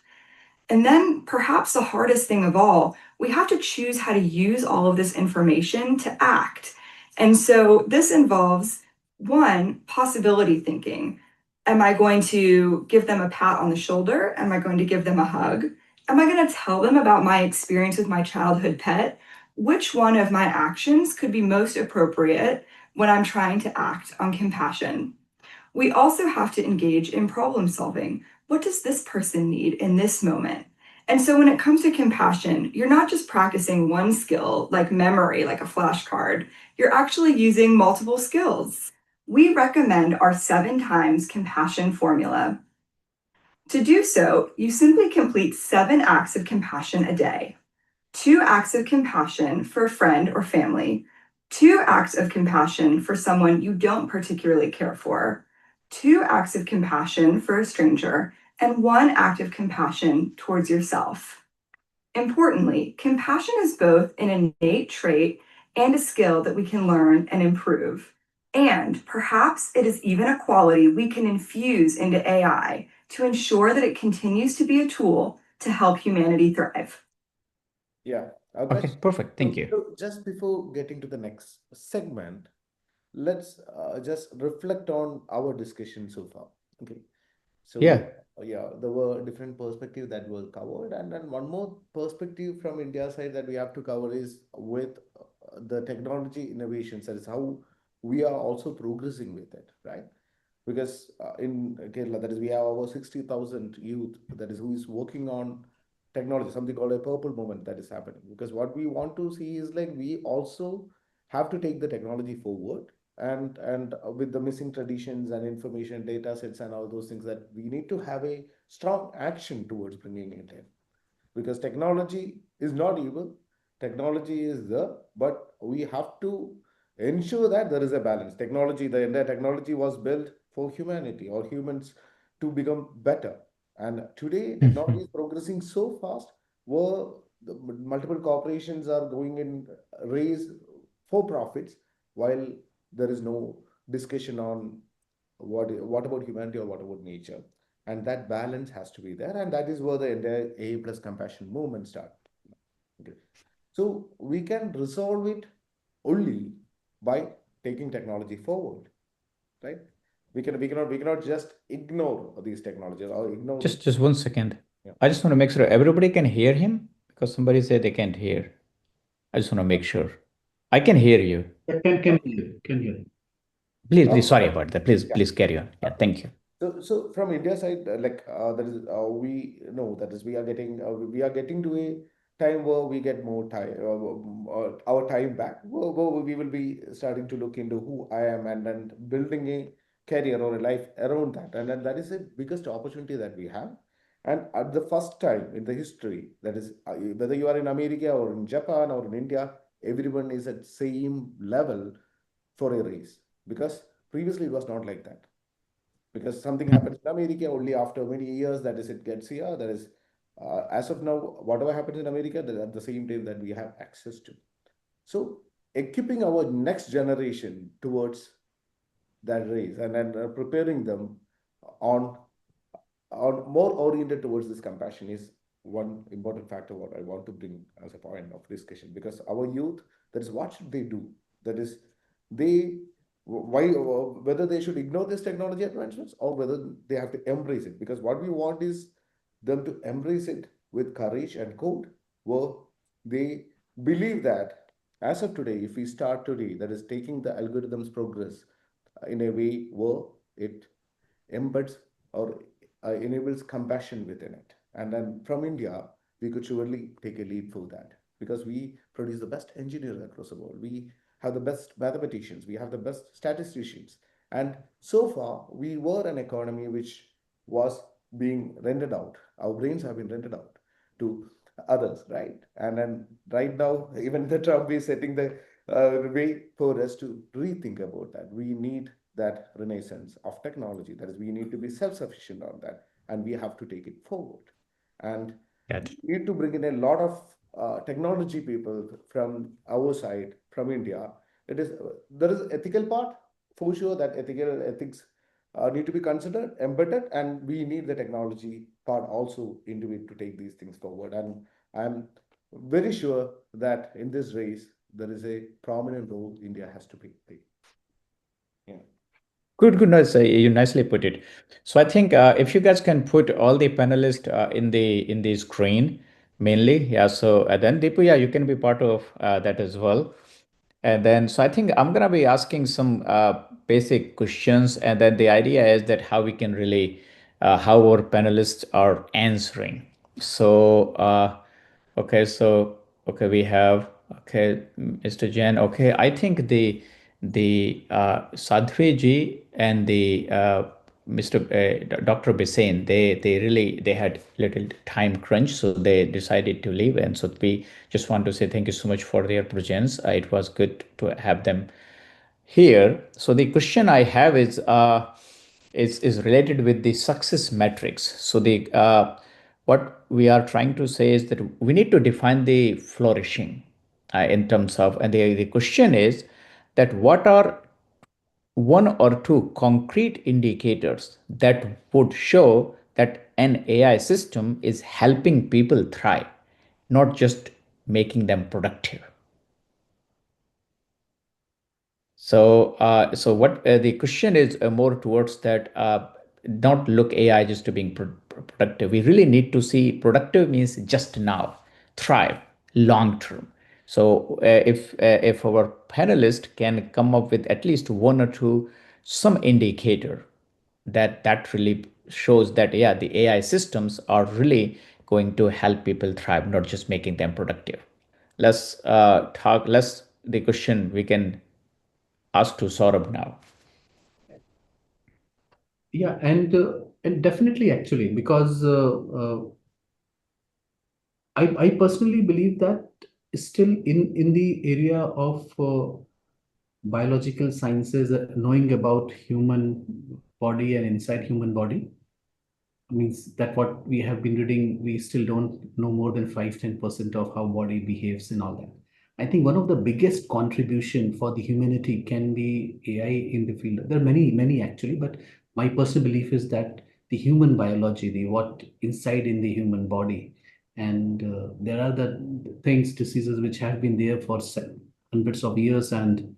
And then perhaps the hardest thing of all, we have to choose how to use all of this information to act. And so this involves, one, possibility thinking. Am I going to give them a pat on the shoulder? Am I going to give them a hug? Am I going to tell them about my experience with my childhood pet? Which one of my actions could be most appropriate when I'm trying to act on compassion? We also have to engage in problem solving. What does this person need in this moment? And so when it comes to compassion, you're not just practicing one skill like memory, like a flashcard. You're actually using multiple skills. We recommend our 7 times compassion formula. To do so, you simply complete 7 acts of compassion a day. 2 acts of compassion for a friend or family, 2 acts of compassion for someone you don't particularly care for, 2 acts of compassion for a stranger, and 1 act of compassion towards yourself. Importantly, compassion is both an innate trait and a skill that we can learn and improve. And perhaps it is even a quality we can infuse into AI to ensure that it continues to be a tool to help humanity thrive. Yeah. Okay, perfect. Thank you. So just before getting to the next segment, let's just reflect on our discussion so far. Okay. So Yeah. yeah, there were different perspectives that were covered, and then one more perspective from India side that we have to cover is with the technology innovations. That is how we are also progressing with it, right? Because in Kerala, that is, we have over 60,000 youth that is who is working on technology, something called a purple movement that is happening. Because what we want to see is like we also have to take the technology forward, and with the missing traditions and information data sets and all those things, that we need to have a strong action towards bringing it in, because technology is not evil, technology is there, but we have to ensure that there is a balance. Technology, the entire technology was built for humanity or humans to become better, and today technology is progressing so fast where the multiple corporations are going in race for profits, while there is no discussion on what about humanity or what about nature, and that balance has to be there, and that is where the entire AI plus compassion movement start. Okay. So we can resolve it only by taking technology forward, right? We cannot just ignore these technologies or ignore this. Just 1 second. Yeah. I just want to make sure everybody can hear him because somebody said they can't hear. I just want to make sure. I can hear you. Can hear. Please, sorry about that. Please, Yeah. please carry on. Yeah, thank you. So from India side, that is we know that is we are getting to a time where we get more time our time back where we will be starting to look into who I am and then building a career or a life around that, and then that is the biggest opportunity that we have. And at the first time in the history, that is whether you are in America or in Japan or in India, everyone is at same level for a race, because previously it was not like that, because something happens in America only after many years, that is, it gets here. That is, as of now, whatever happens in America, that at the same time that we have access to. So equipping our next generation towards that race, and then preparing them on more oriented towards this compassion is one important factor what I want to bring as a point of discussion, because our youth, that is, what should they do? That is, they why whether they should ignore this technology advancements or whether they have to embrace it, because what we want is them to embrace it with courage and code, where they believe that as of today, if we start today, that is taking the algorithms progress in a way where it embeds or enables compassion within it. And then from India, we could surely take a lead for that, because we produce the best engineers across the world. We have the best mathematicians, we have the best statisticians. And so far, we were an economy which was being rented out. Our brains have been rented out to others, right? And then right now, even the Trump is setting the way for us to rethink about that. We need that renaissance of technology. That is, we need to be self-sufficient on that, and we have to take it forward. And we need to bring in a lot of technology people from our side, from India. It is there is ethical part for sure, that ethics need to be considered, embedded, and we need the technology part also into it to take these things forward. And I'm very sure that in this race there is a prominent role India has to play. Yeah. Good, good. No, you nicely put it. So I think if you guys can put all the panelists in the screen mainly, yeah. So then Deepu, yeah, you can be part of that as well. And then, so I think I'm gonna be asking some basic questions, and then the idea is that how we can really how our panelists are answering. So okay, so okay, we have okay, Mr. Jain. Okay, I think the Sadhvi ji and the Mr. Dr. Bisain, they really they had little time crunch, so they decided to leave, and so we just want to say thank you so much for their presence. It was good to have them here. So the question I have is related with the success metrics. So the what we are trying to say is that we need to define the flourishing in terms of, and the question is that what are one or two concrete indicators that would show that an AI system is helping people thrive, not just making them productive. So, so what the question is more towards that, not look AI just to being productive. We really need to see productive means just now, thrive, long term. So, if our panelist can come up with at least one or two some indicator that really shows that yeah, the AI systems are really going to help people thrive, not just making them productive. Let's talk. Let's the question we can ask to Saurabh now. Yeah, and definitely actually, because I personally believe that still in the area of biological sciences, knowing about human body and inside human body means that what we have been reading, we still don't know more than 5-10% of how body behaves and all that. I think one of the biggest contribution for the humanity can be AI in the field. There are many actually, but my personal belief is that the human biology, the what inside in the human body, And there are the things, diseases which have been there for hundreds of years, and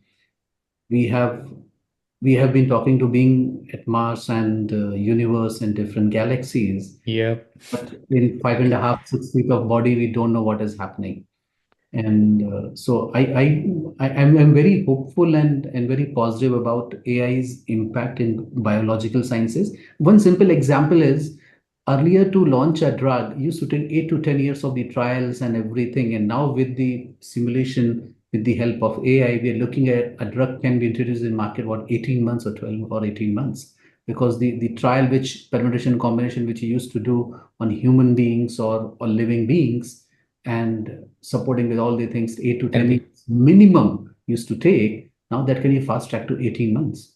we have we have been talking to being at Mars and universe and different galaxies, Yep. but in 5.5, 6 feet of body, we don't know what is happening. And so I'm very hopeful and very positive about AI's impact in biological sciences. One simple example is, earlier to launch a drug used to take 8 to 10 years of the trials and everything. And now with the simulation, with the help of AI, we are looking at a drug can be introduced in market, what, 18 months or 12 or 18 months. Because the trial which permutation combination which you used to do on human beings or living beings, and supporting with all the things, 8 to 10 years minimum used to take, now that can be fast tracked to 18 months.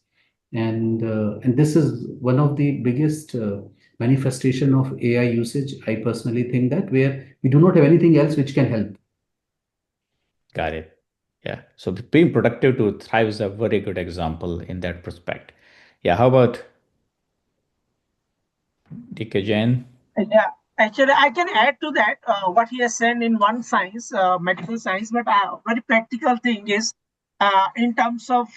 And this is one of the biggest manifestation of AI usage. I personally think that where we do not have anything else which can help. Got it. Yeah. So being productive to thrive is a very good example in that respect. Yeah. How about DK Jain? Yeah, actually, I can add to that what he has said in one science, medical science, but very practical thing is in terms of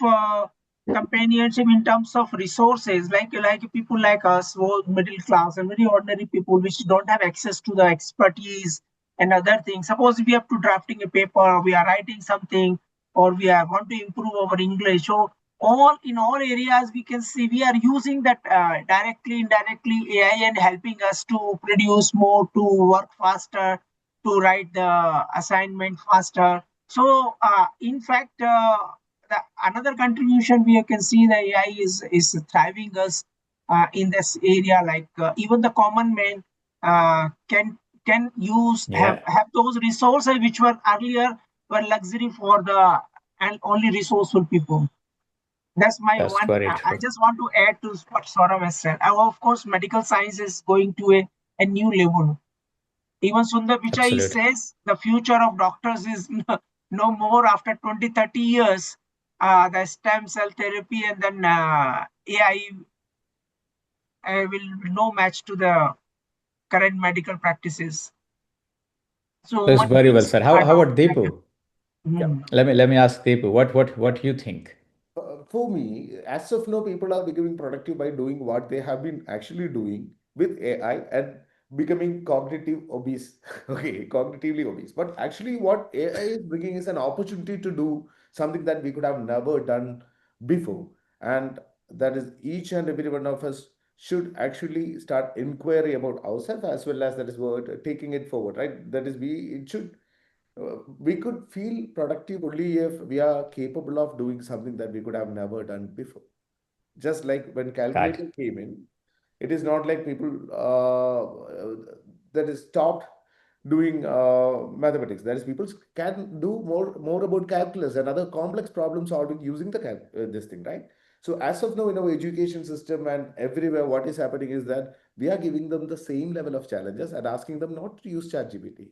companionship, in terms of resources, like people like us, who are middle class and very ordinary people, which don't have access to the expertise and other things. Suppose we have to drafting a paper, we are writing something, or we are want to improve our English. So all in all areas we can see we are using that directly indirectly AI and helping us to produce more, to work faster, to write the assignment faster. So in fact another contribution we can see the AI is thriving us in this area, like even the common man can use Yeah, have those resources which were earlier were luxury for the and only resourceful people. That's my that's one. very I true. just want to add to what Saurav has said. Of course, medical science is going to a new level. Even Sundar Pichai Absolutely. says the future of doctors is no more after 20, 30 years. The stem cell therapy and then AI will no match to the current medical practices. So That's one very well needs to said. How, start how out about like that. Deepu? Yeah. Hmm. Let me ask Deepu, what you think? For me, as of now, people are becoming productive by doing what they have been actually doing with AI and becoming cognitive obese. Okay, cognitively obese. But actually, what AI is bringing is an opportunity to do something that we could have never done before. And that is each and every one of us should actually start inquiry about ourselves as well as that is what taking it forward, right? That is, it should we could feel productive only if we are capable of doing something that we could have never done before. Just like when Got calculator came in, it is not like people that is stopped doing mathematics. That is, people can do more about calculus and other complex problem solving using this thing, right? So as of now, in our education system and everywhere, what is happening is that we are giving them the same level of challenges and asking them not to use ChatGPT.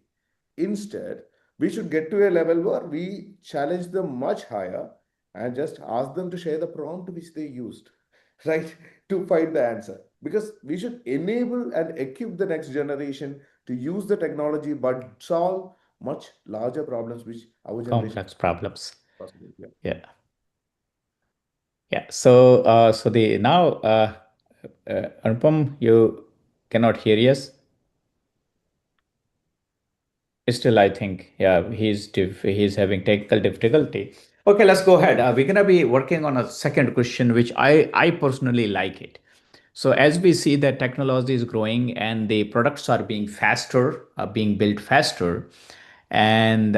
Instead, we should get to a level where we challenge them much higher and just ask them to share the prompt which they used, right, to find the answer. Because we should enable and equip the next generation to use the technology but solve much larger problems which our generation complex problems. possible. Yeah. Yeah. Yeah. So the now Anupam, you cannot hear us. Still, I think, yeah, he's having technical difficulty. Okay, let's go ahead. We're gonna be working on a second question, which I personally like it. So as we see that technology is growing and the products are being faster, being built faster, and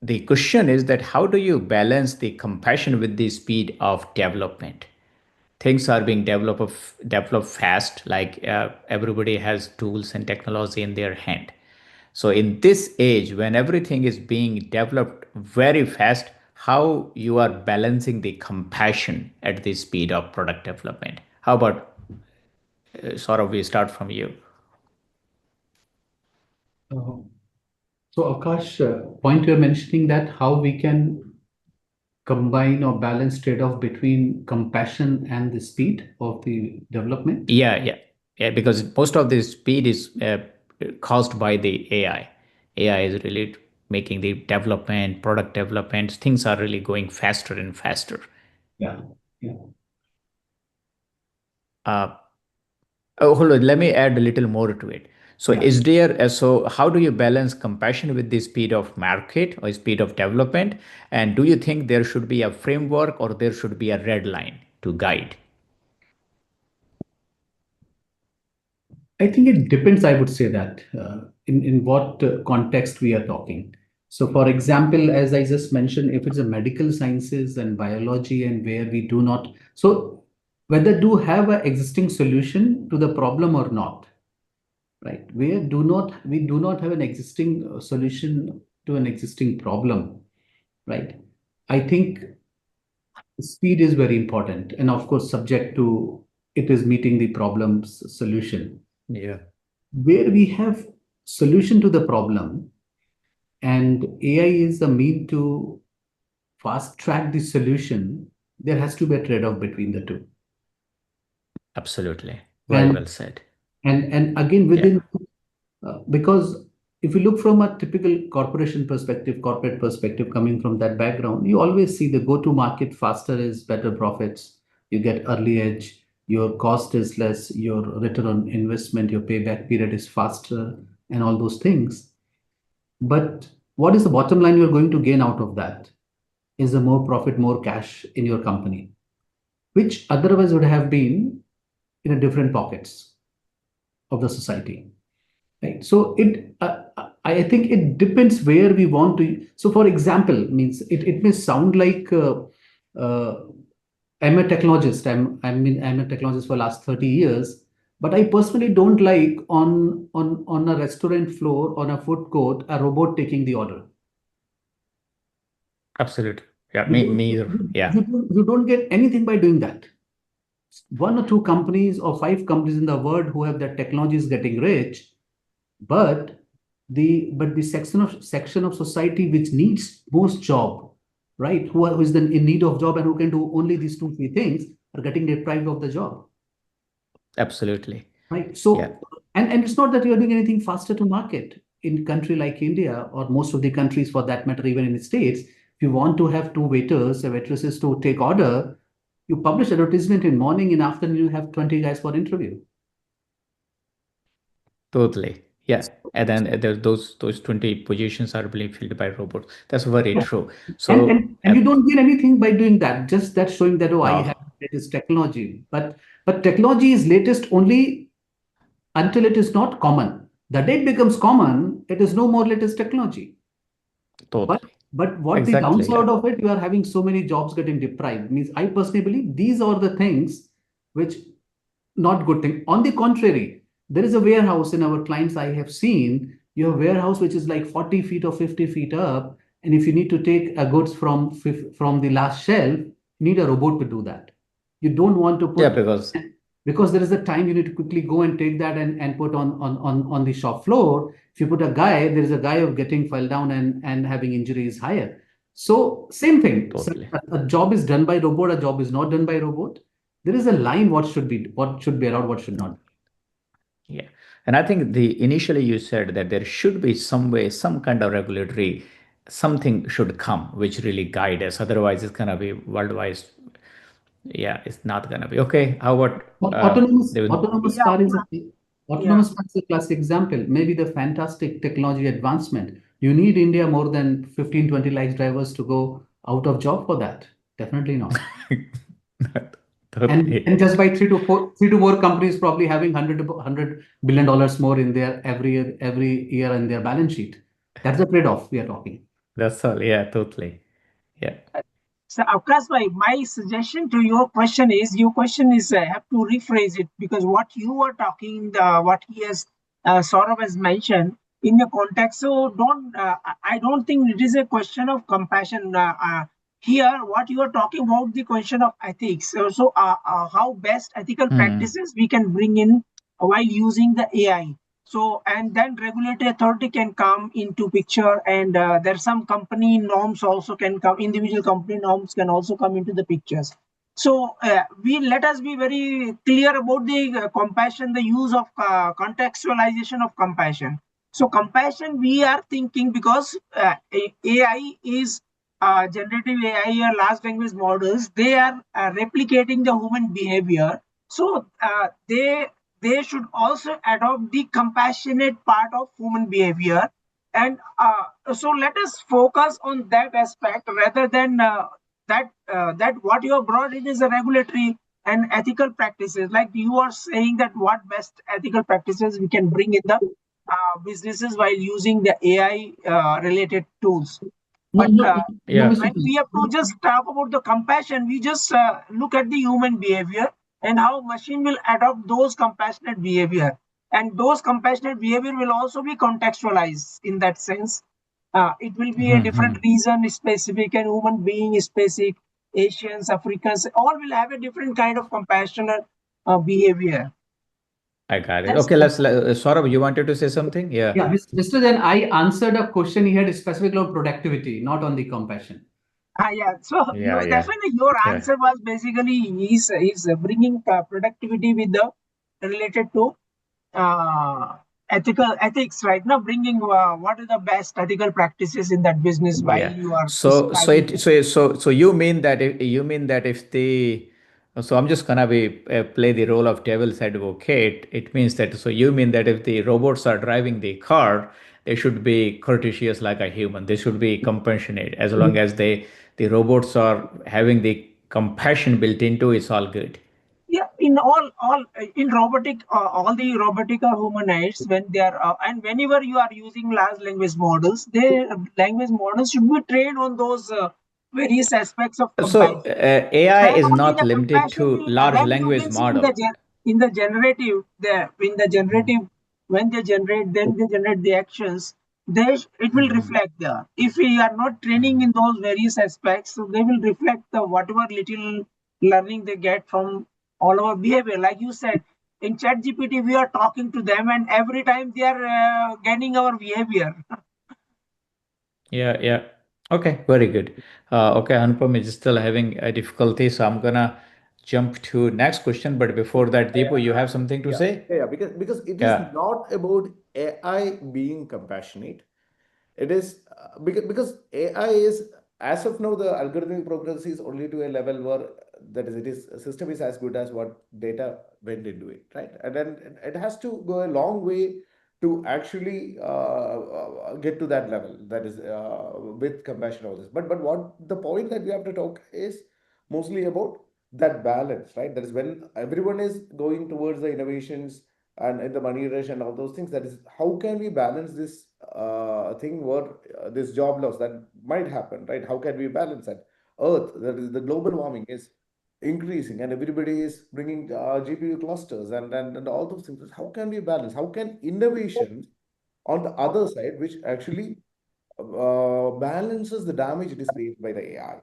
the question is that how do you balance the compassion with the speed of development? Things are being developed fast, like everybody has tools and technology in their hand. So in this age when everything is being developed very fast, how you are balancing the compassion at the speed of product development? How about sort of we start from you? So Avkash, point you're mentioning that how we can combine or balance trade-off between compassion and the speed of the development. Yeah, because most of the speed is caused by the AI. AI is really making the development, product development, things are really going faster and faster. Yeah. Hold on, let me add a little more to it. So is there, so how do you balance compassion with the speed of market or speed of development? And do you think there should be a framework or there should be a red line to guide? I think it depends, I would say that, in what context we are talking. So for example, as I just mentioned, if it's a medical sciences and biology and where we do not, so whether do have an existing solution to the problem or not, right? We do not have an existing solution to an existing problem, right? I think speed is very important, and of course, subject to it is meeting the problem's solution. Yeah. Where we have solution to the problem, and AI is the mean to fast track the solution, there has to be a trade-off between the two. Absolutely. Very well said. And again, within because if you look from a typical corporate perspective, coming from that background, you always see the go-to market faster is better profits. You get early edge, your cost is less, your return on investment, your payback period is faster, and all those things. But what is the bottom line you're going to gain out of that? Is the more profit, more cash in your company, which otherwise would have been in a different pockets of the society. Right. So I think it depends where we want to. So for example, means it may sound like I'm a technologist. I'm a technologist for the last 30 years, but I personally don't like on a restaurant floor, on a food court, a robot taking the order. Absolutely. Yeah, me either. Yeah. You don't get anything by doing that. One or two companies or five companies in the world who have that technology is getting rich, but the section of society which needs most job, right? Who is then in need of job and who can do only these 2-3 things are getting deprived of the job. Absolutely. Right. So and it's not that you're doing anything faster to market in country like India or most of the countries for that matter, even in the States. If you want to have 2 waiters or waitresses to take order, you publish advertisement in morning, in afternoon you have 20 guys for interview. Totally. Yeah. And then those 20 positions are being filled by robots. That's very true. So and you don't get anything by doing that. Just that showing that I have latest technology. But technology is latest only until it is not common. The day it becomes common, it is no more latest technology. Totally. But what the downside of it, you are having so many jobs getting deprived. Means I personally believe these are the things which not good thing. On the contrary, there is a warehouse in our clients I have seen. You have a warehouse which is like 40 feet or 50 feet up. And if you need to take a goods from the last shelf, you need a robot to do that. You don't want to put because there is a time you need to quickly go and take that and put on the shop floor. If you put a guy, there is a guy of getting fell down and having injuries higher. So same thing. Totally. So a job is done by robot, a job is not done by robot. There is a line what should be allowed, what should not. Yeah. And I think initially you said that there should be some way, some kind of regulatory, something should come which really guide us. Otherwise, it's gonna be worldwide. Yeah, it's not gonna be okay. How about autonomous car is a classic example. Maybe the fantastic technology advancement. You need India more than 15-20 lakhs drivers to go out of job for that. Definitely not. And just by three to more companies probably having $100 billion more in their every year in their balance sheet. That's the trade-off we are talking. That's all. Yeah, totally. Yeah. So, Avkash, my suggestion to your question is, have to rephrase it, because what you are talking, what he has, Saurabh has mentioned in the context. So I don't think it is a question of compassion. Here, what you are talking about, the question of ethics. So how best ethical practices we can bring in while using the AI. So, and then regulatory authority can come into picture, and there's some company norms also can come, individual company norms can also come into the pictures. So we let us be very clear about the compassion, the use of contextualization of compassion. So compassion, we are thinking because AI is generative AI or large language models. They are replicating the human behavior. So they should also adopt the compassionate part of human behavior. And so let us focus on that aspect rather than that what you have brought in is a regulatory and ethical practices. Like you are saying that what best ethical practices we can bring in the businesses while using the AI related tools. No, But no, no, Yeah. Mr. when we have to just talk about the compassion, we just look at the human behavior and how machine will adopt those compassionate behavior. And those compassionate behavior will also be contextualized in that sense. It will be a different reason specific and human being specific. Asians, Africans, all will have a different kind of compassionate behavior. I got it. That's Okay, Saurabh, you wanted to say something? Yeah. Yeah, Mr. Then I answered a question he had specifically on productivity, not on the compassion. Yeah. So Yeah, yeah. definitely your Yeah. answer was basically is bringing productivity with the related to ethics, right? Now bringing what are the best ethical practices in that business while Yeah. you are So describing it that. so you mean that if the so I'm just gonna be play the role of devil's advocate. It means that so you mean that if the robots are driving the car, they should be courteous like a human. They should be compassionate. As long as the robots are having the compassion built into, it's all good. Yeah, in all in robotic, all the robotic or humanoids when they are and whenever you are using large language models, their language models should be trained on those various aspects of So compassion. AI Then is only not the limited compassion to will large then you language can see in the model. in the generative when they generate then they generate the actions it will reflect there. If we are not training in those various aspects, so they will reflect the whatever little learning they get from all our behavior. Like you said, in ChatGPT we are talking to them and every time they are gaining our behavior. Yeah, yeah. Okay, very good. Okay, Anupam is still having a difficulty, so I'm gonna jump to next question. But before that, Deepu, you have something to Yeah, say? yeah, yeah, because it is Yeah. not about AI being compassionate. It is because AI is, as of now, the algorithmic progress is only to a level where that is, it is system is as good as what data went into it, right? And then it has to go a long way to actually get to that level. That is with compassion of this. But what the point that we have to talk is mostly about that balance, right? That is when everyone is going towards the innovations and in the money rush and all those things. That is how can we balance this thing where this job loss that might happen, right? How can we balance that? Earth, that is the global warming is increasing and everybody is bringing GPU clusters and all those things. How can we balance? How can innovations on the other side, which actually balances the damage displayed by the AI?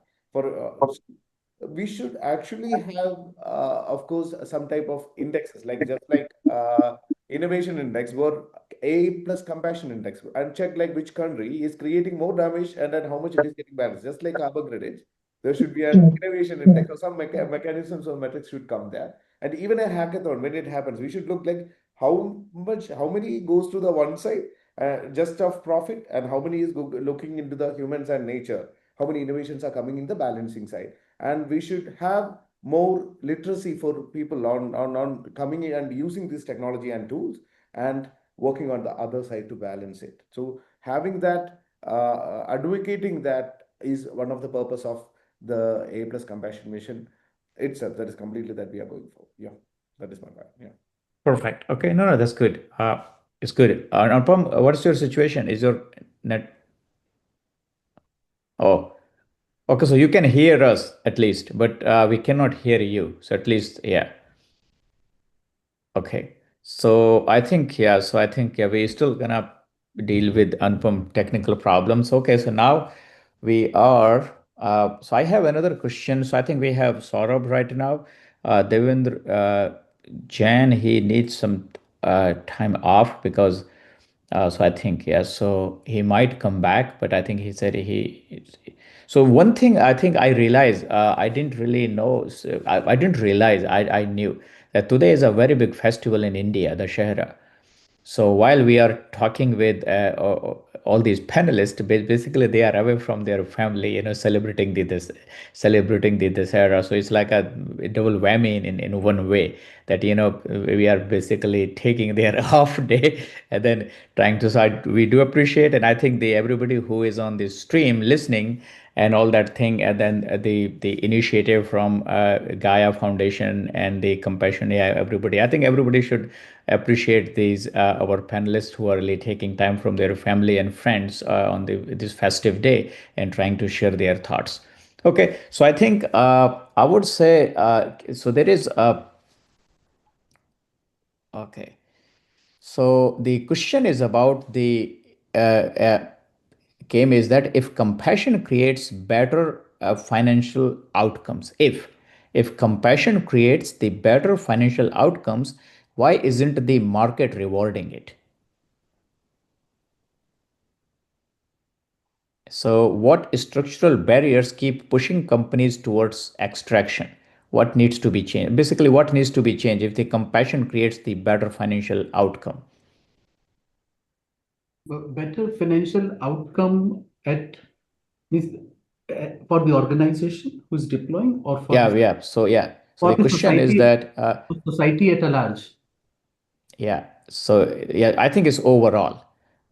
We should actually have, of course, some type of indexes, like just like innovation index or A plus compassion index, and check like which country is creating more damage and then how much it is getting balanced. Just like carbon credits, there should be an innovation index or some mechanisms or metrics should come there. And even a hackathon, when it happens, we should look like how many goes to the one side, just of profit, and how many is looking into the humans and nature. How many innovations are coming in the balancing side, and we should have more literacy for people on coming in and using this technology and tools and working on the other side to balance it. So having that, advocating that is one of the purpose of the A plus compassion mission itself. That is completely that we are going for. Yeah, that is my point. Yeah. Perfect. Okay, no, no, that's good. It's good. Anupam, what's your situation? Is your net? Oh, okay. So you can hear us at least, but we cannot hear you. So at least, yeah. Okay. So I think, yeah, yeah, we're still gonna deal with Anupam technical problems. Okay, so now we are, so I have another question. So I think we have Saurabh right now. Devendra Jain, he needs some time off because, so I think, yeah, so he might come back, but I think he said So one thing I think I realized, I didn't really know, I didn't realize, I knew that today is a very big festival in India, the Shahra. So while we are talking with all these panelists, basically they are away from their family, celebrating celebrating the Dasara. So it's like a double whammy in one way that, we are basically taking their half day and then trying to side. We do appreciate, and I think everybody who is on this stream listening and all that thing, and then the initiative from Gaia Foundation and the Compassion AI, everybody. I think everybody should appreciate these our panelists who are really taking time from their family and friends on this festive day and trying to share their thoughts. Okay, so I think I would say so there is a okay. So the question is about the came is that if compassion creates better financial outcomes, if compassion creates the better financial outcomes, why isn't the market rewarding it? So what structural barriers keep pushing companies towards extraction? What needs to be changed? Basically, what needs to be changed if the compassion creates the better financial outcome? Better financial outcome at means for the organization who's deploying or for Yeah. So for the the question is society, that society at a large. yeah. So yeah, I think it's overall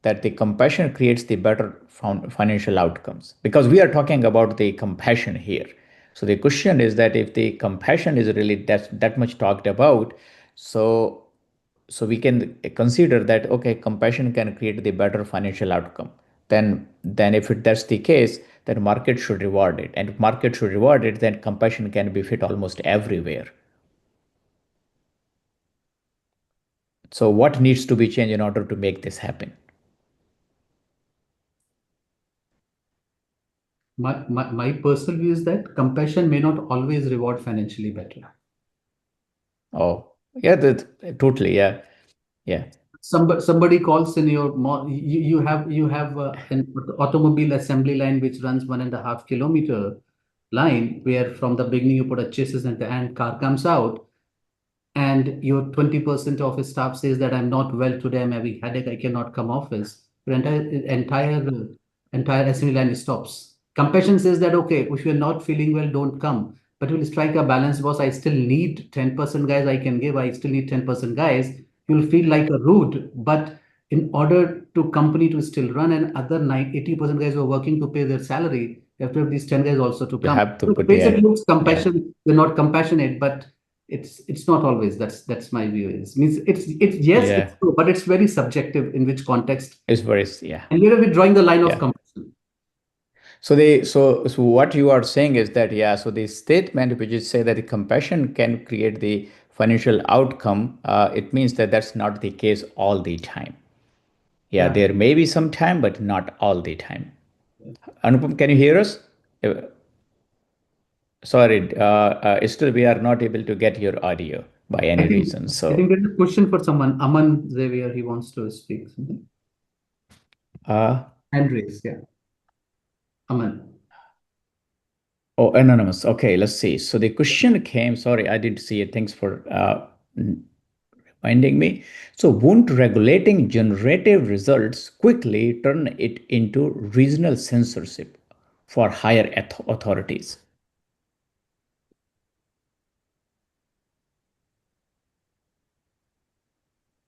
that the compassion creates the better financial outcomes, because we are talking about the compassion here. So the question is that if the compassion is really that much talked about, so we can consider that okay, compassion can create the better financial outcome. Then if that's the case, then market should reward it, and if market should reward it, then compassion can be fit almost everywhere. So what needs to be changed in order to make this happen? My personal view is that compassion may not always reward financially better. Oh, yeah, totally. Yeah. Somebody calls in your you have an automobile assembly line which runs 1.5 kilometer line, where from the beginning you put a chassis and the end car comes out, and your 20% of his staff says that I'm not well today, I'm having headache, I cannot come office. Your entire assembly line stops. Compassion says that okay, if you're not feeling well, don't come. But we'll strike a balance, boss. I still need 10% guys I can give. I still need 10% guys. You'll feel like a rude, but in order to company to still run and other 80% guys who are working to pay their salary, you have to have these 10 guys also to You come. have to So put basically, it's yeah. compassion. We're not compassionate, but it's not always. That's my view. Is means it's yes, Yeah. it's true, but it's very subjective in which context. It's very yeah. And here we're drawing the line of Yeah. compassion. So what you are saying is that yeah, so the statement which is say that the compassion can create the financial outcome, it means that that's not the case all the time. Yeah, there may be some time, but not all the time. Anupam, can you hear us? Sorry, still we are not able to get your audio by any reason. I So think there's a question for someone. Aman Xavier, he wants to speak something. Hand raise, yeah. Aman. Oh, anonymous. Okay, let's see. So the question came, sorry, I didn't see it. Thanks for reminding me. So won't regulating generative results quickly turn it into regional censorship for higher authorities?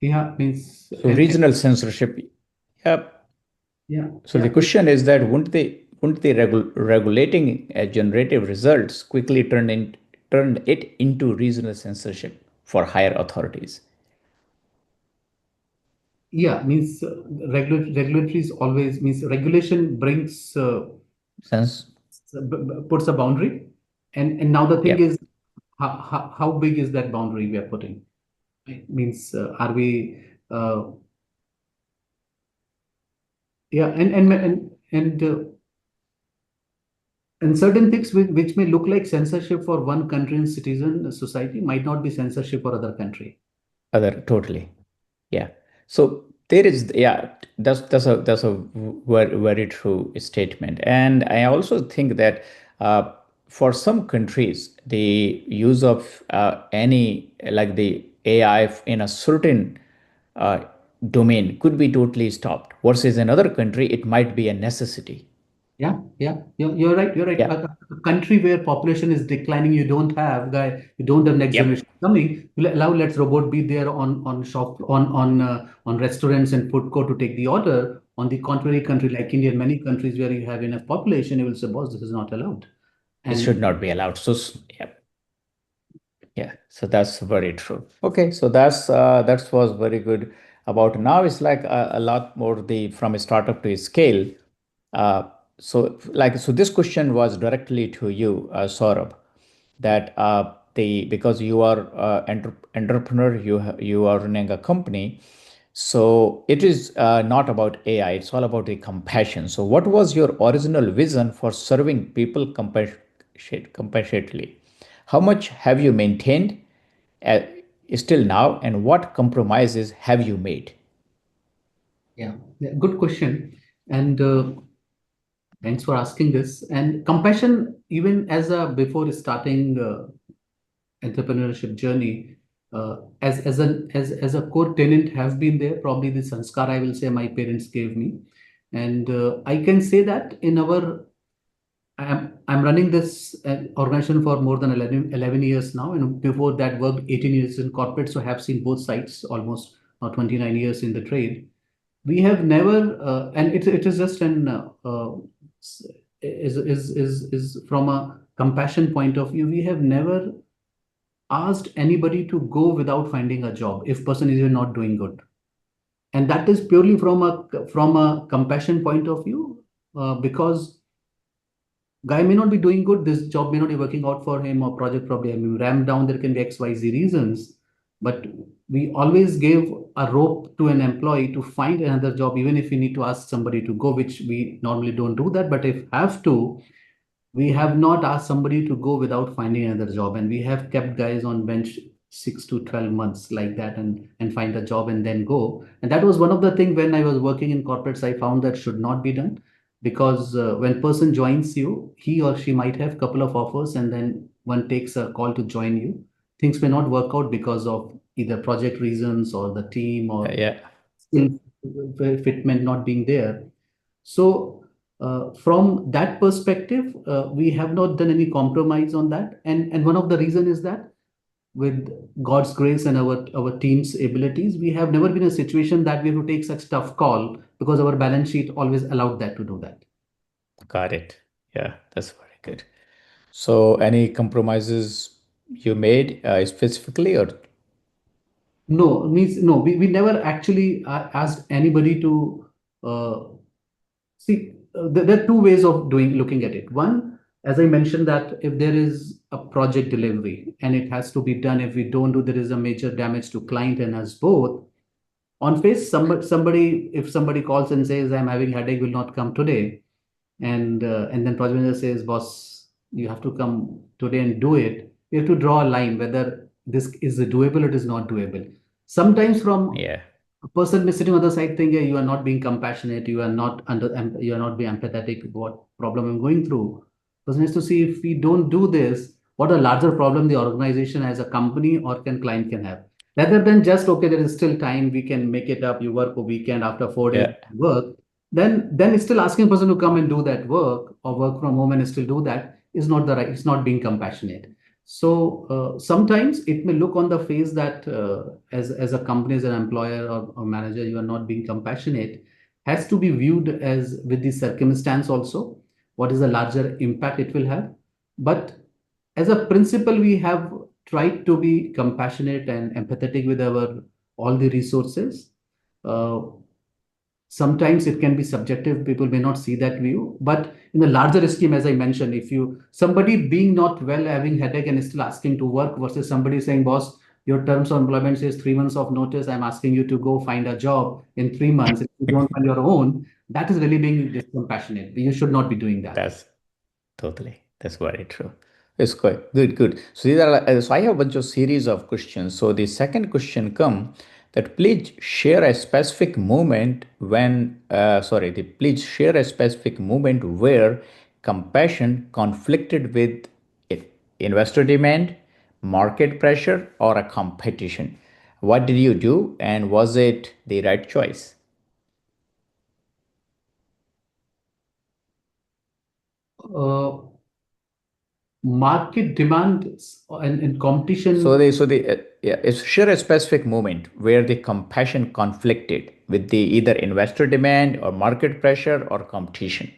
Yeah, means So regional censorship. Yep. Yeah. So the question is that won't the regulating generative results quickly turn it into regional censorship for higher authorities? Yeah, means regulatory is always means regulation brings Sense. Puts a boundary, and now the thing Yep. is how big is that boundary we are putting? Right? Means are we yeah, and certain things which may look like censorship for one country and citizen society might not be censorship for other country. Totally. Yeah. So There is, yeah, that's a very true statement, and I also think that for some countries, the use of any like the AI in a certain uh, domain could be totally stopped. Versus another country, it might be a necessity. Yeah, yeah, you're right. You're right. Yeah. A country where population is declining, you don't have next Yep. generation coming. You allow let's robot be there on shop on restaurants and food court to take the order. On the contrary, country like India, and many countries where you have enough population, you will say, boss, this is not allowed. It should And not be allowed. So, yeah. Yeah, so that's very true. Okay, so that was very good. About now, it's like a lot more the from a startup to a scale. Uh, so this question was directly to you, Saurabh, that the because you are entrepreneur, you are running a company, so it is not about AI. It's all about the compassion. So, what was your original vision for serving people compassionately? How much have you maintained uh, still now, and what compromises have you made? yeah, good question. And thanks for asking this. And compassion, even as a before starting entrepreneurship journey, as a core tenant have been there. Probably the sanskar I will say my parents gave me, and I can say that in our I'm running this organization for more than 11 years now, and before that worked 18 years in corporate, so have seen both sides almost 29 years in the trade. We have never, and it is just an is from a compassion point of view. We have never asked anybody to go without finding a job if person is not doing good, and that is purely from a compassion point of view, because guy may not be doing good, this job may not be working out for him, or project probably I mean ramped down, there can be xyz reasons, but we always gave a rope to an employee to find another job, even if we need to ask somebody to go, which we normally don't do that, but if have to, we have not asked somebody to go without finding another job, and we have kept guys on bench 6 to 12 months like that, and find a job and then go. And that was one of the things when I was working in corporates I found that should not be done, because when person joins you, he or she might have couple of offers, and then one takes a call to join you, things may not work out because of either project reasons or the team or Yeah. skill fitment not being there. So from that perspective, we have not done any compromise on that. And one of the reason is that with God's grace and our team's abilities, we have never been in a situation that we have to take such tough call, because our balance sheet always allowed that to do that. Got it. Yeah, that's very good. So, any compromises you made specifically, or No, means no, we never actually asked anybody to uh, see. There are two ways of looking at it. One, as I mentioned, that if there is a project delivery and it has to be done, if we don't do, there is a major damage to client and us both. On face, somebody if somebody calls and says I'm having headache, will not come today, and then project manager says, boss, you have to come today and do it. We have to draw a line whether this is doable or it is not doable. Sometimes from yeah, a person sitting on the side thinking you are not being compassionate, you are not being empathetic with what problem I'm going through. Person has to see if we don't do this, what a larger problem the organization as a company or client can have. Rather than just okay, there is still time, we can make it up. You work a weekend after 4 days yeah, work, then it's still asking a person to come and do that work or work from home and still do that is not the right. It's not being compassionate. So sometimes it may look on the face that as a company, as an employer or manager, you are not being compassionate. Has to be viewed as with the circumstance also. What is the larger impact it will have? But as a principle, we have tried to be compassionate and empathetic with our all the resources. Uh, Sometimes it can be subjective, people may not see that view, but in the larger scheme, as I mentioned, if you somebody being not well, having headache and still asking to work, versus somebody saying, boss, your terms of employment says 3 months of notice, I'm asking you to go find a job in 3 months, if you don't find your own, that is really being discompassionate. You should not be doing that. that's totally, that's very true. It's quite good, good. So these are so I have a bunch of series of questions. So the second question come that please share a specific moment please share a specific moment where compassion conflicted with investor demand, market pressure, or a competition. What did you do, and was it the right choice? Market demand and competition. Share a specific moment where the compassion conflicted with the either investor demand or market pressure or competition.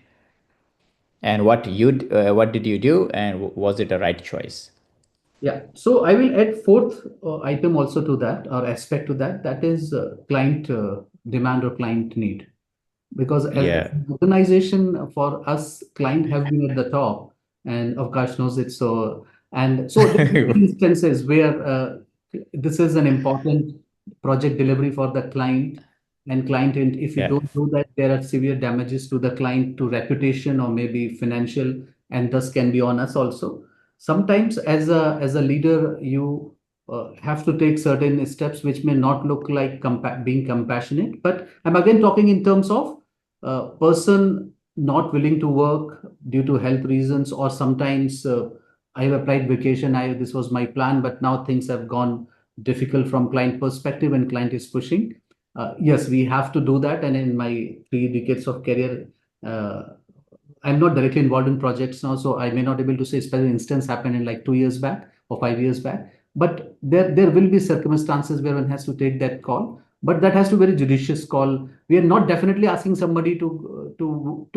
And what did you do, and was it a right choice? Yeah, so I will add fourth item also to that, or aspect to that, that is client demand or client need. Because as an organization, for us, client have been at the top, and Avkash knows it. So, and so there are instances where this is an important project delivery for the client, and if you don't do that, there are severe damages to the client, to reputation or maybe financial, and thus can be on us also. Sometimes as a leader, you have to take certain steps which may not look like being compassionate, but I'm again talking in terms of person not willing to work due to health reasons, or sometimes I have applied vacation, this was my plan, but now things have gone difficult from client perspective and client is pushing. Yes, we have to do that. And in my 3 decades of career, I'm not directly involved in projects now, so I may not be able to say specific instance happened in like 2 years back or 5 years back. But there will be circumstances where one has to take that call. But that has to be a very judicious call. We are not definitely asking somebody to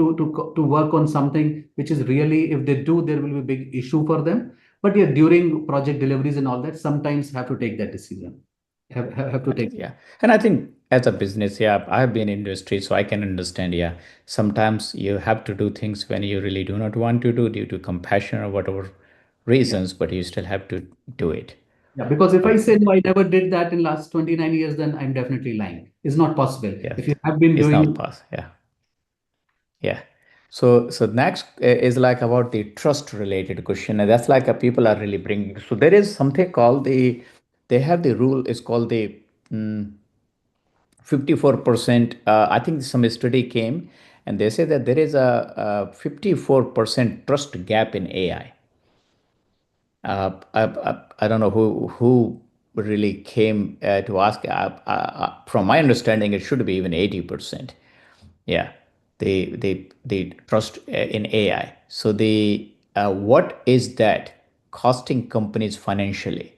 work on something which is really, if they do, there will be a big issue for them. But yeah, during project deliveries and all that, sometimes have to take that decision. Have to take. Yeah, and I think as a business, I have been in industry, so I can understand. Yeah, sometimes you have to do things when you really do not want to do due to compassion or whatever reasons, but you still have to do it. Yeah, because if I say no, I never did that in last 29 years, then I'm definitely lying. It's not possible. Yeah, if you have been it's doing. not possible. Yeah, yeah. So next is like about the trust related question, and that's like people are really bringing. So there is something called they have the rule. It's called the 54%. I think some study came and they say that there is a 54% trust gap in AI. I don't know who really came to ask. From my understanding, it should be even 80%. Yeah, the trust in AI. So what is that costing companies financially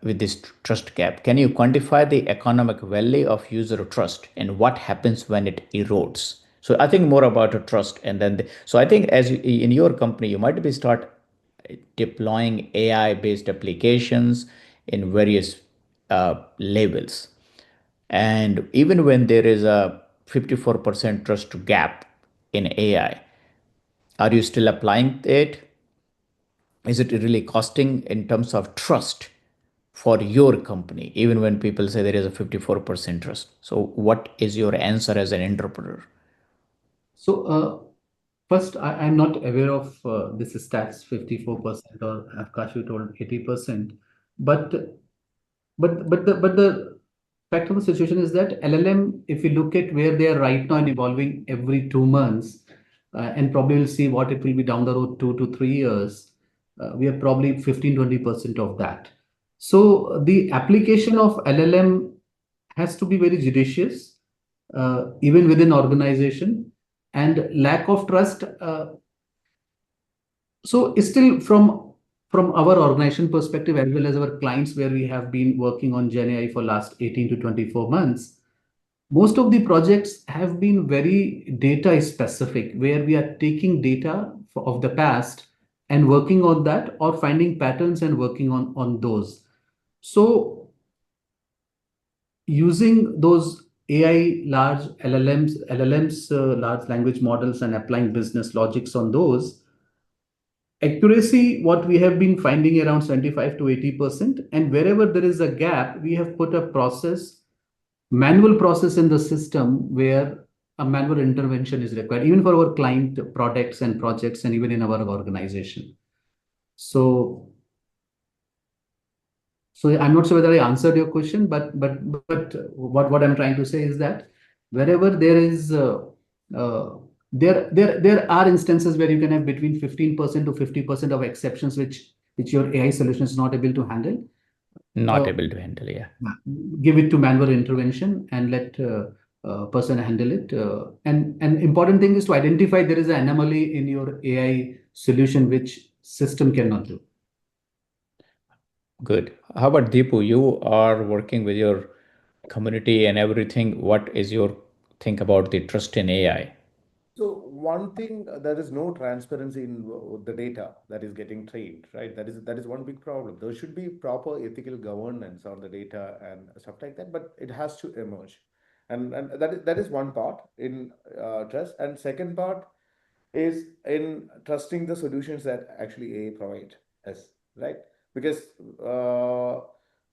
with this trust gap? Can you quantify the economic value of user trust and what happens when it erodes? So I think more about a trust, and then so I think in your company you might be start deploying AI based applications in various levels. And even when there is a 54% trust gap in AI, are you still applying it? Is it really costing in terms of trust for your company, even when people say there is a 54% trust? So, what is your answer as an entrepreneur? So, first, I'm not aware of this stats 54%, or Avkash, you told 80%. But the fact of the situation is that LLM, if you look at where they are right now and evolving every 2 months, and probably we'll see what it will be down the road 2 to 3 years, we are probably 15-20% of that. So the application of LLM has to be very judicious, even within organization, and lack of trust. So still from our organization perspective, as well as our clients, where we have been working on Gen AI for last 18 to 24 months, most of the projects have been very data specific, where we are taking data of the past and working on that, or finding patterns and working on those. So using those AI large LLMs, large language models, and applying business logics on those, accuracy, what we have been finding around 75 to 80%. And wherever there is a gap, we have put a manual process in the system where a manual intervention is required, even for our client products and projects, and even in our organization. So So I'm not sure whether I answered your question, but what I'm trying to say is that wherever there is there are instances where you can have between 15% to 50% of exceptions which your AI solution is not able to handle. Not able to handle, yeah. Give it to manual intervention and let person handle it. And important thing is to identify there is an anomaly in your AI solution which system cannot do. Good. How about Deepu? You are working with your community and everything. What is your think about the trust in AI? So one thing, there is no transparency in the data that is getting trained, right? That is one big problem. There should be proper ethical governance on the data and stuff like that, but it has to emerge, and that is one part in trust. And second part is in trusting the solutions that actually AI provide us, right? Because uh,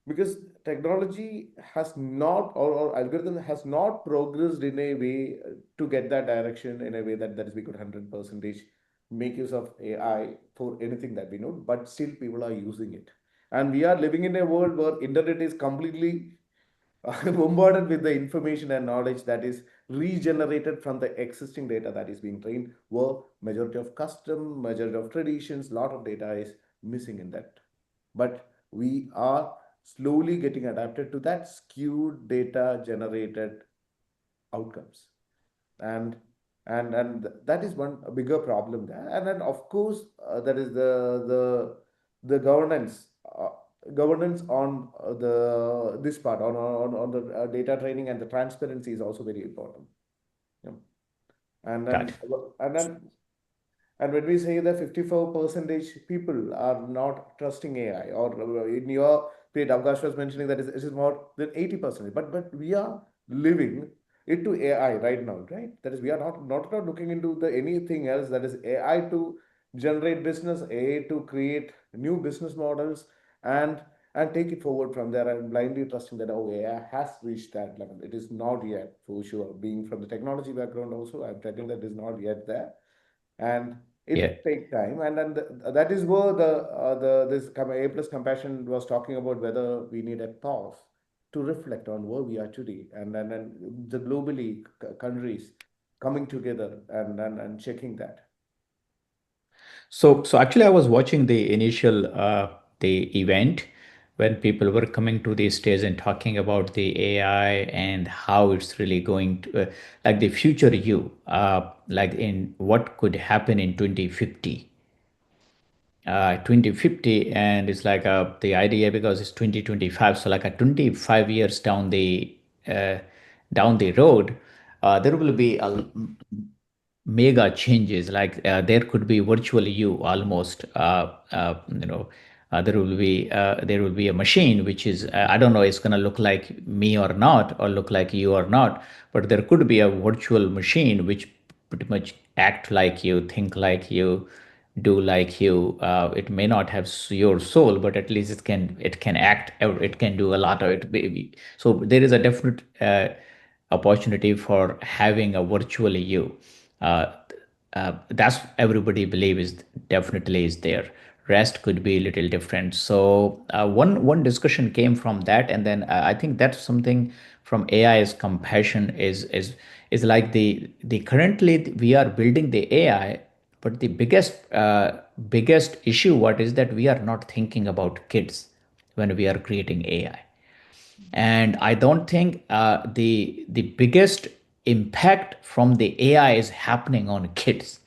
because technology has not, or algorithm has not progressed in a way to get that direction in a way that is we could 100% make use of AI for anything that we know, but still people are using it. And we are living in a world where internet is completely bombarded with the information and knowledge that is regenerated from the existing data that is being trained, where majority of custom, majority of traditions, lot of data is missing in that. But we are slowly getting adapted to that skewed data generated outcomes. And and and that is one bigger problem there. And then of course that is the governance on the this part on the data training, and the transparency is also very important. Yeah. and Got then and then and when we say that 54 percentage people are not trusting AI, or in your period, Avkash was mentioning that it is more than 80%. But we are living into AI right now, right? That is, we are not looking into the anything else. That is AI to generate business, AI to create new business models, and take it forward from there, and blindly trusting that, oh, AI has reached that level. It is not yet, for sure. Being from the technology background also, I'm telling that it is not yet there, and yeah. it take time. And then that is where the this A plus compassion was talking about, whether we need a pause to reflect on where we are today, and the globally countries coming together and checking that. So actually, I was watching the initial the event when people were coming to the stage and talking about the AI and how it's really going to, like the future you, like in what could happen in 2050. 2050, and it's like the idea, because it's 2025, so like a 25 years uh, down the road, there will be a mega changes. Like there could be virtual you almost. There will be a machine which is, I don't know, it's going to look like me or not, or look like you or not, but there could be a virtual machine which pretty much act like you, think like you, do like you. It may not have your soul, but at least it can act. It can do a lot of it. So there is a definite opportunity for having a virtual you. Uh, that's everybody believe is definitely is there. Rest could be a little different. So one discussion came from that, and then I think that's something from AI's compassion is like the currently we are building the AI, but the biggest issue what is that we are not thinking about kids when we are creating AI. And I don't think the biggest impact from the AI is happening on kids,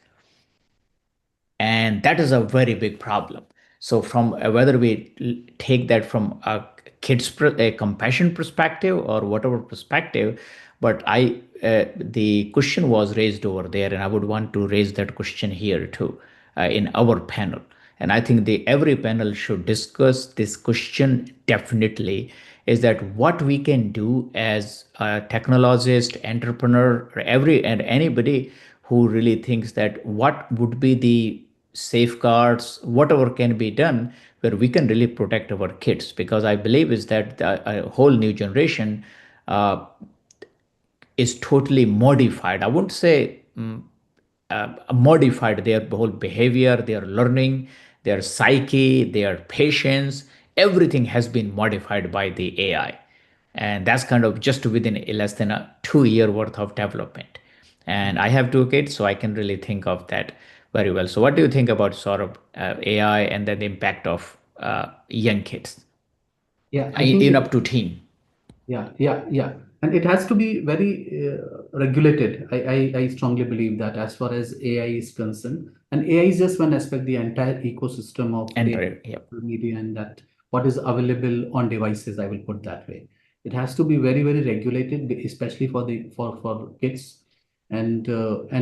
and that is a very big problem. So from whether we take that from a a compassion perspective or whatever perspective, but the question was raised over there, and I would want to raise that question here too, in our panel. And I think the every panel should discuss this question definitely, is that what we can do as a technologist, entrepreneur, or anybody who really thinks that what would be the safeguards, whatever can be done, where we can really protect our kids. Because I believe is that a whole new generation uh, is totally modified. I wouldn't say modified, their whole behavior, their learning, their psyche, their patience, everything has been modified by the AI. And that's kind of just within less than a 2 year worth of development. And I have two kids, so I can really think of that very well. So what do you think about sort of AI and then the impact of young kids, Yeah, I think in up to teen? Yeah. And it has to be very regulated. I strongly believe that as far as AI is concerned, and AI is just one aspect, the entire ecosystem of AI, Enter, yep. media, and that what is available on devices, I will put that way. It has to be very, very regulated, especially for for kids. And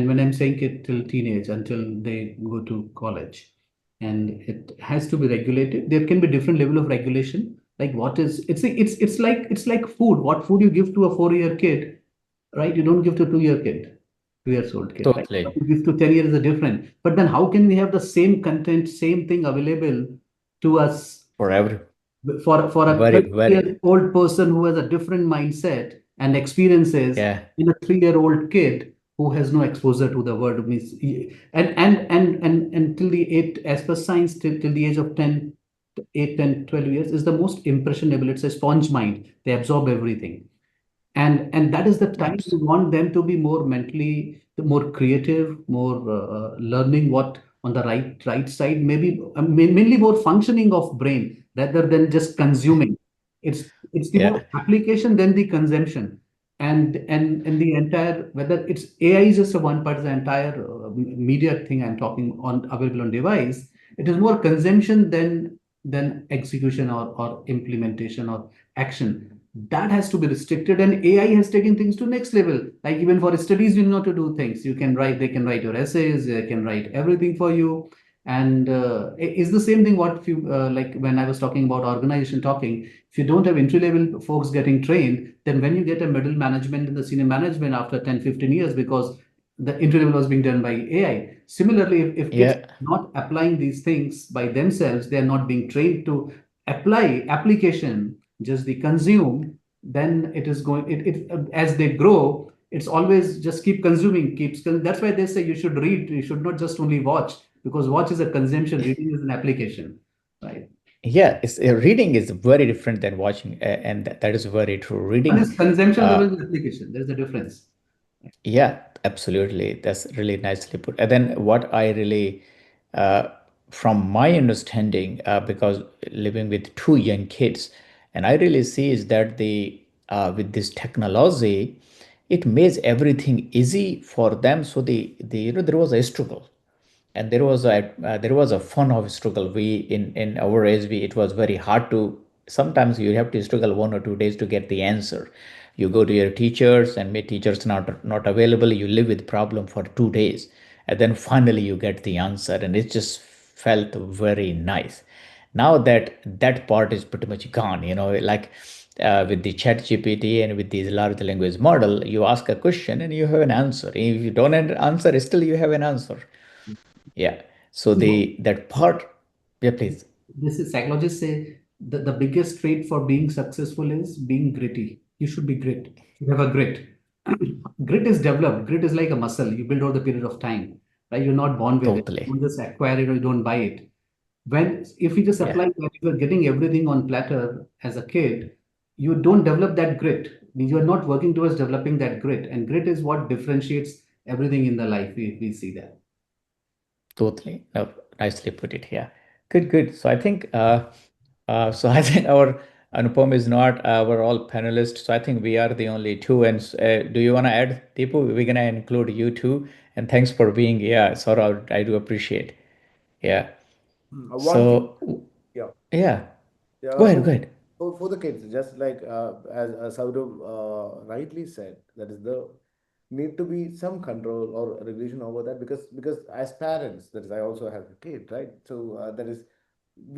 when I'm saying kid till teenage, until they go to college, and it has to be regulated. There can be different level of regulation, like what is it's like food. What food you give to a 4 year kid, right? You don't give to a 2 year kid, 2 years old kid, right? What Totally. you give to 10 years is a different. But then how can we have the same content, same thing available to us For every, for a very, 20-year very, old person who has a different mindset and experiences yeah, in a 3 year old kid who has no exposure to the world? Means and till the eight, as per science, till the age of 10, 8, 10, 12 years is the most impressionable. It's a sponge mind. They absorb everything. And that is the time we absolutely. want them to be more mentally more creative, more learning what on the right side, maybe mainly more functioning of brain rather than just consuming. It's the more Yeah, application than the consumption. And the entire, whether it's AI is just a one part, the entire media thing I'm talking on available on device, it is more consumption than execution or implementation or action. That has to be restricted, and AI has taken things to next level. Like even for studies, you know to do things. You can write, they can write your essays, they can write everything for you. And it's the same thing what if you like when I was talking about organization talking. If you don't have entry level folks getting trained, then when you get a middle management and the senior management after 10, 15 years, because the entry level was being done by AI. Similarly, if kids yeah, are not applying these things by themselves, they are not being trained to apply application, just the consume, then it is going as they grow, it's always just keep consuming, that's why they say you should read, you should not just only watch, because watch is a consumption, reading is an application, right? yeah. Reading is very different than watching, and that is very true. One Reading, is consumption, uh, other is application. There's a difference. yeah, absolutely. That's really nicely put. And then what I really, uh, from my understanding, because living with two young kids, and I really see is that the with this technology, it makes everything easy for them. So the there was a struggle, and there was a fun of struggle. We in our age, it was very hard to, sometimes you have to struggle 1 or 2 days to get the answer. You go to your teachers and my teachers not available, you live with problem for 2 days, and then finally you get the answer, and it just felt very nice. Now that part is pretty much gone, like with the chat gpt and with these large language model, you ask a question and you have an answer. If you don't answer, still you have an answer. Yeah. So So that part, yeah, please. this is psychologists say the biggest trait for being successful is being gritty. You should be grit. You have a grit. Grit is developed. Grit is like a muscle. You build over the period of time. Right? You're not born with it. Totally. You don't just acquire it or you don't buy it. When if you just Yeah, apply that, if you're getting everything on platter as a kid, you don't develop that grit. You're not working towards developing that grit. And grit is what differentiates everything in the life. We see that. totally. No, nicely put it. Yeah. Good, good. So I think so I think our Anupam is not our all panelists. So I think we are the only two. And do you want to add, Deepu? We're gonna include you too. And thanks for being, yeah, Sora, I do appreciate. Yeah. One thing, So yeah. yeah. Go Yeah, ahead, go ahead. for the kids, just like as Saurav rightly said, that is the need to be some control or regulation over that, because as parents, that is, I also have a kid, right? So that is,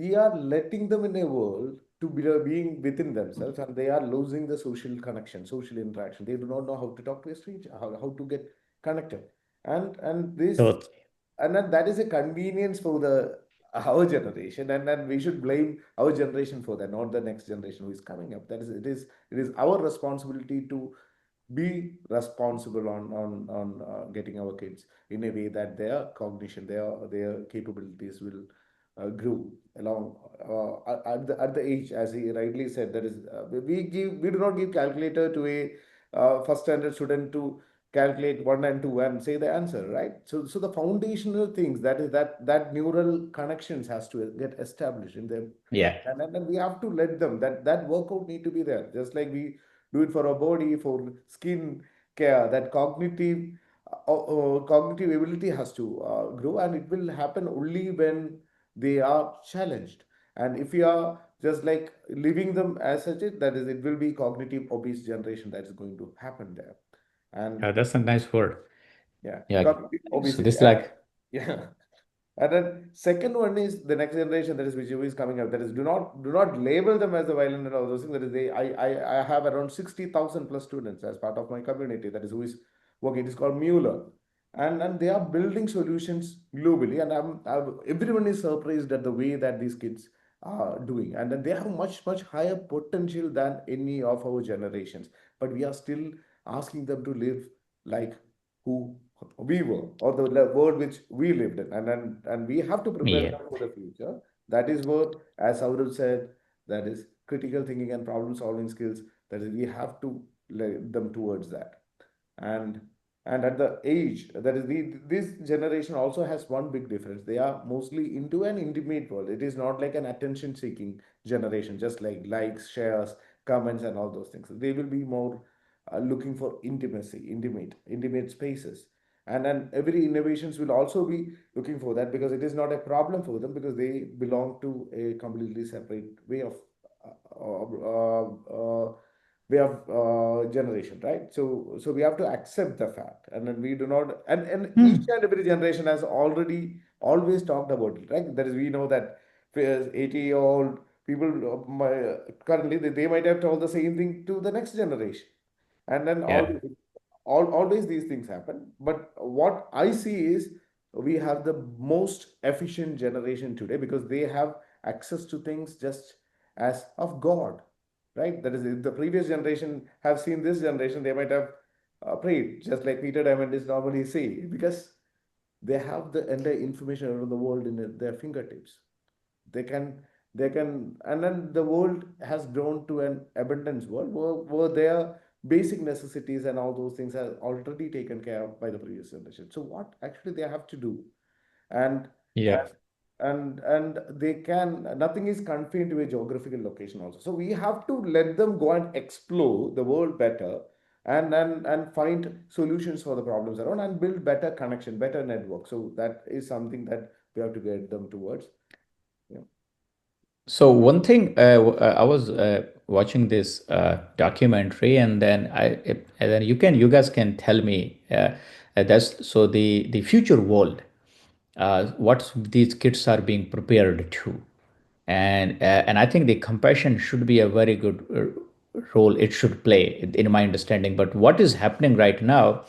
we are letting them in a world to be being within themselves, and they are losing the social connection, social interaction. They do not know how to talk to a stranger, how to get connected, and this Totally. and then that is a convenience for the our generation, and then we should blame our generation for that, not the next generation who is coming up. That is, it is our responsibility to be responsible on getting our kids in a way that their cognition, their capabilities will grew along at the age, as he rightly said. That is, we do not give calculator to a first standard student to calculate one and two and say the answer, right? So the foundational things, that is that neural connections has to get established in them, Yeah. and we have to let them, that workout need to be there, just like we do it for our body, for skin care. That cognitive ability has to grow, and it will happen only when they are challenged. And if we are just like leaving them as such, that is, it will be cognitive obese generation that is going to happen there. And That's a nice word. yeah, Yeah. cognitive So obesity. this like, Yeah. And then second one is the next generation, that is which is coming up. That is, do not label them as a violent and all those things. That is, I have around 60,000 plus students as part of my community. That is who is working. It is called Mueller, and they are building solutions globally. And everyone is surprised at the way that these kids are doing, and then they have much higher potential than any of our generations. But we are still asking them to live like who we were, or the world which we lived in, and we have to prepare yeah. them for the future. That is what, as Saurav said, that is critical thinking and problem solving skills. That is, we have to lead them towards that. And and at the age, that is, this generation also has one big difference. They are mostly into an intimate world. It is not like an attention seeking generation, just like likes, shares, comments, and all those things. They will be more looking for intimacy, intimate spaces. And then every innovations will also be looking for that, because it is not a problem for them, because they belong to a completely separate way of generation, right? So we have to accept the fact, and then we do not, and each and every generation has already always talked about it, right? That is, we know that 80-year-old people, currently, they might have told the same thing to the next generation. And then Yeah. always these things happen. But what I see is, we have the most efficient generation today, because they have access to things just as of God, right? That is, if the previous generation have seen this generation, they might have prayed, just like Peter Diamandis normally say, because they have the entire information around the world in their fingertips. They can they can and then the world has grown to an abundance world, where their basic necessities and all those things are already taken care of by the previous generation. So what actually they have to do, and Yeah. and they can, nothing is confined to a geographical location also. So we have to let them go and explore the world better, and find solutions for the problems around, and build better connection, better network. So that is something that we have to get them towards. Yeah. So one thing, I was watching this documentary, and then you guys can tell me, that's so the future world, what these kids are being prepared to, and I think the compassion should be a very good role it should play in my understanding. But what is happening right now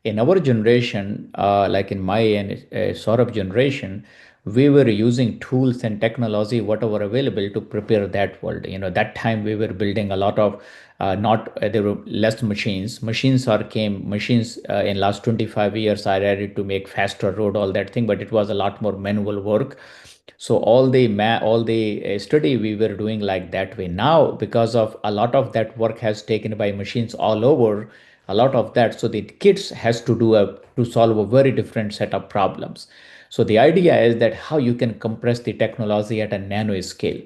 in our generation, like in my and Saurabh generation, we were using tools and technology whatever available to prepare that world. That time we were building a lot of not there were less machines are came machines in last 25 years are added to make faster road, all that thing, but it was a lot more manual work. So all the study we were doing like that way. Now, because of a lot of that work has taken by machines all over, a lot of that, so the kids has to to solve a very different set of problems. So the idea is that how you can compress the technology at a nano scale.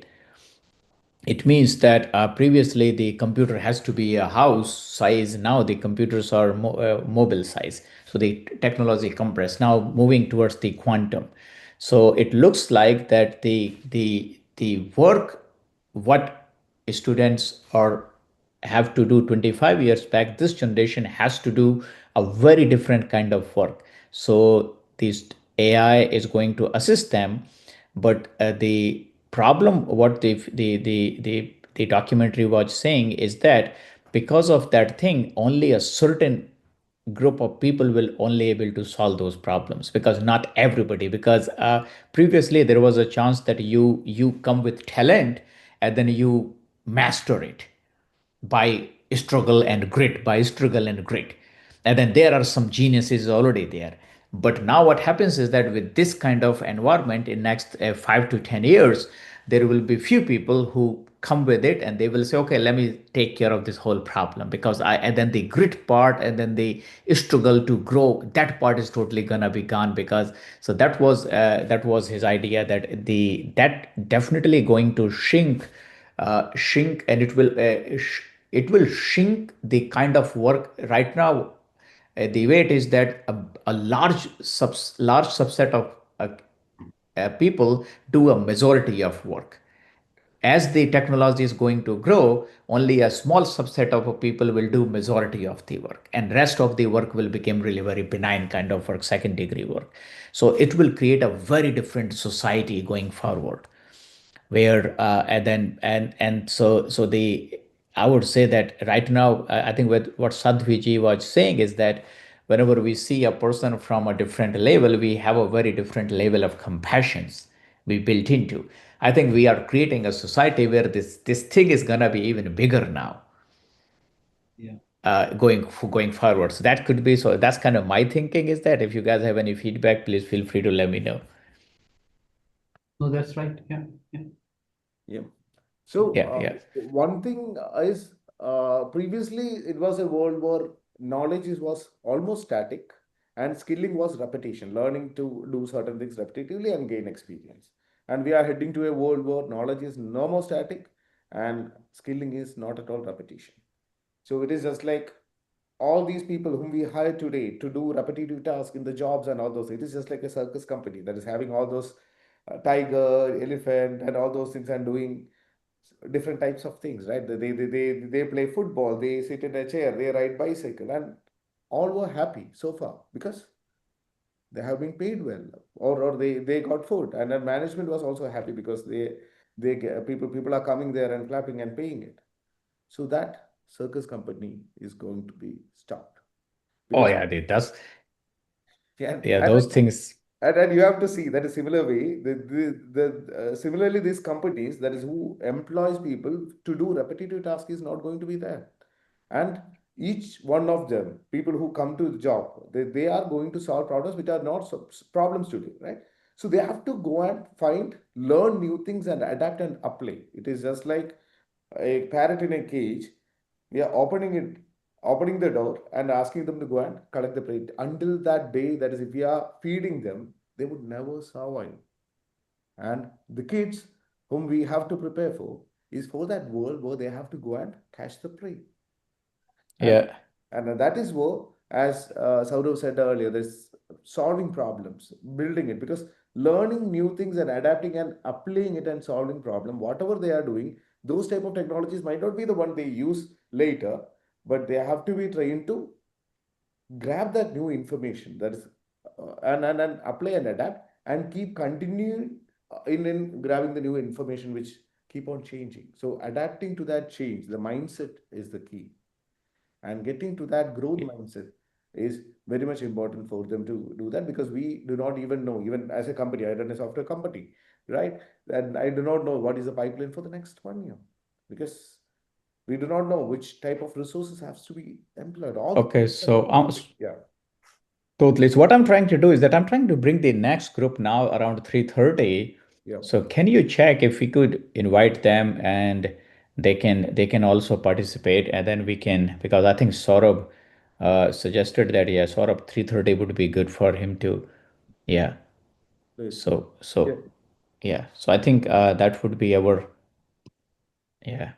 It means that previously the computer has to be a house size. Now the computers are mobile size. So the technology compressed. Now moving towards the quantum. So it looks like that the work what students are have to do 25 years back, this generation has to do a very different kind of work. So this AI is going to assist them, but the problem what the documentary was saying is that because of that thing, only a certain group of people will only able to solve those problems, because not everybody, because previously there was a chance that you come with talent and then you master it by struggle and grit, and then there are some geniuses already there. But now what happens is that with this kind of environment in next 5 to 10 years, there will be few people who come with it and they will say, okay, let me take care of this whole problem, because and then the grit part and then the struggle to grow, that part is totally gonna be gone. Because so that was his idea, that that definitely going to shrink, and it will shrink the kind of work right now. The way it is that a large subset of people do a majority of work. As the technology is going to grow, only a small subset of people will do majority of the work, and rest of the work will become really very benign kind of work, second degree work. So it will create a very different society going forward, where and then and so the I would say that right now, I think what Sadhvi ji was saying is that whenever we see a person from a different level, we have a very different level of compassions we built into. I think we are creating a society where this thing is gonna be even bigger now. Yeah. Going forward. So that could be, so that's kind of my thinking, is that if you guys have any feedback, please feel free to let me know. No, that's right. Yeah. Yeah. Yeah. So Yeah. one thing is, previously it was a world where was almost static and skilling was repetition, learning to do certain things repetitively and gain experience. And we are heading to a world where knowledge is no more static and skilling is not at all repetition. So it is just like all these people whom we hire today to do repetitive tasks in the jobs and all those, it is just like a circus company that is having all those tiger, elephant, and all those things and doing different types of things, right? They play football, they sit in a chair, they ride bicycle, and all were happy so far because they have been paid well, or they got food, and then management was also happy because people are coming there and clapping and paying it. So that circus company is going to be stopped Oh because yeah, that's yeah, yeah, those things. and you have to see that a similar way, similarly, these companies, that is who employs people to do repetitive tasks, is not going to be there. And each one of them, people who come to the job, they are going to solve problems which are not problems today, right? So they have to go and find, learn new things and adapt and apply. It is just like a parrot in a cage. We are opening the door and asking them to go and collect the plate. Until that day, that is, if we are feeding them, they would never survive. And the kids whom we have to prepare for is for that world where they have to go and catch the prey. And Yeah. that is where, as Saurav said earlier, there's solving problems, building it, because learning new things and adapting and applying it and solving problem, whatever they are doing, those type of technologies might not be the one they use later, but they have to be trained to grab that new information, that is and apply and adapt and keep continuing in grabbing the new information which keep on changing. So adapting to that change, the mindset is the key, and getting to that growth mindset is very much important for them to do that, because we do not even know, even as a company, I run a software company, right? And I do not know what is the pipeline for the next 1 year, because we do not know which type of resources has to be employed. All the Okay, things that so are moving. Yeah. totally. So what I'm trying to do is that I'm trying to bring the next group now around 3:30. Yeah. So can you check if we could invite them, and they can also participate, and then we can, because I think Saurabh suggested that, yeah, Saurabh 3:30 would be good for him to, yeah. Great. Yeah. So yeah. So I think that would be our, yeah.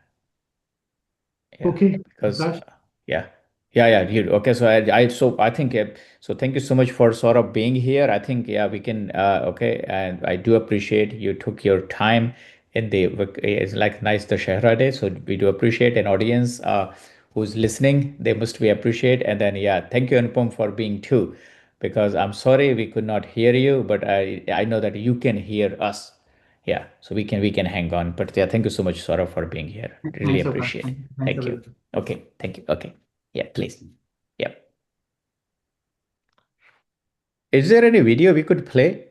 Yeah, Okay, because Avkash. yeah, you okay. So I think so. Thank you so much for sort of being here. I think, yeah, we can okay, and I do appreciate you took your time in the it's like nice the Shahra Day. So we do appreciate an audience who's listening. They must be appreciate. And then, yeah, thank you, Anupam, for being too, because I'm sorry we could not hear you, but I know that you can hear us. Yeah, so we can hang on. But yeah, thank you so much, Sora, for being here. Really Thanks, Avkash. appreciate it. Thanks, Thank you. everyone. Okay, thank you. Okay. Yeah, please. Yeah. Is there any video we could play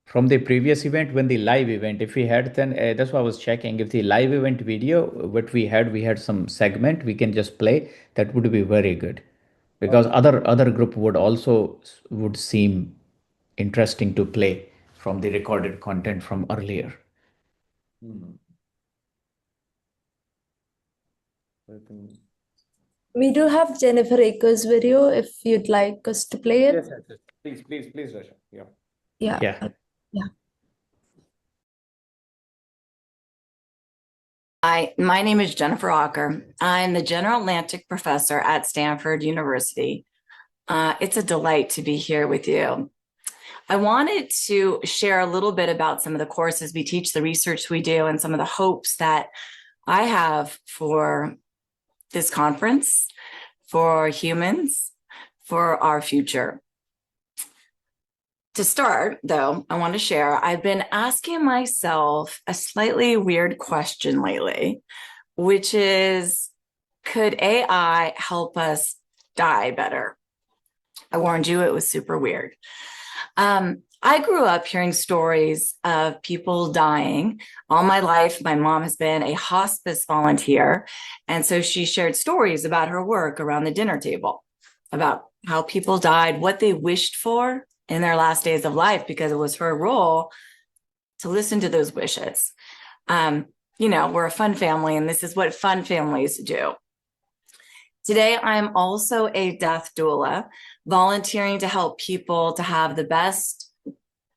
from the previous event, when the live event? If we had, then that's why I was checking. If the live event video, what we had some segment we can just play. That would be very good. because other group would seem interesting to play from the recorded content from earlier. I think. We do have Jennifer Akers' video if you'd like us to play it. Yes. Please, Rasha. Yeah. Yeah. Yeah. Hi, my name is Jennifer Acker. I'm the General Atlantic Professor at Stanford University. It's a delight to be here with you. I wanted to share a little bit about some of the courses we teach, the research we do, and some of the hopes that I have for this conference, for humans, for our future. To start, though, I want to share, I've been asking myself a slightly weird question lately, which is, could AI help us die better? I warned you it was super weird. I grew up hearing stories of people dying. All my life, my mom has been a hospice volunteer. And so she shared stories about her work around the dinner table, about how people died, what they wished for in their last days of life, because it was her role to listen to those wishes. You know, we're a fun family, and this is what fun families do. Today, I'm also a death doula, volunteering to help people to have the best,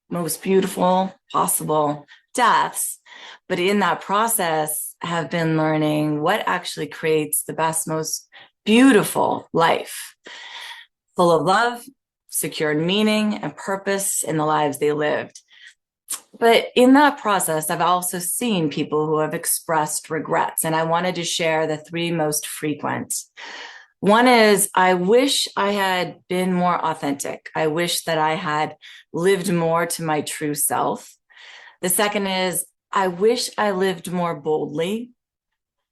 most beautiful possible deaths. But in that process, I have been learning what actually creates the best, most beautiful life, full of love, secured meaning and purpose in the lives they lived. But in that process, I've also seen people who have expressed regrets, and I wanted to share the three most frequent. One is, I wish I had been more authentic. I wish that I had lived more to my true self. The second is, I wish I lived more boldly.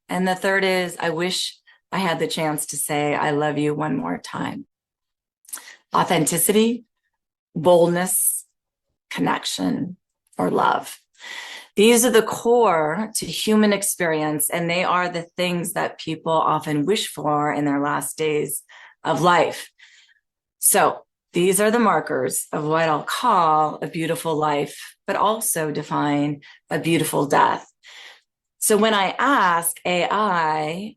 And the third is, I wish I had the chance to say, I love you one more time. Authenticity, boldness, connection, or love. These are the core to human experience, and they are the things that people often wish for in their last days of life. So these are the markers of what I'll call a beautiful life, but also define a beautiful death. So when I ask AI,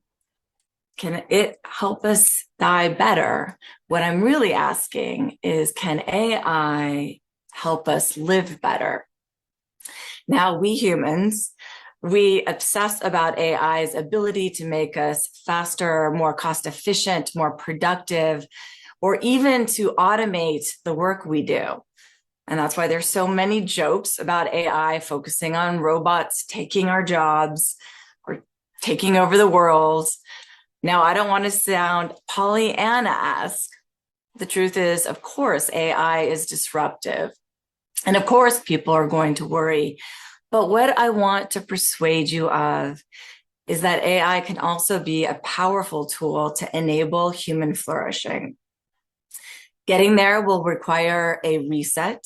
can it help us die better? What I'm really asking is, can AI help us live better? Now, we humans, we obsess about AI's ability to make us faster, more cost efficient, more productive, or even to automate the work we do. And that's why there's so many jokes about AI focusing on robots taking our jobs or taking over the world. Now, I don't want to sound Pollyanna-esque. The truth is, of course, AI is disruptive. And of course, people are going to worry. But what I want to persuade you of is that AI can also be a powerful tool to enable human flourishing. Getting there will require a reset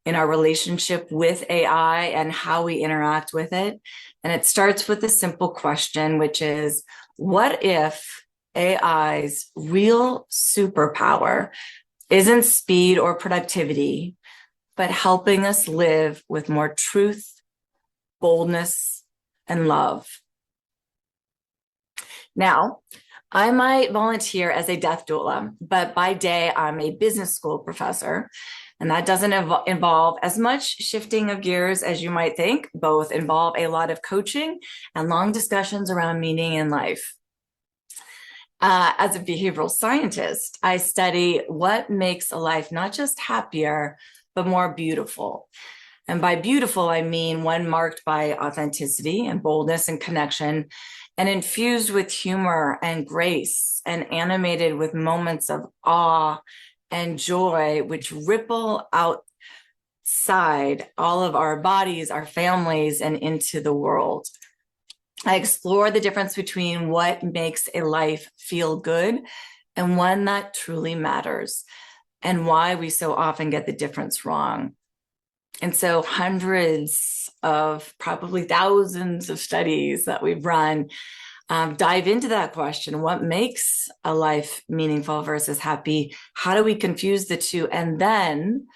in our relationship with AI and how we interact with it. And it starts with a simple question, which is, what if AI's real superpower isn't speed or productivity, but helping us live with more truth, boldness, and love? Now, I might volunteer as a death doula, but by day I'm a business school professor, and that doesn't involve as much shifting of gears as you might think. Both involve a lot of coaching and long discussions around meaning in life. As a behavioral scientist, I study what makes a life not just happier, but more beautiful. And by beautiful, I mean one marked by authenticity and boldness and connection, and infused with humor and grace, and animated with moments of awe and joy, which ripple outside all of our bodies, our families, and into the world. I explore the difference between what makes a life feel good and one that truly matters, and why we so often get the difference wrong. And so hundreds of, probably thousands of studies that we've run dive into that question. What makes a life meaningful versus happy? How do we confuse the two? And then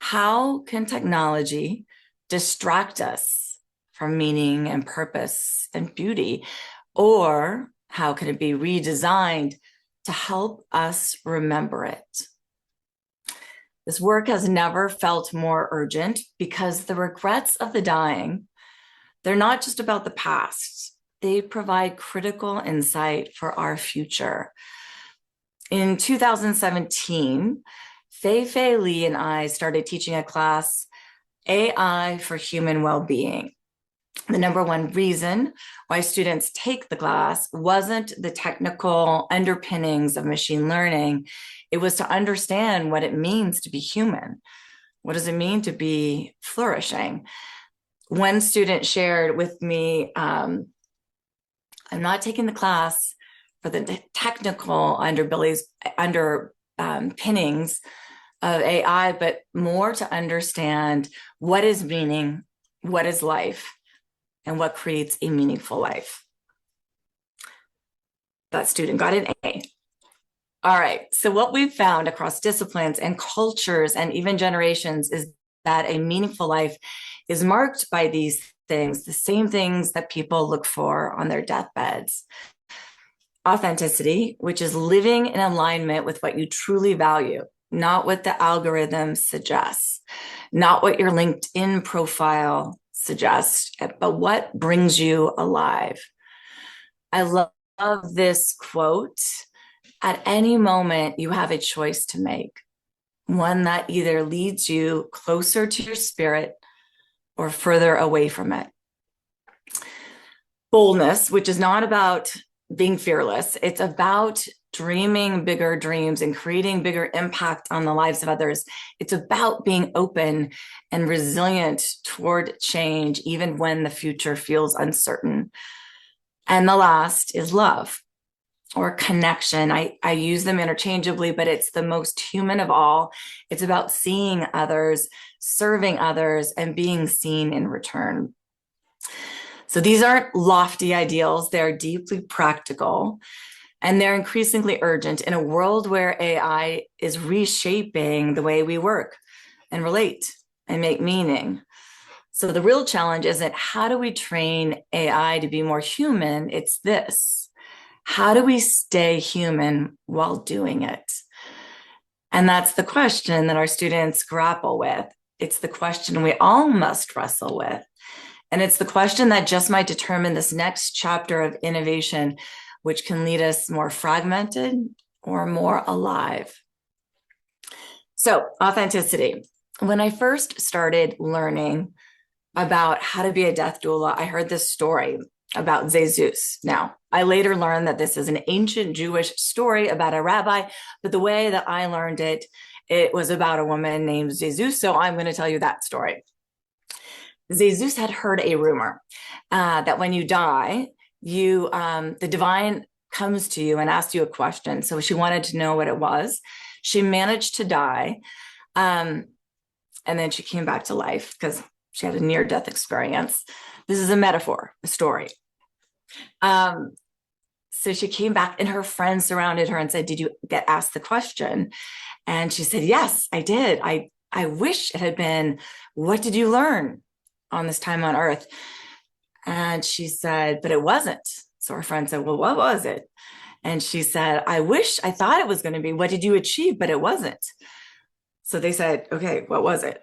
how can technology distract us from meaning and purpose and beauty? Or how can it be redesigned to help us remember it? This work has never felt more urgent because the regrets of the dying, they're not just about the past. They provide critical insight for our future. In 2017, Fei Li and I started teaching a class, AI for Human Well-Being. The number one reason why students take the class wasn't the technical underpinnings of machine learning. It was to understand what it means to be human. What does it mean to be flourishing? One student shared with me, I'm not taking the class for the technical underpinnings of AI, but more to understand what is meaning, what is life, and what creates a meaningful life. That student got an A. All right, so what we've found across disciplines and cultures and even generations is that a meaningful life is marked by these things, the same things that people look for on their deathbeds. Authenticity, which is living in alignment with what you truly value, not what the algorithm suggests, not what your LinkedIn profile suggests, but what brings you alive. I love this quote. At any moment, you have a choice to make, one that either leads you closer to your spirit or further away from it. Boldness, which is not about being fearless, it's about dreaming bigger dreams and creating bigger impact on the lives of others. It's about being open and resilient toward change, even when the future feels uncertain. And the last is love or connection. I use them interchangeably, but it's the most human of all. It's about seeing others, serving others, and being seen in return. So these aren't lofty ideals. They're deeply practical, and they're increasingly urgent in a world where AI is reshaping the way we work and relate and make meaning. So the real challenge isn't how do we train AI to be more human? It's this. How do we stay human while doing it? And that's the question that our students grapple with. It's the question we all must wrestle with. And it's the question that just might determine this next chapter of innovation, which can lead us more fragmented or more alive. So, authenticity. When I first started learning about how to be a death doula, I heard this story about Jesus. Now, I later learned that this is an ancient Jewish story about a rabbi, but the way that I learned it, it was about a woman named Jesus. So I'm going to tell you that story. Jesus had heard a rumor that when you die, the divine comes to you and asks you a question. So she wanted to know what it was. She managed to die. And then she came back to life because she had a near-death experience. This is a metaphor, a story. So she came back and her friends surrounded her and said, did you get asked the question? And she said, yes, I did. I wish it had been, what did you learn on this time on earth? And she said, but it wasn't. So her friend said, well, what was it? And she said, I thought it was going to be, what did you achieve? But it wasn't. So they said, okay, what was it?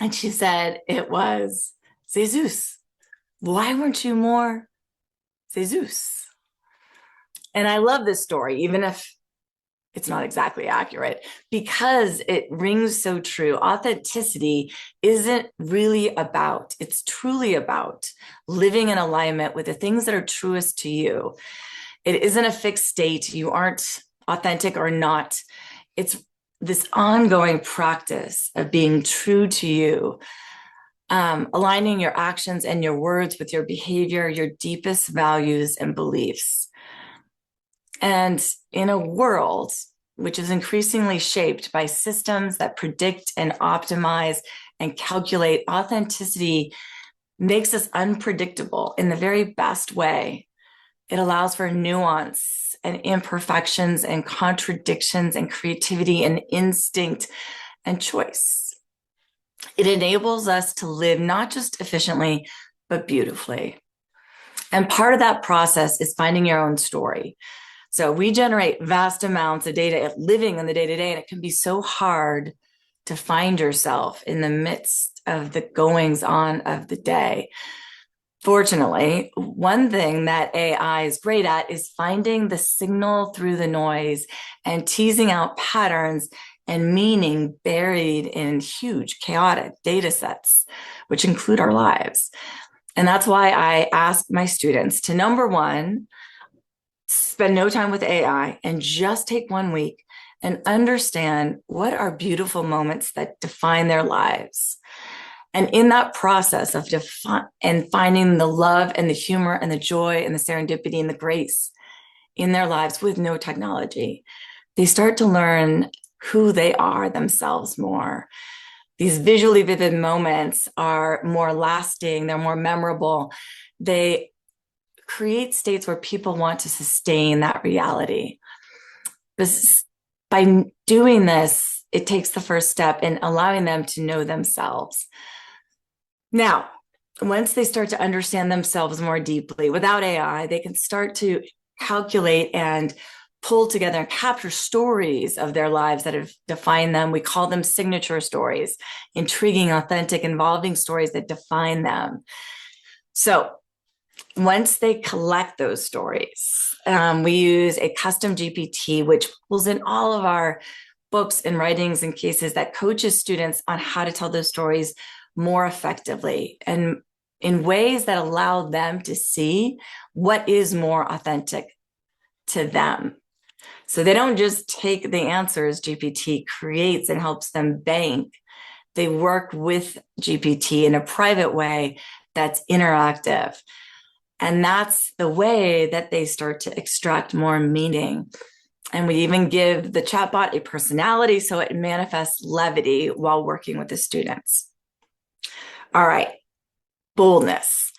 And she said, it was Jesus. Why weren't you more Jesus? And I love this story, even if it's not exactly accurate, because it rings so true. Authenticity isn't really about, it's truly about living in alignment with the things that are truest to you. It isn't a fixed state. You aren't authentic or not. It's this ongoing practice of being true to you, aligning your actions and your words with your behavior, your deepest values and beliefs. And in a world which is increasingly shaped by systems that predict and optimize and calculate, authenticity makes us unpredictable in the very best way. It allows for nuance and imperfections and contradictions and creativity and instinct and choice. It enables us to live not just efficiently, but beautifully. And part of that process is finding your own story. So we generate vast amounts of data living in the day-to-day, and it can be so hard to find yourself in the midst of the goings on of the day. Fortunately, one thing that AI is great at is finding the signal through the noise and teasing out patterns and meaning buried in huge chaotic data sets, which include our lives. And that's why I ask my students to, number one, spend no time with AI and just take 1 week and understand what are beautiful moments that define their lives. And in that process of finding the love and the humor and the joy and the serendipity and the grace in their lives with no technology, they start to learn who they are themselves more. These visually vivid moments are more lasting, they're more memorable. They create states where people want to sustain that reality. By doing this, it takes the first step in allowing them to know themselves. Now, once they start to understand themselves more deeply, without AI, they can start to calculate and pull together and capture stories of their lives that have defined them. We call them signature stories, intriguing, authentic, involving stories that define them. So once they collect those stories, we use a custom GPT, which pulls in all of our books and writings and cases that coaches students on how to tell those stories more effectively and in ways that allow them to see what is more authentic to them. So they don't just take the answers GPT creates and helps them bank. They work with GPT in a private way that's interactive. And that's the way that they start to extract more meaning. And we even give the chatbot a personality so it manifests levity while working with the students. All right, boldness.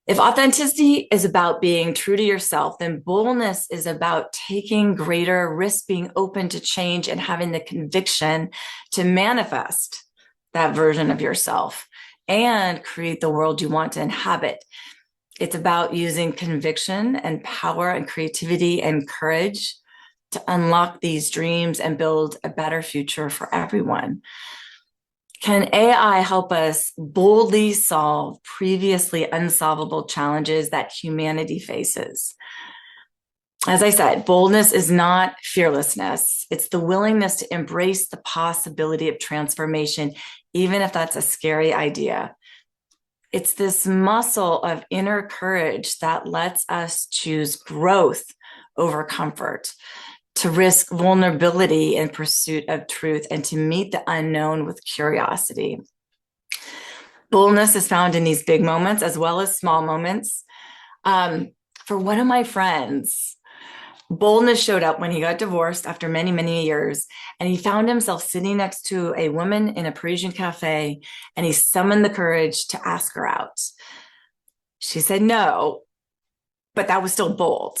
If authenticity is about being true to yourself, then boldness is about taking greater risk, being open to change, and having the conviction to manifest that version of yourself and create the world you want to inhabit. It's about using conviction and power and creativity and courage to unlock these dreams and build a better future for everyone. Can AI help us boldly solve previously unsolvable challenges that humanity faces? As I said, boldness is not fearlessness. It's the willingness to embrace the possibility of transformation, even if that's a scary idea. It's this muscle of inner courage that lets us choose growth over comfort, to risk vulnerability in pursuit of truth, and to meet the unknown with curiosity. Boldness is found in these big moments as well as small moments. For one of my friends, boldness showed up when he got divorced after many, many years, and he found himself sitting next to a woman in a Parisian cafe, and he summoned the courage to ask her out. She said no, but that was still bold.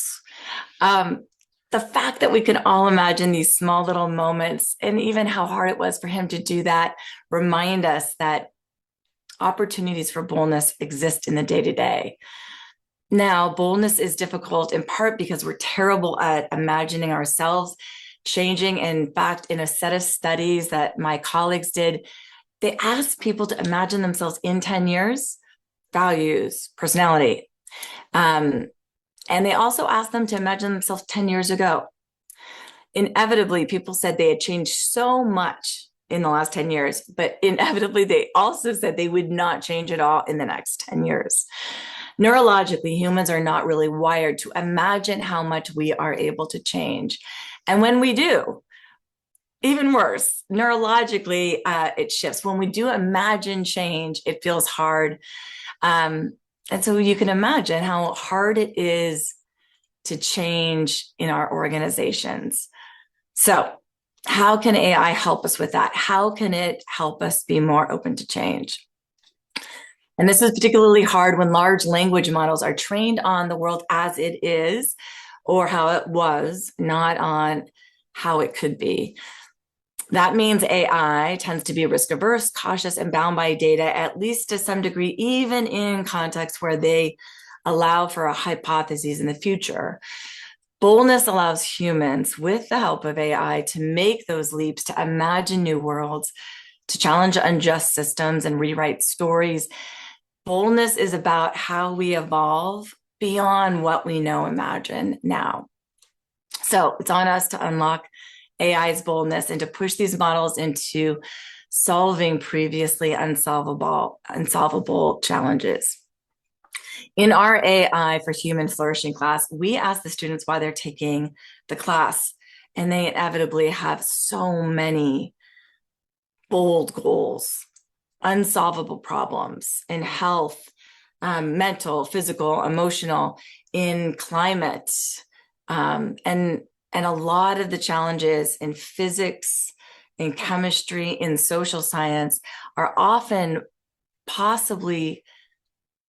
The fact that we can all imagine these small little moments and even how hard it was for him to do that remind us that opportunities for boldness exist in the day-to-day. Now, boldness is difficult in part because we're terrible at imagining ourselves changing. In fact, in a set of studies that my colleagues did, they asked people to imagine themselves in 10 years, values, personality. And they also asked them to imagine themselves 10 years ago. Inevitably, people said they had changed so much in the last 10 years, but inevitably, they also said they would not change at all in the next 10 years. Neurologically, humans are not really wired to imagine how much we are able to change. And when we do, even worse, neurologically, it shifts. When we do imagine change, it feels hard. And so you can imagine how hard it is to change in our organizations. So how can AI help us with that? How can it help us be more open to change? And this is particularly hard when large language models are trained on the world as it is or how it was, not on how it could be. That means AI tends to be risk averse, cautious, and bound by data, at least to some degree, even in contexts where they allow for a hypothesis in the future. Boldness allows humans, with the help of AI, to make those leaps, to imagine new worlds, to challenge unjust systems and rewrite stories. Boldness is about how we evolve beyond what we know, imagine now. So it's on us to unlock AI's boldness and to push these models into solving previously unsolvable challenges. In our AI for Human Flourishing class, we ask the students why they're taking the class, and they inevitably have so many bold goals, unsolvable problems in health, mental, physical, emotional, in climate, and a lot of the challenges in physics, in chemistry, in social science are often possibly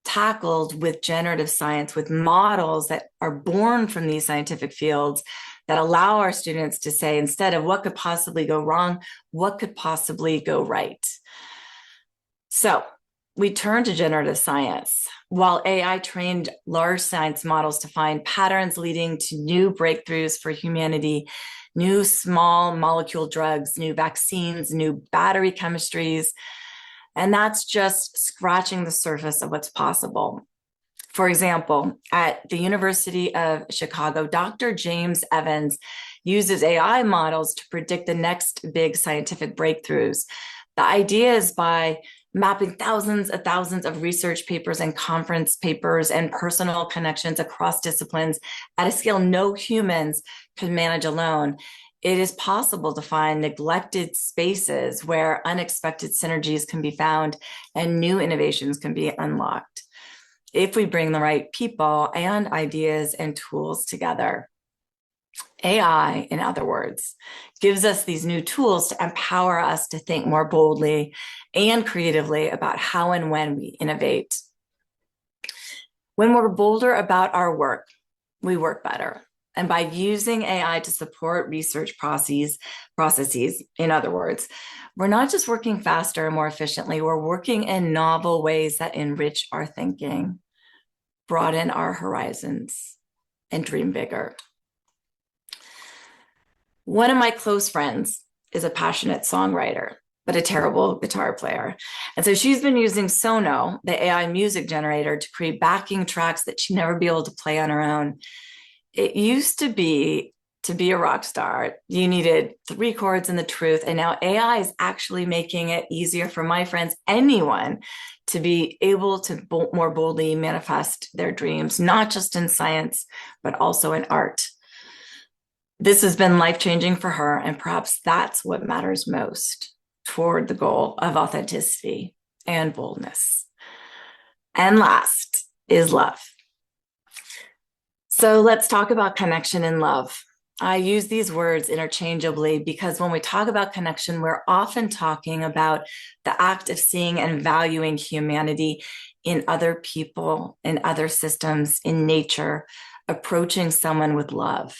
tackled with generative science, with models that are born from these scientific fields that allow our students to say, instead of what could possibly go wrong, what could possibly go right? So we turn to generative science. While AI trained large science models to find patterns leading to new breakthroughs for humanity, new small molecule drugs, new vaccines, new battery chemistries, and that's just scratching the surface of what's possible. For example, at the University of Chicago, Dr. James Evans uses AI models to predict the next big scientific breakthroughs. The idea is by mapping thousands of research papers and conference papers and personal connections across disciplines at a scale no humans could manage alone, it is possible to find neglected spaces where unexpected synergies can be found and new innovations can be unlocked if we bring the right people and ideas and tools together. AI, in other words, gives us these new tools to empower us to think more boldly and creatively about how and when we innovate. When we're bolder about our work, we work better. And by using AI to support research processes, in other words, we're not just working faster and more efficiently, we're working in novel ways that enrich our thinking, broaden our horizons, and dream bigger. One of my close friends is a passionate songwriter, but a terrible guitar player. And so she's been using Sono, the AI music generator, to create backing tracks that she'd never be able to play on her own. It used to be a rock star, you needed 3 chords and the truth. And now AI is actually making it easier for my friends, anyone, to be able to more boldly manifest their dreams, not just in science, but also in art. This has been life-changing for her, and perhaps that's what matters most toward the goal of authenticity and boldness. And last is love. So let's talk about connection and love. I use these words interchangeably because when we talk about connection, we're often talking about the act of seeing and valuing humanity in other people, in other systems, in nature, approaching someone with love.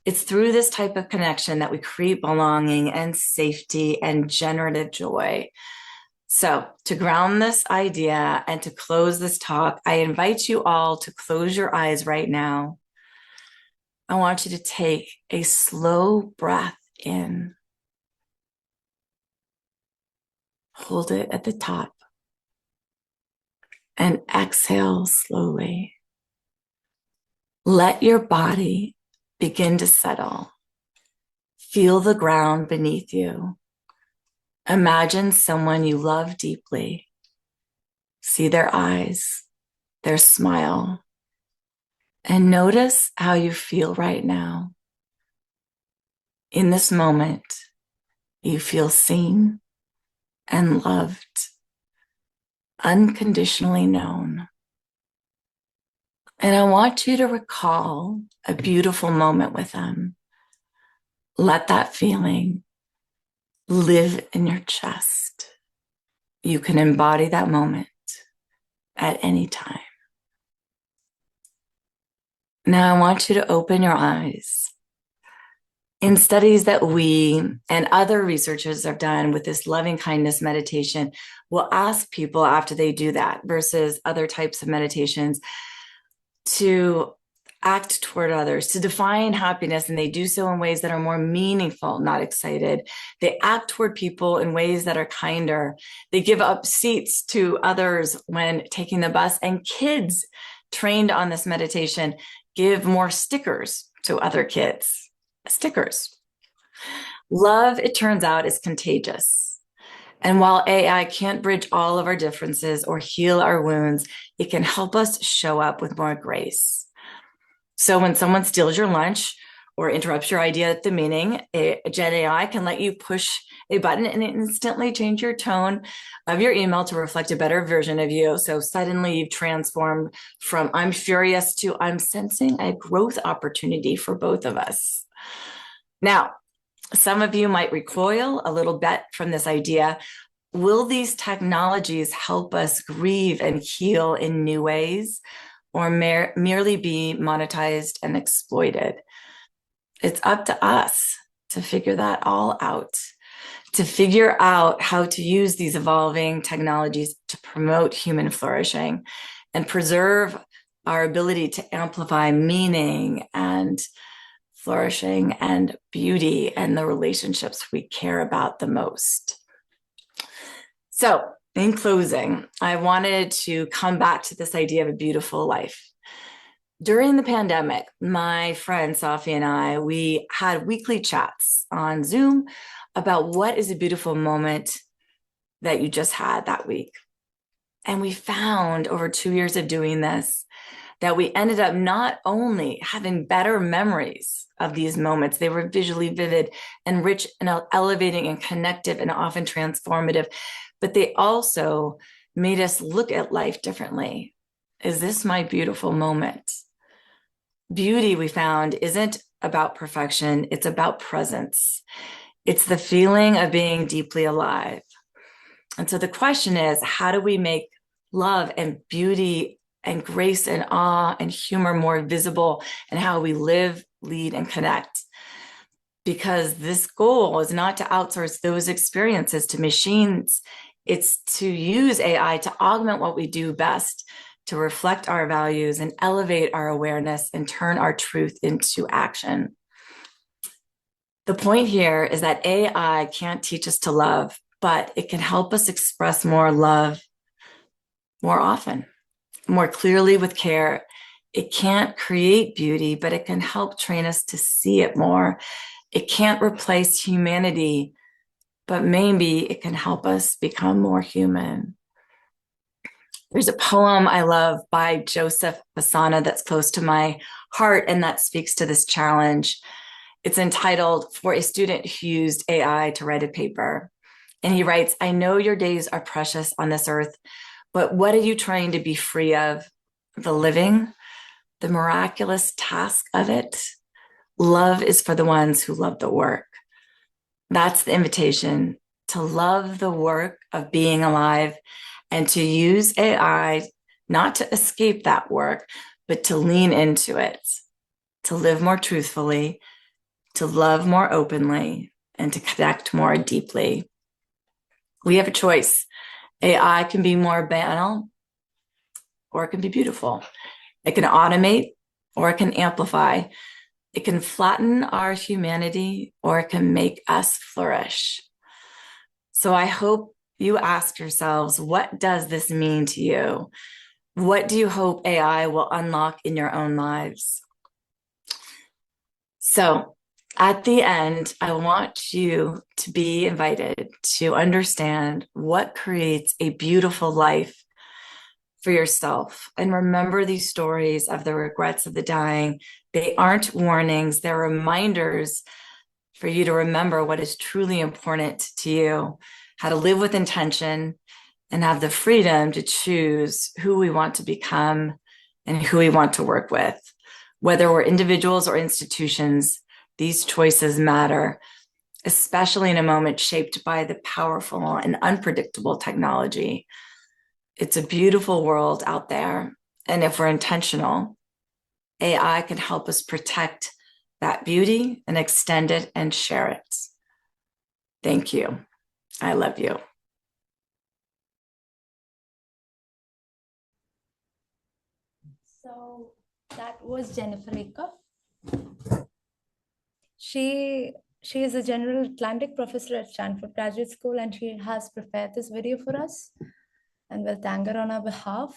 It's through this type of connection that we create belonging and safety and generative joy. So to ground this idea and to close this talk, I invite you all to close your eyes right now. I want you to take a slow breath in. Hold it at the top. And exhale slowly. Let your body begin to settle. Feel the ground beneath you. Imagine someone you love deeply. See their eyes, their smile, and notice how you feel right now. In this moment, you feel seen and loved, unconditionally known. And I want you to recall a beautiful moment with them. Let that feeling live in your chest. You can embody that moment at any time. Now I want you to open your eyes. In studies that we and other researchers have done with this loving kindness meditation, we'll ask people after they do that versus other types of meditations to act toward others, to define happiness, and they do so in ways that are more meaningful, not excited. They act toward people in ways that are kinder. They give up seats to others when taking the bus, and kids trained on this meditation give more stickers to other kids. Stickers. Love, it turns out, is contagious. And while AI can't bridge all of our differences or heal our wounds, it can help us show up with more grace. So when someone steals your lunch or interrupts your idea at the meeting, a Gen AI can let you push a button and instantly change your tone of your email to reflect a better version of you. So suddenly you've transformed from I'm furious to I'm sensing a growth opportunity for both of us. Now, some of you might recoil a little bit from this idea. Will these technologies help us grieve and heal in new ways, or merely be monetized and exploited? It's up to us to figure that all out, to figure out how to use these evolving technologies to promote human flourishing and preserve our ability to amplify meaning and flourishing and beauty and the relationships we care about the most. So, in closing, I wanted to come back to this idea of a beautiful life. During the pandemic, my friend Safi and I, we had weekly chats on Zoom about what is a beautiful moment that you just had that week. And we found over 2 years of doing this that we ended up not only having better memories of these moments, they were visually vivid and rich and elevating and connective and often transformative, but they also made us look at life differently. Is this my beautiful moment? Beauty, we found, isn't about perfection, it's about presence. It's the feeling of being deeply alive. And so the question is, how do we make love and beauty and grace and awe and humor more visible in how we live, lead, and connect? Because this goal is not to outsource those experiences to machines. It's to use AI to augment what we do best, to reflect our values and elevate our awareness and turn our truth into action. The point here is that AI can't teach us to love, but it can help us express more love more often, more clearly with care. It can't create beauty, but it can help train us to see it more. It can't replace humanity, but maybe it can help us become more human. There's a poem I love by Joseph Basana that's close to my heart, and that speaks to this challenge. It's entitled "For a Student Who Used AI to Write a Paper." And he writes, "I know your days are precious on this earth, but what are you trying to be free of? The living, the miraculous task of it? Love is for the ones who love the work." That's the invitation, to love the work of being alive and to use AI not to escape that work, but to lean into it, to live more truthfully, to love more openly, and to connect more deeply. We have a choice. AI can be more banal, or it can be beautiful. It can automate, or it can amplify. It can flatten our humanity, or it can make us flourish. So I hope you ask yourselves, what does this mean to you? What do you hope AI will unlock in your own lives? So at the end, I want you to be invited to understand what creates a beautiful life for yourself. And remember these stories of the regrets of the dying. They aren't warnings, they're reminders for you to remember what is truly important to you, how to live with intention, and have the freedom to choose who we want to become and who we want to work with. Whether we're individuals or institutions, these choices matter, especially in a moment shaped by the powerful and unpredictable technology. It's a beautiful world out there. And if we're intentional, AI can help us protect that beauty and extend it and share it. Thank you. I love you. So that was Jennifer Aker. She is a general Atlantic professor at Stanford Graduate School, and she has prepared this video for us. And we'll thank her on our behalf.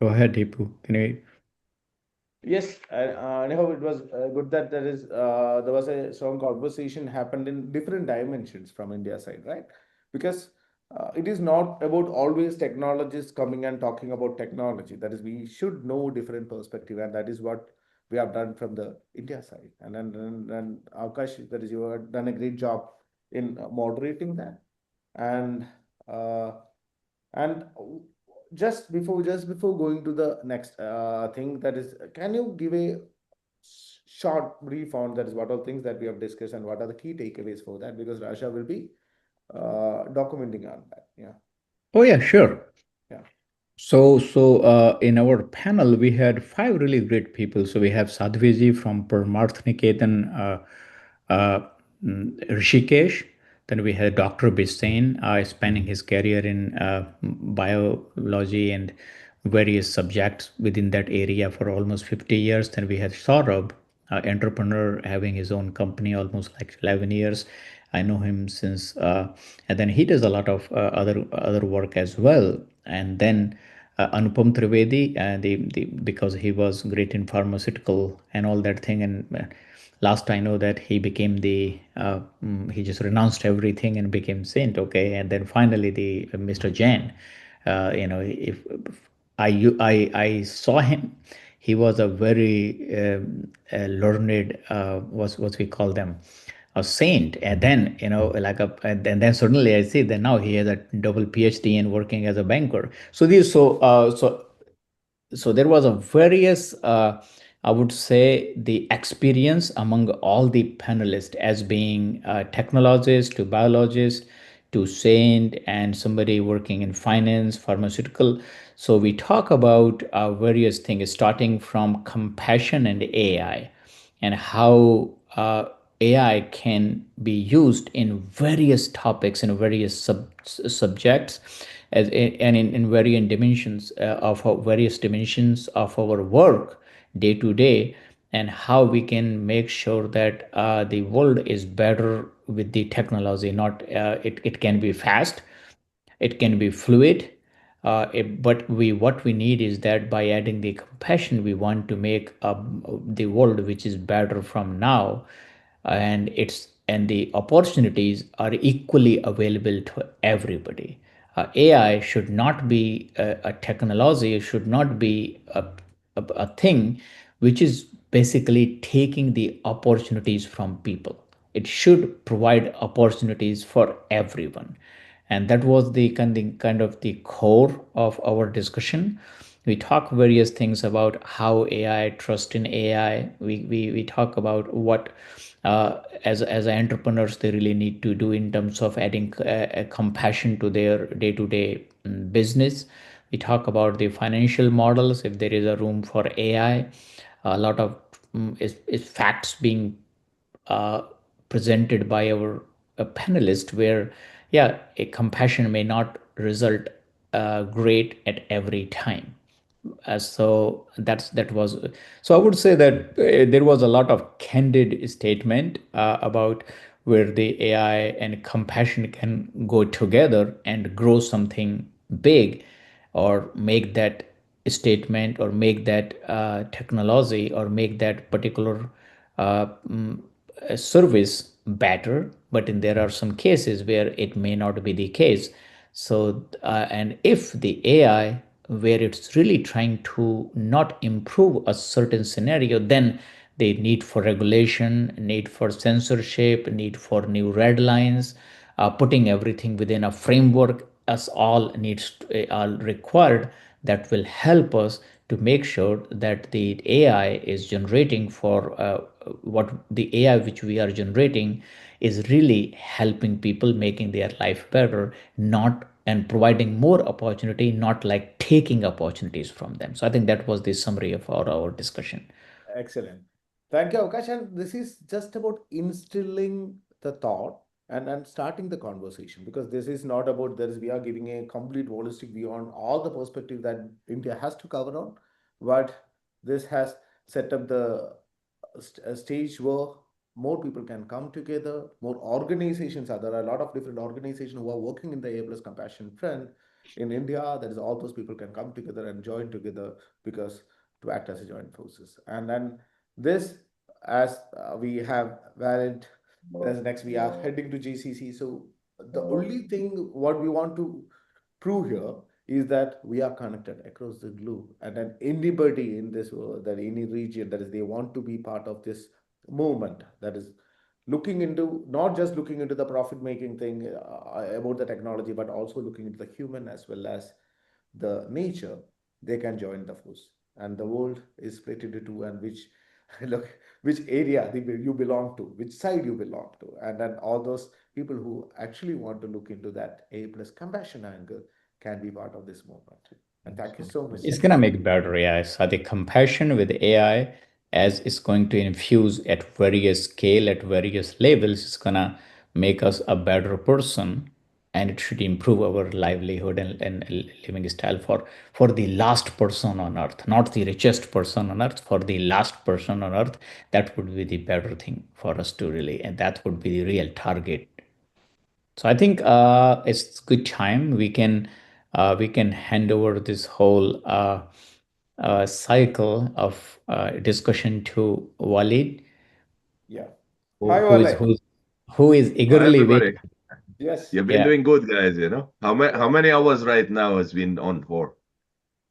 Go ahead, Deepu. Can you? Yes, anyhow, it was good that there was a strong conversation happened in different dimensions from India side, right? Because it is not about always technologists coming and talking about technology. That is, we should know different perspective, and that is what we have done from the India side. And Avkash, that is, you have done a great job in moderating that, and uh, and just before going to the next thing, that is, can you give a short brief on that is what all things that we have discussed and what are the key takeaways for that? Because Rasha will be documenting on that. Yeah. Oh, yeah, sure. Yeah. So in our panel, we had 5 really great people. So we have Sadhviji from Parmarth Niketan, Rishikesh. Then we had Dr. Bisain, spanning his career in biology and various subjects within that area for almost 50 years. Then we had Saurabh, entrepreneur having his own company almost like 11 years. I know him since, and then he does a lot of other work as well. And then Anupam Trivedi, because he was great in pharmaceutical and all that thing. And last I know that he became he just renounced everything and became saint. Okay, and then finally the Mr. Jain, if I saw him, he was a very learned, what we call them, a saint. And then and then suddenly I see that now he has a double PhD and working as a banker. So there was a various, I would say, the experience among all the panelists as being a technologist to biologist to saint and somebody working in finance, pharmaceutical. So we talk about various things starting from compassion and AI, and how AI can be used in various topics, in various subjects, and in various dimensions of various dimensions of our work day to day, and how we can make sure that the world is better with the technology. Not it can be fast, it can be fluid, but what we need is that by adding the compassion, we want to make the world which is better from now, and the opportunities are equally available to everybody. AI should not be a technology, it should not be a thing which is basically taking the opportunities from people. It should provide opportunities for everyone. And that was the kind of the core of our discussion. We talk various things about how AI, trust in AI. We talk about what as entrepreneurs they really need to do in terms of adding compassion to their day-to-day business. We talk about the financial models, if there is a room for AI. A lot of is facts being uh, presented by our panelist, where yeah, a compassion may not result great at every time. That was, so I would say that there was a lot of candid statement about where the AI and compassion can go together and grow something big, or make that statement, or make that technology, or make that particular uh, mm, service better. But there are some cases where it may not be the case. So and if the AI, where it's really trying to not improve a certain scenario, then the need for regulation, need for censorship, need for new red lines, putting everything within a framework, as all needs are required, that will help us to make sure that the AI is generating for what the AI which we are generating is really helping people, making their life better, not and providing more opportunity, not like taking opportunities from them. So I think that was the summary of our discussion. Excellent. Thank you, Avkash. And this is just about instilling the thought and starting the conversation, because this is not about this. We are giving a complete holistic view on all the perspective that India has to cover on, but this has set up the a stage where more people can come together, more organizations are there. Are a lot of different organizations who are working in the A plus compassion front in India. That is, all those people can come together and join together because to act as a joint forces. And then this, as we have valid, as next we are heading to GCC. So the only thing what we want to prove here is that we are connected across the globe, and then anybody in this world, that any region, that is, they want to be part of this movement, that is looking into, not just looking into the profit making thing about the technology, but also looking into the human as well as the nature, they can join the force. And the world is split into two, and which look, which area you belong to, which side you belong to, and then all those people who actually want to look into that A plus compassion angle can be part of this movement. And thank you so much. It's gonna make better, yeah. So the compassion with AI, as it's going to infuse at various scale, at various levels, it's gonna make us a better person, and it should improve our livelihood and living style for the last person on earth, not the richest person on earth, for the last person on earth. That would be the better thing for us to really, and that would be the real target. So I think it's good time we can hand over this whole cycle of discussion to Walid, Yeah. who, Hi, who is Wale. who is who is Hi, eagerly everybody. waiting. Yes. You've been Yeah, doing good, guys, you know. How many hours right now has been on for?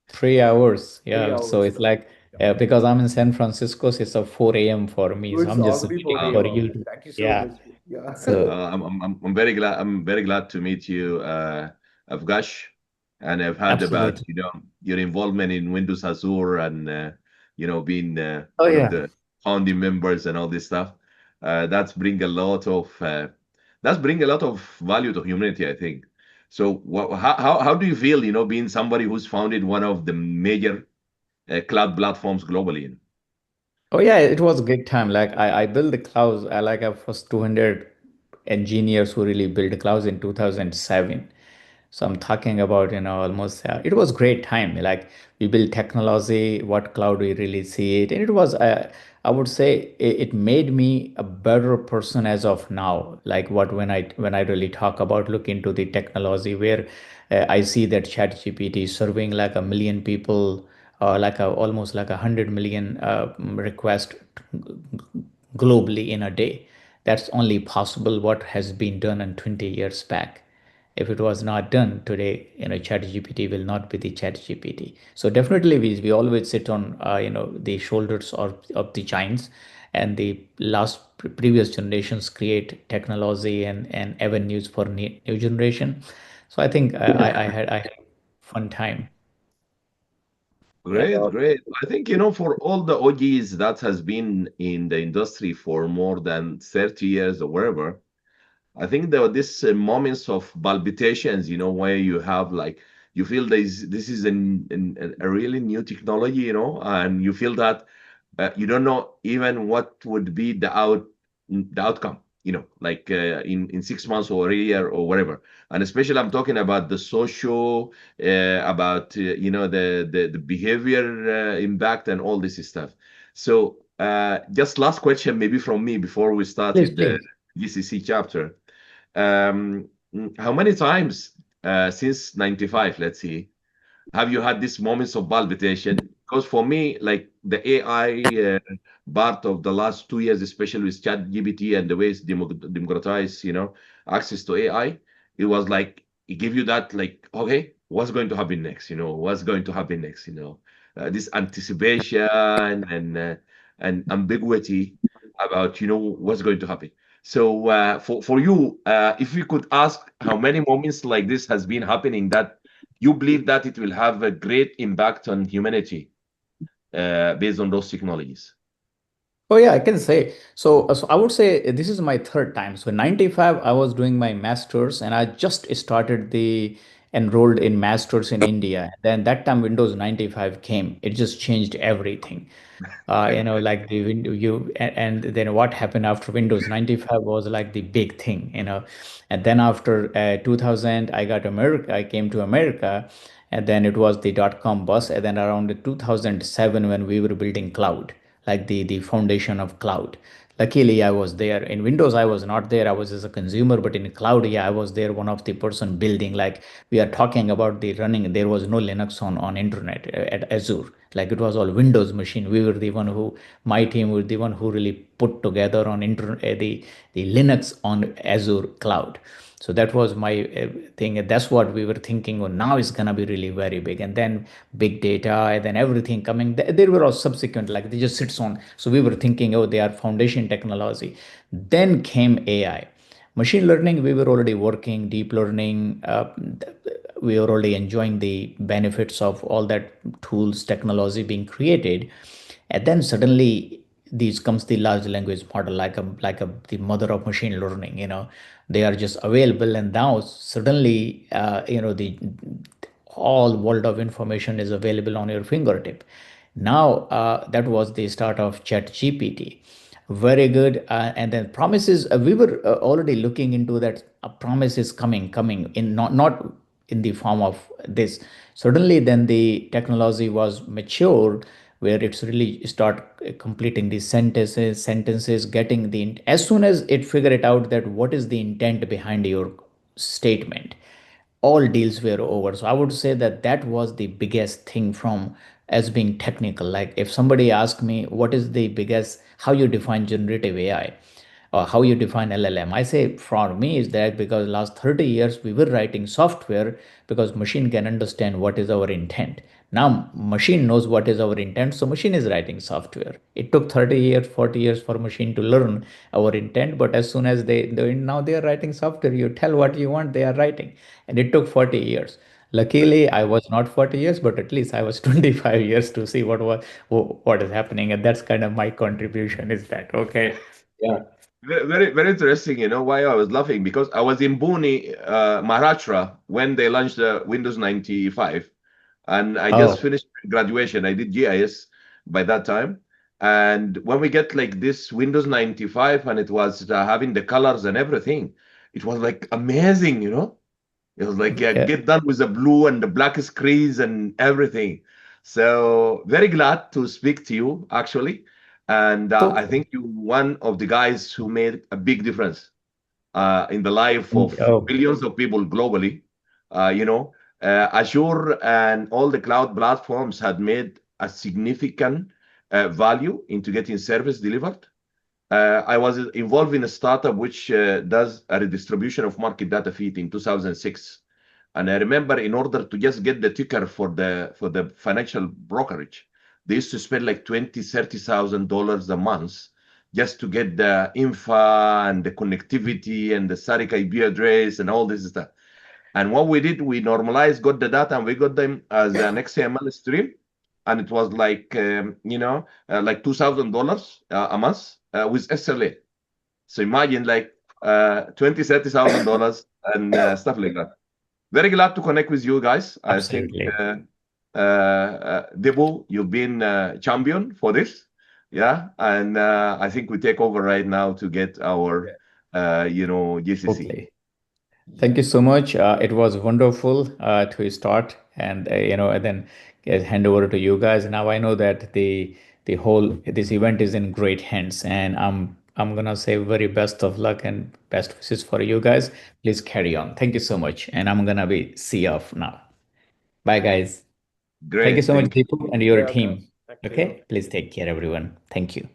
3 hours. Three Yeah, so hours. it's like Yeah. because I'm in San Francisco, so it's a 4 a.m. for me. Oh, So it's I'm just already 4 waiting Um, for a.m. you to. Thank you so Yeah. much. Yeah. So I'm very glad. I'm very glad to meet you, Avkash. And I've heard about absolutely. your involvement in Windows Azure and being Oh one of yeah. the founding members and all this stuff. That's bring a lot of value to humanity, I think. So, how do you feel, being somebody who's founded one of the major cloud platforms globally? Oh yeah, it was a great time. Like I built the clouds. I like I first 200 engineers who really built clouds in 2007. So I'm talking about, almost, it was great time. Like we built technology, what cloud we really see it. And it was, I would say it made me a better person as of now. Like when I really talk about look into the technology where I see that ChatGPT is serving like a million people, like almost like 100 million requests globally in a day. That's only possible what has been done in 20 years back. If it was not done today, ChatGPT will not be the ChatGPT. So definitely we always sit on the shoulders of the giants, and the previous generations create technology and avenues for new generation. So I think I had fun time. Yeah. Great, great. I think, for all the OGs that has been in the industry for more than 30 years or wherever, I think there were these moments of palpitations, where you have like, you feel this is a really new technology, and you feel that you don't know even what would be the outcome, like in 6 months or a year or whatever. And especially I'm talking about the social, about the behavior impact and all this stuff. So just last question maybe from me before we Please, started the please. GCC chapter. How many times since 95, let's see, have you had these moments of palpitation? Because for me, like the AI part of the last 2 years, especially with ChatGPT and the way it's democratized, access to AI, it was like it give you that like, okay, what's going to happen next? What's going to happen next? This anticipation and ambiguity about what's going to happen. So for you, if we could ask how many moments like this has been happening that you believe that it will have a great impact on humanity based on those technologies. Oh yeah, I can say. So I would say this is my third time. So 95, I was doing my master's, and I just started the enrolled in masters in India. Then that time Windows 95 came. It just changed everything. Like the window you and then what happened after Windows 95 was like the big thing, and then after 2000 I came to America, and then it was the dot-com bust, and then around 2007 when we were building cloud, like the foundation of cloud. Luckily, I was there. In Windows, I was not there. I was as a consumer, but in cloud, yeah, I was there, one of the person building. Like we are talking about the running, there was no Linux on internet at Azure. Like it was all Windows machine. We were the one who, my team were the one who really put together on internet the Linux on Azure cloud. So that was my thing. And that's what we were thinking. Oh, now it's gonna be really very big, and then big data, and then everything coming. There were all subsequent, like they just sits on. So we were thinking, oh, they are foundation technology. Then came AI, machine learning. We were already working deep learning. We were already enjoying the benefits of all that tools, technology being created, and then suddenly these comes the large language model, like a the mother of machine learning. They are just available, and now suddenly the all world of information is available on your fingertip. Now that was the start of Chat GPT. Very good. And then promises. We were already looking into that. Promises coming in, not in the form of this. Suddenly, then the technology was matured, where it's really start completing these sentences, getting as soon as it figure it out that what is the intent behind your statement, all deals were over. So I would say that that was the biggest thing from as being technical. Like if somebody asked me what is the biggest, how you define generative AI or how you define LLM, I say for me is that because last 30 years we were writing software because machine can understand what is our intent. Now machine knows what is our intent, so machine is writing software. It took 30 years, 40 years for machine to learn our intent, but as soon as now they are writing software, you tell what you want, they are writing, and it took 40 years. Luckily, I was not 40 years, but at least I was 25 years to see what is happening, and that's kind of my contribution. Is that okay? Yeah. Very, very interesting. You know why I was laughing? Because I was in Pune, Maharashtra, when they launched the Windows 95, and I just Oh, finished graduation. I did GIS by that time, and when we get like this Windows 95, and it was having the colors and everything, it was like amazing. It was like, yeah, yeah. get done with the blue and the black screens and everything. So very glad to speak to you, actually. And I So, think you one of the guys who made a big difference in the life of oh, billions of people globally. Uh, you know, Azure and all the cloud platforms had made a significant value into getting service delivered. I was involved in a startup which does a redistribution of market data feed in 2006. And I remember in order to just get the ticker for the financial brokerage, they used to spend like $20,000-$30,000 a month just to get the info and the connectivity and the static IP address and all this stuff. And what we did, we normalized, got the data, and we got them as an XML stream. And it was like, like $2,000 a month with SLA. So imagine like $20,000-$30,000 and stuff like that. Very glad to connect with you guys. I think, absolutely. Debo, you've been champion for this. Yeah. And I think we take over right now to get our, GCC. Totally. Thank you so much. It was wonderful to start, and then hand over to you guys. Now I know that the whole this event is in great hands, and I'm gonna say very best of luck and best wishes for you guys. Please carry on. Thank you so much, and I'm gonna be see you off now. Bye, guys. Thank you Great. so much, Thank you. Deepu, and Thank you, your Avkash. team. Thank you. Okay, please take care, everyone. Thank you.